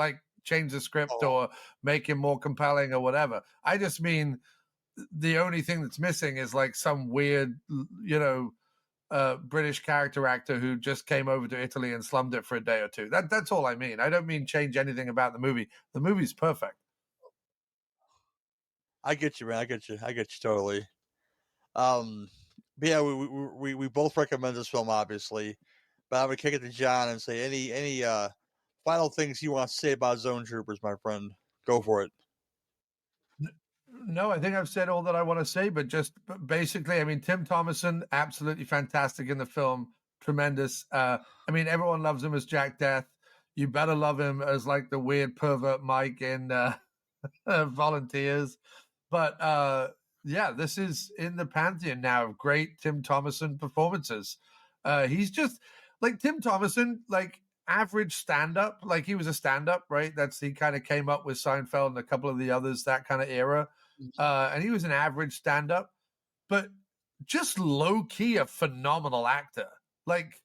S11: change the script or make him more compelling or whatever. I just mean the only thing that's missing is some weird, British character actor who just came over to Italy and slummed it for a day or two. That's all I mean. I don't mean change anything about the movie. The movie's perfect.
S10: I get you, man. I get you totally. But yeah, we both recommend this film, obviously. But I'm gonna kick it to John and say any final things you want to say about Zone Troopers, my friend. Go for it.
S11: No, I think I've said all that I want to say, but just basically, I mean, Tim Thomerson, absolutely fantastic in the film, tremendous. I mean, everyone loves him as Jack Death. You better love him as the weird pervert Mike in Volunteers. But yeah, this is in the pantheon now of great Tim Thomerson performances. He's just like Tim Thomerson, like average stand-up. Like he was a stand-up, right? He kind of came up with Seinfeld and a couple of the others, that kind of era. And he was an average stand-up, but just low-key a phenomenal actor. Like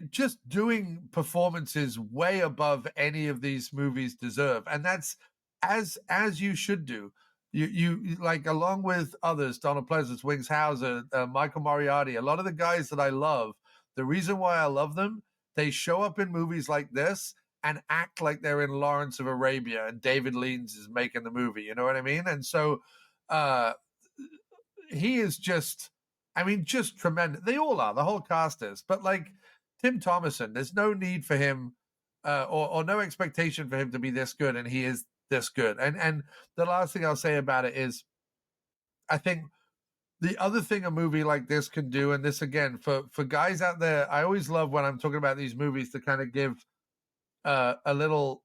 S11: just doing performances way above any of these movies deserve, and that's as you should do. You like, along with others, Donald Pleasance, Wings Hauser, Michael Moriarty, a lot of the guys that I love. The reason why I love them, they show up in movies like this and act like they're in Lawrence of Arabia, and David Leans is making the movie. You know what I mean? And so he is just, I mean, just tremendous. They all are. The whole cast is. But like Tim Thomerson, there's no need for him or no expectation for him to be this good, and he is this good. And the last thing I'll say about it is, I think the other thing a movie like this can do, and this again for guys out there, I always love when I'm talking about these movies to kind of give a little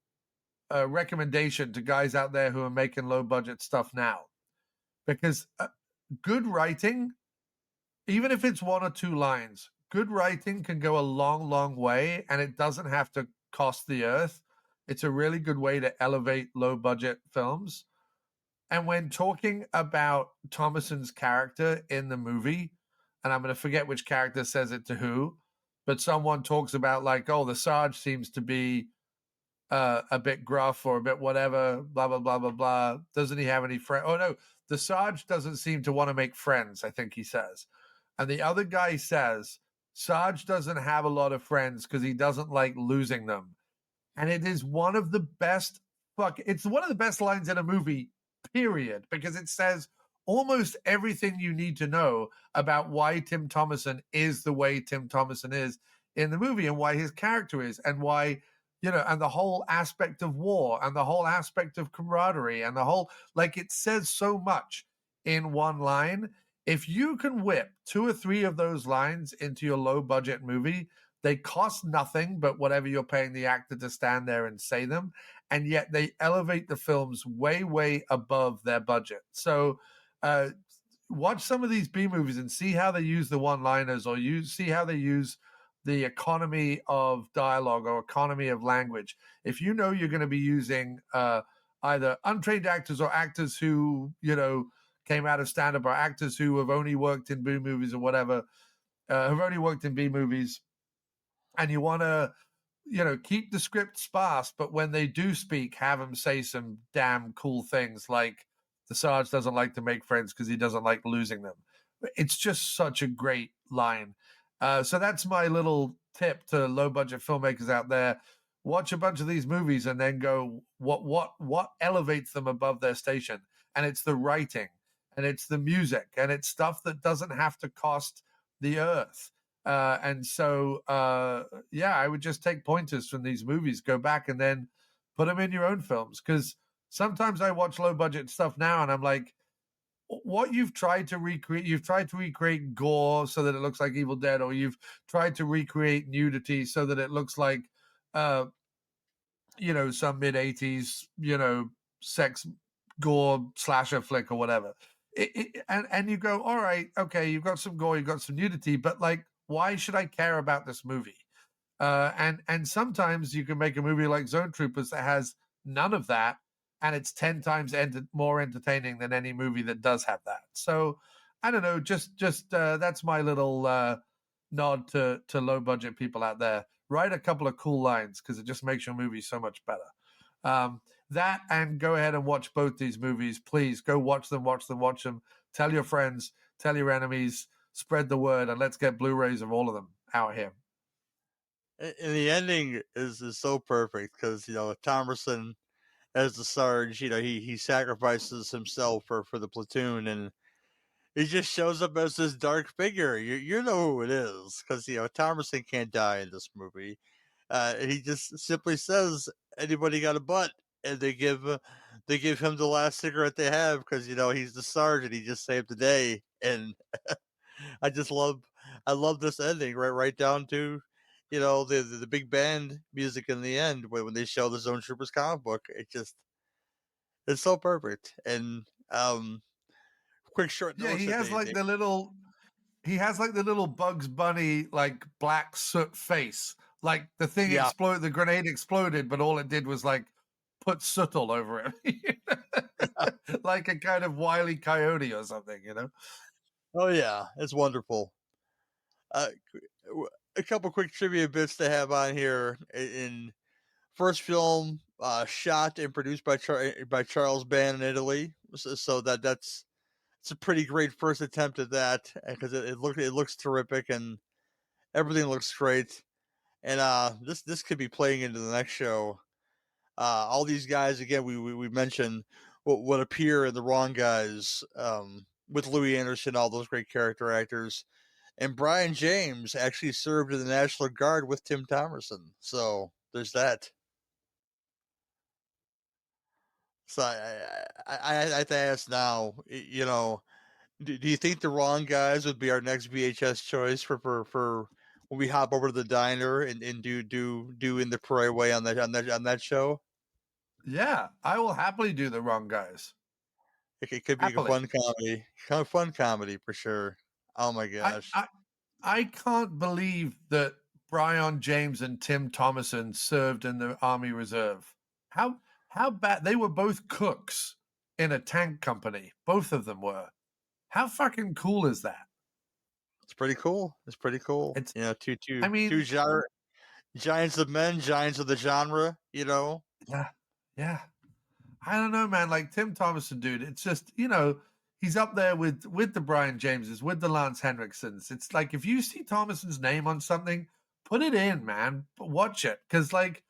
S11: recommendation to guys out there who are making low budget stuff now, because good writing, even if it's one or two lines, good writing can go a long, long way, and it doesn't have to cost the earth. It's a really good way to elevate low budget films. And when talking about Thomerson's character in the movie, and I'm going to forget which character says it to who, but someone talks about like, oh, the Sarge seems to be a bit gruff or a bit whatever, blah, blah, blah, blah, blah. Doesn't he have any friends? Oh, no, the Sarge doesn't seem to want to make friends, I think he says. And the other guy says, Sarge doesn't have a lot of friends because he doesn't like losing them. And it is one of the best, it's one of the best lines in a movie, period, because it says almost everything you need to know about why Tim Thomerson is the way Tim Thomerson is in the movie, and why his character is, and why, you know, and the whole aspect of war, and the whole aspect of camaraderie, and the whole, like, it says so much in one line. If you can whip 2 or 3 of those lines into your low budget movie, they cost nothing but whatever you're paying the actor to stand there and say them. And yet they elevate the films way, way above their budget. So watch some of these B movies and see how they use the one-liners, or see how they use the economy of dialogue or economy of language. If you know you're going to be using either untrained actors or actors who, you know, came out of stand-up, or actors who have only worked in B movies or whatever, have only worked in B movies, and you want to, you know, keep the script sparse, but when they do speak, have them say some damn cool things, like the Sarge doesn't like to make friends because he doesn't like losing them. It's just such a great line. So that's my little tip to low-budget filmmakers out there. Watch a bunch of these movies and then go, what elevates them above their station? And it's the writing, and it's the music, and it's stuff that doesn't have to cost the earth. And so, yeah, I would just take pointers from these movies, go back and then put them in your own films. Because sometimes I watch low budget stuff now and I'm like, what you've tried to recreate gore so that it looks like Evil Dead, or you've tried to recreate nudity so that it looks like, you know, some mid-80s, you know, sex gore slasher flick or whatever. And you go, all right, okay, you've got some gore, you've got some nudity, but like, why should I care about this movie? And sometimes you can make a movie like Zone Troopers that has none of that, and it's 10 times more entertaining than any movie that does have that. So I don't know, just that's my little nod to low budget people out there. Write a couple of cool lines, because it just makes your movie so much better. That, and go ahead and watch both these movies. Please go watch them. Tell your friends, tell your enemies, spread the word, and let's get Blu-rays of all of them out here.
S10: And the ending is so perfect, because, you know, Thomerson as the Sarge, you know, he sacrifices himself for the platoon, and he just shows up as this dark figure. You know who it is, because, you know, Thomerson can't die in this movie. He just simply says, "Anybody got a butt?" And they give him the last cigarette they have, because, you know, he's the sergeant. He just saved the day, and I love this ending, right down to, you know, the big band music in the end when they show the Zone Troopers comic book. It's so perfect. And quick short
S11: Yeah,
S10: notes.
S11: he has like the little Bugs Bunny like black soot face. Like the thing
S10: Yeah.
S11: exploded, the grenade exploded, but all it did was like put soot all over it. Like a kind of Wile E. Coyote or something, you know?
S10: Oh yeah, it's wonderful. A couple quick trivia bits to have on here. In first film, shot and produced by Charles Band in Italy, so that's it's a pretty great first attempt at that because it looks terrific and everything looks great. And this could be playing into the next show. All these guys again, we mentioned what appear in The Wrong Guys, with Louis Anderson, all those great character actors. And Brian James actually served in the National Guard with Tim Thomerson. So there's that. So I have to ask now, you know, do you think The Wrong Guys would be our next VHS choice for when we hop over to the diner and do In the Pare Way on that show?
S11: Yeah, I will happily do The Wrong Guys.
S10: It could be
S11: Happily.
S10: a fun comedy for sure. Oh my gosh.
S11: I can't believe that Brian James and Tim Thomerson served in the Army Reserve. How bad they were both cooks in a tank company. Both of them were. How fucking cool is that?
S10: It's pretty cool. It's pretty cool.
S11: It's,
S10: you know, two
S11: I
S10: giants of men, giants of the genre, you know.
S11: Yeah. I don't know, man. Like Tim Thomerson, dude, it's just, you know, he's up there with the Brian Jameses, with the Lance Henriksons. It's like if you see Thomerson's name on something, put it in, man. Watch it. Because, like,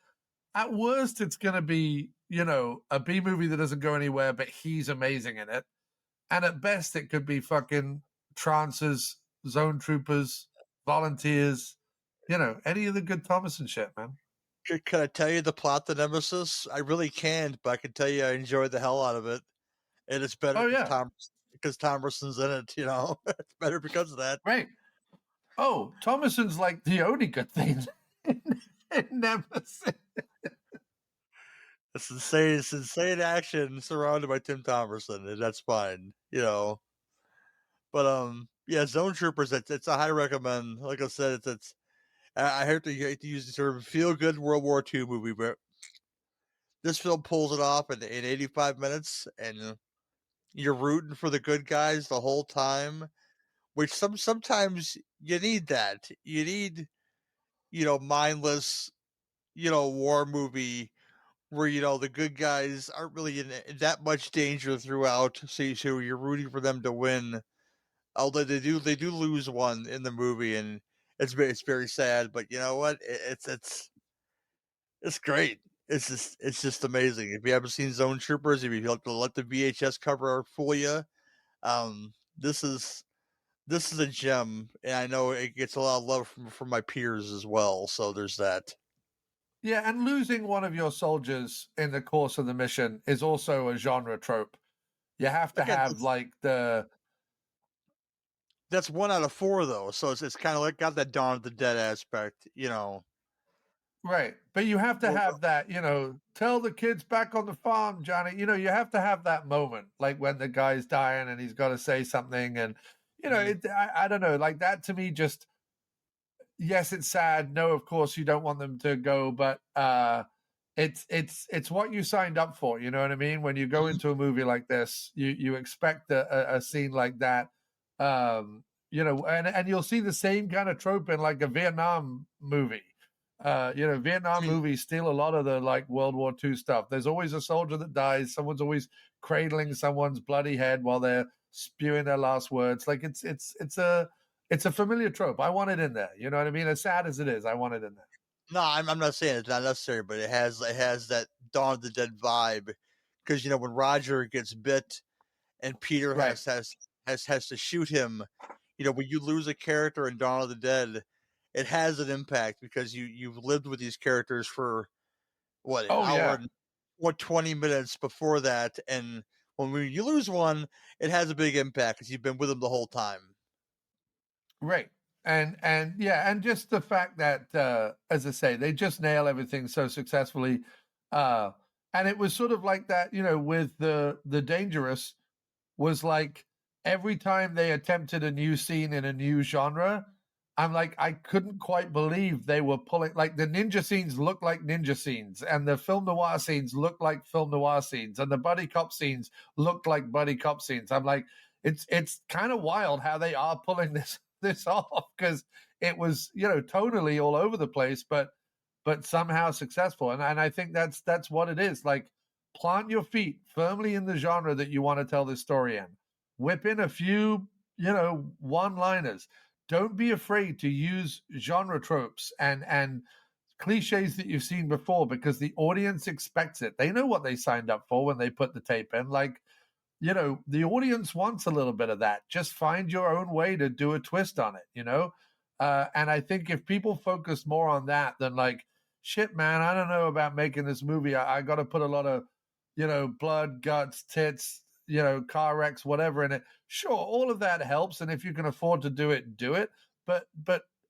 S11: at worst, it's going to be, you know, a B movie that doesn't go anywhere, but he's amazing in it. And at best, it could be fucking trances, zone troopers, volunteers, you know, any of the good Thomerson shit, man.
S10: Can I tell you the plot to Nemesis? I really can't, but I can tell you I enjoyed the hell out of it. And it's better because Thomerson's in it, you know. It's better because of that.
S11: Right. Oh, Thomerson's like the only good thing in Nemesis.
S10: It's insane action surrounded by Tim Thomerson, and that's fine, you know. But yeah, Zone Troopers, it's a high recommend. Like I said, it's I hate to use the term feel good World War II movie, but this film pulls it off in 85 minutes, and you're rooting for the good guys the whole time. Which sometimes you need that. You need, you know, mindless, you know, war movie where, you know, the good guys aren't really in that much danger throughout, so you're rooting for them to win. Although they do lose one in the movie, and it's very sad. But you know what? It's great. It's just amazing. If you haven't seen Zone Troopers, if you let the VHS cover fool you, this is a gem, and I know it gets a lot of love from my peers as well. So there's that.
S11: Yeah, and losing one of your soldiers in the course of the mission is also a genre trope. You have to have like the.
S10: That's 1 out of 4 though, so it's kind of like got that Dawn of the Dead aspect, you know.
S11: Right, but you have to have that, you know, tell the kids back on the farm, Johnny. You know, you have to have that moment, like when the guy's dying and he's got to say something, and you know, I don't know, like that to me just. Yes, it's sad. No, of course you don't want them to go, but it's what you signed up for. You know what I mean? When you go into a movie like this, you expect a scene like that. You know, and you'll see the same kind of trope in like a Vietnam movie. You know, Vietnam movies steal a lot of the like World War II stuff. There's always a soldier that dies. Someone's always cradling someone's bloody head while they're spewing their last words. Like it's a familiar trope. I want it in there. You know what I mean? As sad as it is, I want it in there.
S10: No, I'm not saying it's not necessary, but it has that Dawn of the Dead vibe. Because, you know, when Roger gets bit and Peter has to shoot him, you know, when you lose a character in Dawn of the Dead, it has an impact because you've lived with these characters for what, an hour and 20 minutes before that, and when you lose one, it has a big impact because you've been with them the whole time.
S11: Right. And yeah, and just the fact that as I say, they just nail everything so successfully. And it was sort of like that, you know, with the Dangerous was like every time they attempted a new scene in a new genre, I'm like, I couldn't quite believe they were pulling, like, the ninja scenes look like ninja scenes, and the film noir scenes look like film noir scenes, and the buddy cop scenes look like buddy cop scenes. I'm like, it's kind of wild how they are pulling this off, because it was, tonally all over the place, but somehow successful. And I think that's what it is. Like, plant your feet firmly in the genre that you want to tell this story in. Whip in a few, one-liners. Don't be afraid to use genre tropes and cliches that you've seen before, because the audience expects it. They know what they signed up for when they put the tape in. Like, the audience wants a little bit of that. Just find your own way to do a twist on it, and I think if people focus more on that than like, shit, man, I don't know about making this movie. I got to put a lot of, blood, guts, tits, car wrecks, whatever in it. Sure, all of that helps, and if you can afford to do it, do it. But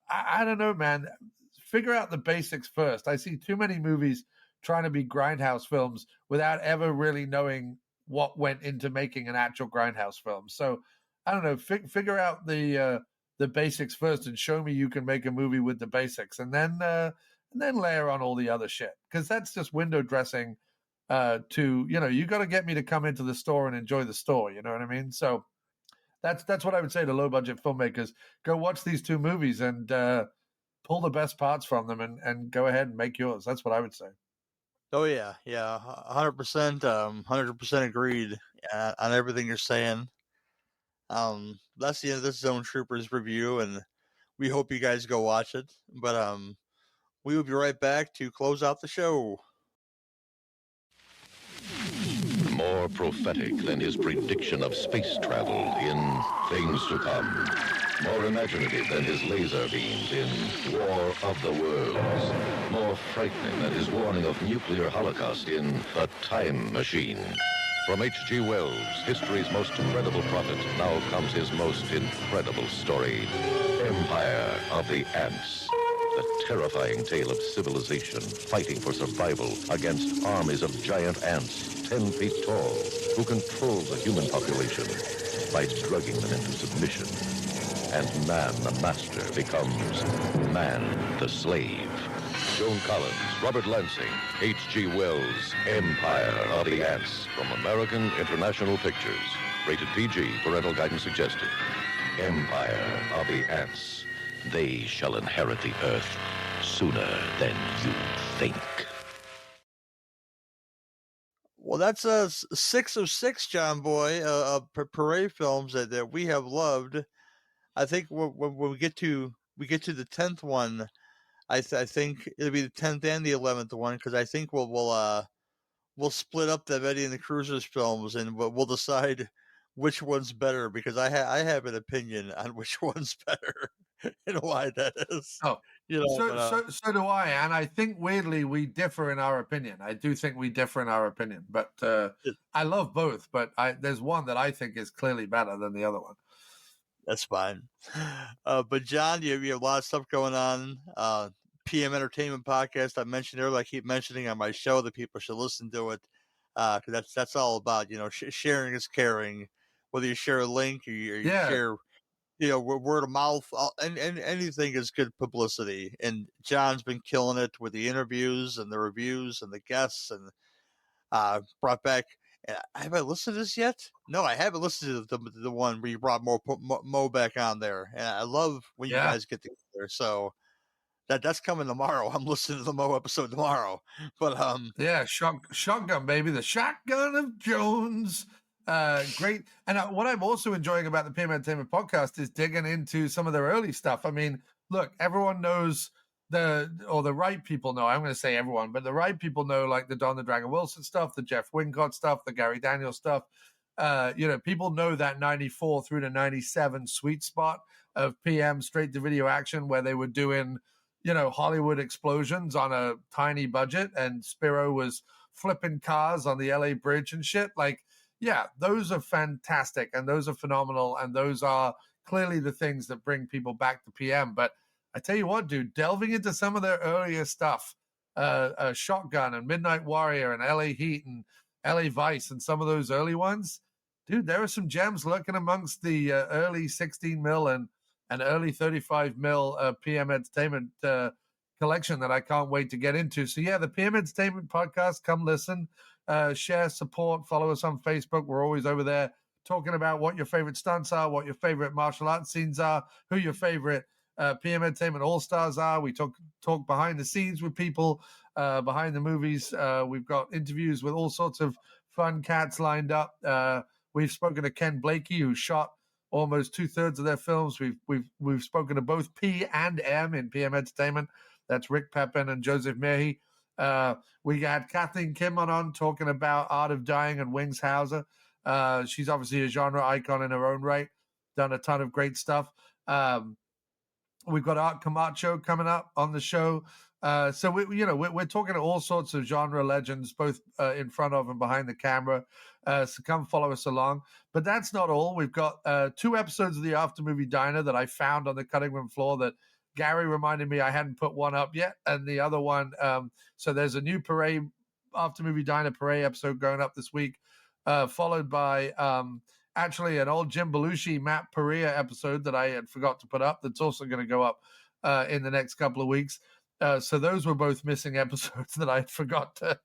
S11: I don't know, man. Figure out the basics first. I see too many movies trying to be grindhouse films without ever really knowing what went into making an actual grindhouse film. So I don't know. Figure out the basics first, and show me you can make a movie with the basics, and then layer on all the other shit, because that's just window dressing. You got to get me to come into the store and enjoy the store. You know what I mean? So that's what I would say to low budget filmmakers. Go watch these two movies and pull the best parts from them, and go ahead and make yours. That's what I would say.
S10: Oh yeah, 100%, 100% agreed on everything you're saying. That's the end of this Zone Troopers review, and we hope you guys go watch it. But we will be right back to close out the show.
S13: More prophetic than his prediction of space travel in Things to Come. More imaginative than his laser beams in War of the Worlds. More frightening than his warning of nuclear holocaust in The Time Machine. From H.G. Wells, history's most credible prophet, now comes his most incredible story. Empire of the Ants. The terrifying tale of civilization fighting for survival against armies of giant ants 10 feet tall who control the human population by drugging them into submission. And man, the master, becomes man, the slave. Joan Collins, Robert Lansing, H.G. Wells' Empire of the Ants from American International Pictures. Rated PG, parental guidance suggested. Empire of the Ants. They shall inherit the earth sooner than you think.
S10: Well, that's 6 of 6, John Boy, Pare films that we have loved. I think when we get to the 10th one, I think it'll be the 10th and the 11th one, because I think we'll split up the Eddie and the Cruisers films, and we'll decide which one's better, because I have an opinion on which one's better and why that is.
S11: Oh, so do I, and I think weirdly we differ in our opinion. I do think we differ in our opinion, but I love both. But there's one that I think is clearly better than the other one.
S10: That's fine. But John, you have a lot of stuff going on. PM Entertainment Podcast I mentioned earlier. I keep mentioning on my show that people should listen to it, because that's all about sharing is caring. Whether you share a link or you share word of mouth, and anything is good publicity. And John's been killing it with the interviews and the reviews and the guests, and brought back. Have I listened to this yet? No, I haven't listened to the one where you brought Mo back on there, and I love when you guys get together. So that's coming tomorrow. I'm listening to the Mo episode tomorrow. But
S11: shotgun baby, the shotgun of Jones. Great. And what I'm also enjoying about the PM Entertainment Podcast is digging into some of their early stuff. I mean, look, everyone knows the right people know, I'm going to say everyone, but the right people know, like the Don the Dragon Wilson stuff, the Jeff Wincott stuff, the Gary Daniels stuff. People know that 94 through to 97 sweet spot of PM straight to video action, where they were doing, Hollywood explosions on a tiny budget, and Spiro was flipping cars on the LA bridge and shit. Like, yeah, those are fantastic, and those are phenomenal, and those are clearly the things that bring people back to PM. But I tell you what, dude, delving into some of their earlier stuff, Shotgun and Midnight Warrior and LA Heat and LA Vice and some of those early ones, dude, there are some gems lurking amongst the early 16 mil and early 35 mil PM Entertainment collection that I can't wait to get into. So yeah, the PM Entertainment podcast, come listen, share, support, follow us on Facebook. We're always over there talking about what your favorite stunts are, what your favorite martial arts scenes are, who your favorite PM Entertainment All-Stars are. We talk behind the scenes with people, behind the movies. We've got interviews with all sorts of fun cats lined up. We've spoken to Ken Blakey, who shot almost 2/3 of their films. We've spoken to both P and M in PM Entertainment. That's Rick Pepin and Joseph Mehy. We had Kathleen Kim on talking about Art of Dying and Wings Hauser. She's obviously a genre icon in her own right. Done a ton of great stuff. We've got Art Camacho coming up on the show. So we're talking to all sorts of genre legends, both in front of and behind the camera. So come follow us along. But that's not all. We've got 2 episodes of the After Movie Diner that I found on the cutting room floor that Gary reminded me I hadn't put one up yet, and the other one. So there's a new Pare After Movie Diner Pare episode going up this week, followed by actually an old Jim Belushi, Matt Perea episode that I had forgot to put up. That's also going to go up in the next couple of weeks. So those were both missing episodes that I forgot to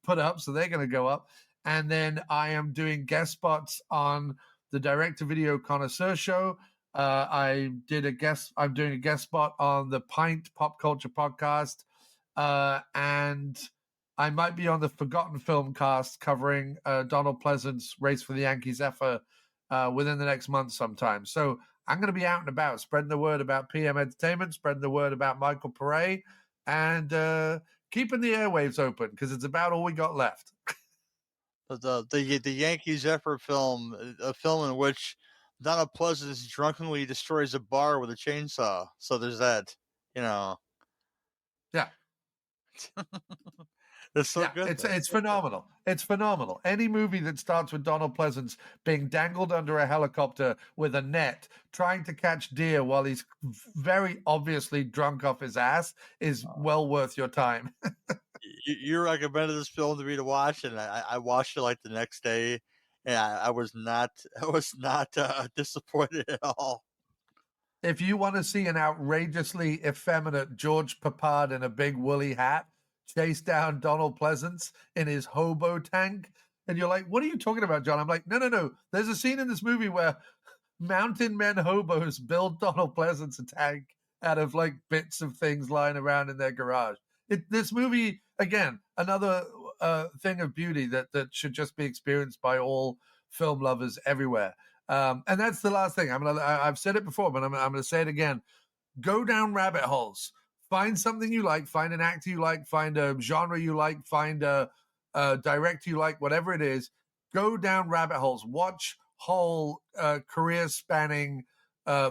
S11: put up. So they're going to go up. And then I am doing guest spots on the direct-to-video connoisseur show. I'm doing a guest spot on the Pint Pop Culture podcast. And I might be on the Forgotten Film cast covering Donald Pleasant's Race for the Yankees effort within the next month sometime. So I'm going to be out and about, spreading the word about PM Entertainment, spreading the word about Michael Pare, and keeping the airwaves open because it's about all we got left.
S10: The Yankees effort film, a film in which Donald Pleasance drunkenly destroys a bar with a chainsaw. So there's that,
S11: Yeah.
S10: It's so good.
S11: It's phenomenal. It's phenomenal. Any movie that starts with Donald Pleasance being dangled under a helicopter with a net, trying to catch deer while he's very obviously drunk off his ass is well worth your time.
S10: You recommended this film to me to watch, and I watched it like the next day, and I was not disappointed at all.
S11: If you want to see an outrageously effeminate George Papard in a big woolly hat chase down Donald Pleasance in his hobo tank, and you're like, what are you talking about, John? I'm like, no. There's a scene in this movie where mountain men hobos build Donald Pleasance a tank out of like bits of things lying around in their garage. This movie, again, another thing of beauty that should just be experienced by all film lovers everywhere. And that's the last thing. I've said it before, but I'm going to say it again. Go down rabbit holes. Find something you like. Find an actor you like. Find a genre you like. Find a director you like. Whatever it is, go down rabbit holes. Watch whole career-spanning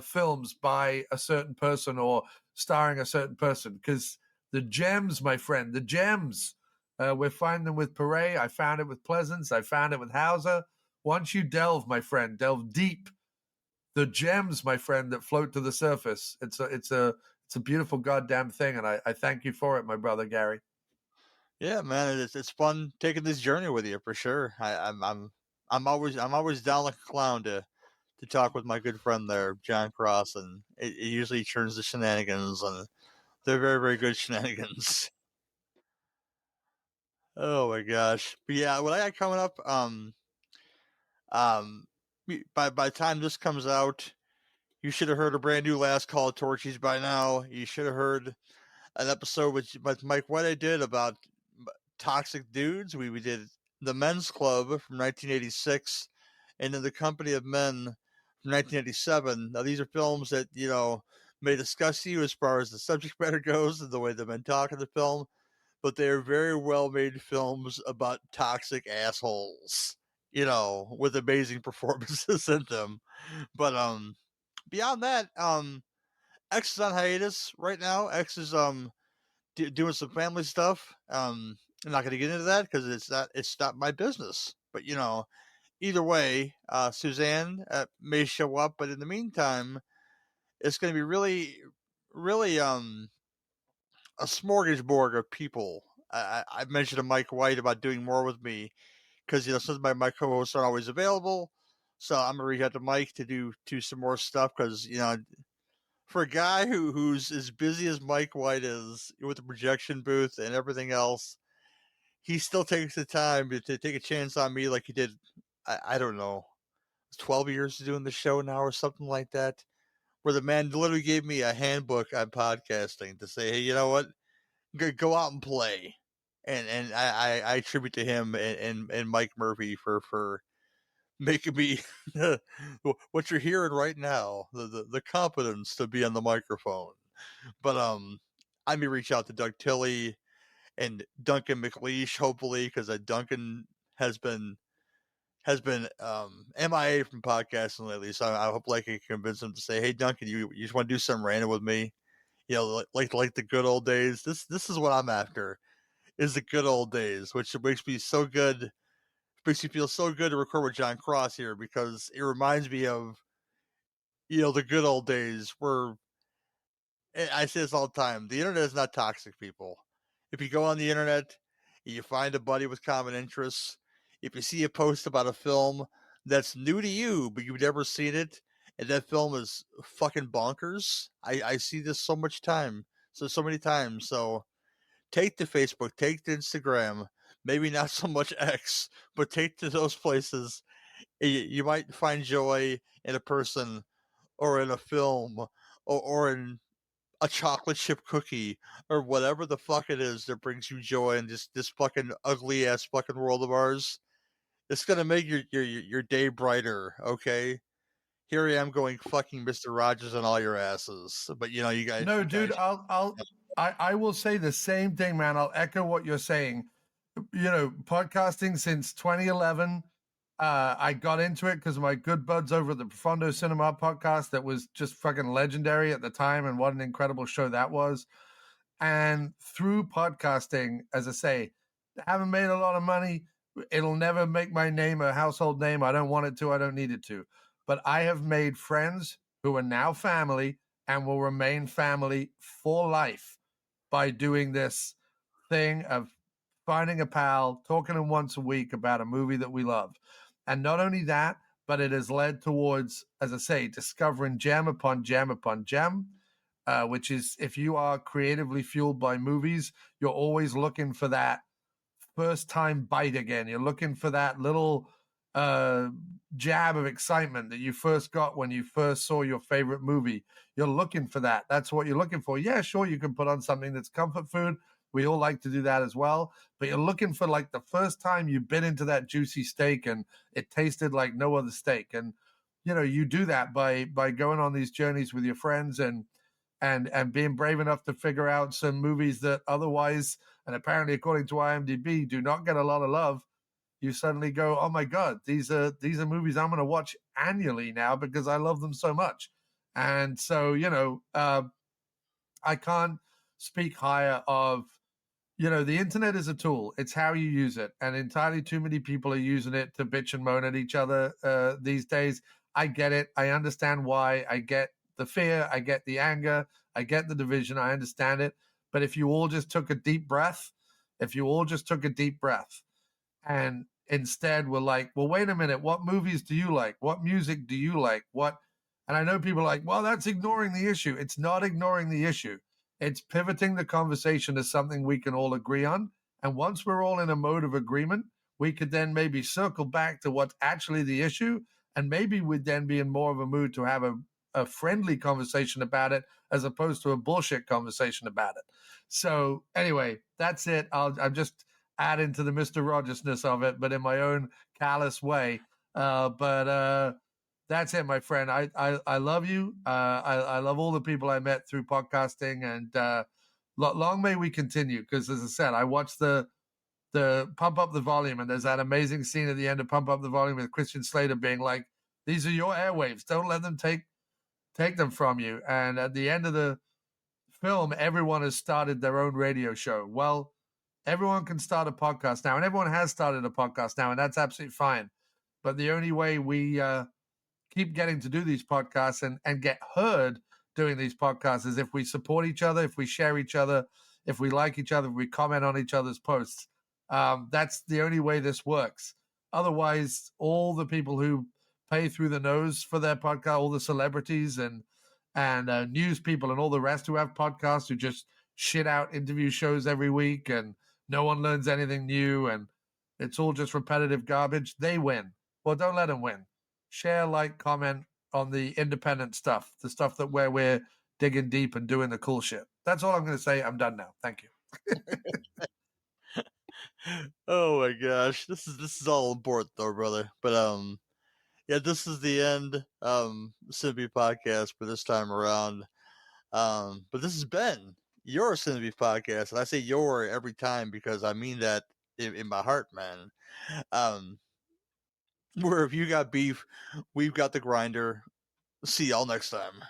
S11: films by a certain person or starring a certain person. Because the gems, my friend, the gems. We're finding them with Pare. I found it with Pleasance. I found it with Hauser. Once you delve, my friend, delve deep. The gems, my friend, that float to the surface. It's a beautiful goddamn thing, and I thank you for it, my brother Gary.
S10: Yeah, man, it's fun taking this journey with you for sure. I'm always down like a clown to talk with my good friend there, John Cross, and it usually turns to shenanigans, and they're very, very good shenanigans. Oh my gosh! But yeah, what I got coming up, by the time this comes out, you should have heard a brand new Last Call of Torchies by now. You should have heard an episode with Mike White I did about toxic dudes. We did The Men's Club from 1986 and In the Company of Men from 1987. Now, these are films that, may disgust you as far as the subject matter goes and the way the men talk in the film, but they're very well-made films about toxic assholes, with amazing performances in them. But beyond that, X is on hiatus right now. X is doing some family stuff. I'm not going to get into that because it's not my business. But either way, Suzanne may show up. But in the meantime, it's going to be really, really a smorgasbord of people. I mentioned to Mike White about doing more with me because since my co-hosts aren't always available, so I'm gonna reach out to Mike to do some more stuff because for a guy who's as busy as Mike White is with the projection booth and everything else, he still takes the time to take a chance on me like he did. I don't know, 12 years doing the show now or something like that, where the man literally gave me a handbook on podcasting to say, hey, you know what, go out and play. And I attribute to him and Mike Murphy for making me what you're hearing right now, the competence to be on the microphone. But I may reach out to Doug Tilley and Duncan McLeish, hopefully, because Duncan has been MIA from podcasting lately. So I hope I can convince him to say, hey, Duncan, you just want to do something random with me? Like the good old days. This is what I'm after, is the good old days, which makes me so good. Makes me feel so good to record with John Cross here because it reminds me of, the good old days where, I say this all the time, the internet is not toxic, people. If you go on the internet, you find a buddy with common interests, if you see a post about a film that's new to you, but you've never seen it, and that film is fucking bonkers, I see this so many times. So take to Facebook, take to Instagram, maybe not so much X, but take to those places. You might find joy in a person or in a film or in a chocolate chip cookie or whatever the fuck it is that brings you joy in this fucking ugly ass fucking world of ours. It's gonna make your day brighter, okay? Here I am going fucking Mr. Rogers on all your asses. But you guys.
S11: No, dude, I will say the same thing, man. I'll echo what you're saying. Podcasting since 2011. I got into it because of my good buds over at the Profondo Cinema podcast that was just fucking legendary at the time, and what an incredible show that was. And through podcasting, as I say, I haven't made a lot of money. It'll never make my name a household name. I don't want it to. I don't need it to. But I have made friends who are now family and will remain family for life by doing this thing of finding a pal, talking to him once a week about a movie that we love. And not only that, but it has led towards, as I say, discovering gem upon gem upon gem, which is, if you are creatively fueled by movies, you're always looking for that first time bite again. You're looking for that little jab of excitement that you first got when you first saw your favorite movie. You're looking for that. That's what you're looking for. Yeah, sure, you can put on something that's comfort food. We all like to do that as well. But you're looking for like the first time you bit into that juicy steak and it tasted like no other steak. And, you do that by going on these journeys with your friends and being brave enough to figure out some movies that otherwise, and apparently according to IMDb, do not get a lot of love. You suddenly go, oh my God, these are movies I'm going to watch annually now because I love them so much. And so, I can't speak higher of, the internet is a tool. It's how you use it. And entirely too many people are using it to bitch and moan at each other these days. I get it. I understand why. I get the fear. I get the anger. I get the division. I understand it. But if you all just took a deep breath, and instead were like, well, wait a minute, what movies do you like? What music do you like? And I know people are like, well, that's ignoring the issue. It's not ignoring the issue. It's pivoting the conversation to something we can all agree on. And once we're all in a mode of agreement, we could then maybe circle back to what's actually the issue. And maybe we'd then be in more of a mood to have a friendly conversation about it as opposed to a bullshit conversation about it. So anyway, that's it. I'm just adding to the Mr. Rogersness of it, but in my own callous way. But that's it, my friend. I love you. I love all the people I met through podcasting, and long may we continue. Because as I said, I watched the Pump Up the Volume, and there's that amazing scene at the end of Pump Up the Volume with Christian Slater being like, "These are your airwaves. Don't let them take them from you." And at the end of the film, everyone has started their own radio show. Well, everyone can start a podcast now, and everyone has started a podcast now, and that's absolutely fine. But the only way we keep getting to do these podcasts and get heard doing these podcasts is if we support each other, if we share each other, if we like each other, if we comment on each other's posts. That's the only way this works. Otherwise, all the people who pay through the nose for their podcast, all the celebrities and news people and all the rest who have podcasts who just shit out interview shows every week and no one learns anything new and it's all just repetitive garbage, they win. Well, don't let them win. Share, like, comment on the independent stuff, the stuff that where we're digging deep and doing the cool shit. That's all I'm going to say. I'm done now. Thank you.
S10: Oh my gosh, this is all important though, brother. But yeah, this is the end Cinebeat podcast for this time around. But this has been your Cinebeat podcast, and I say your every time because I mean that in my heart, man. Where if you got beef, we've got the grinder. See y'all next time.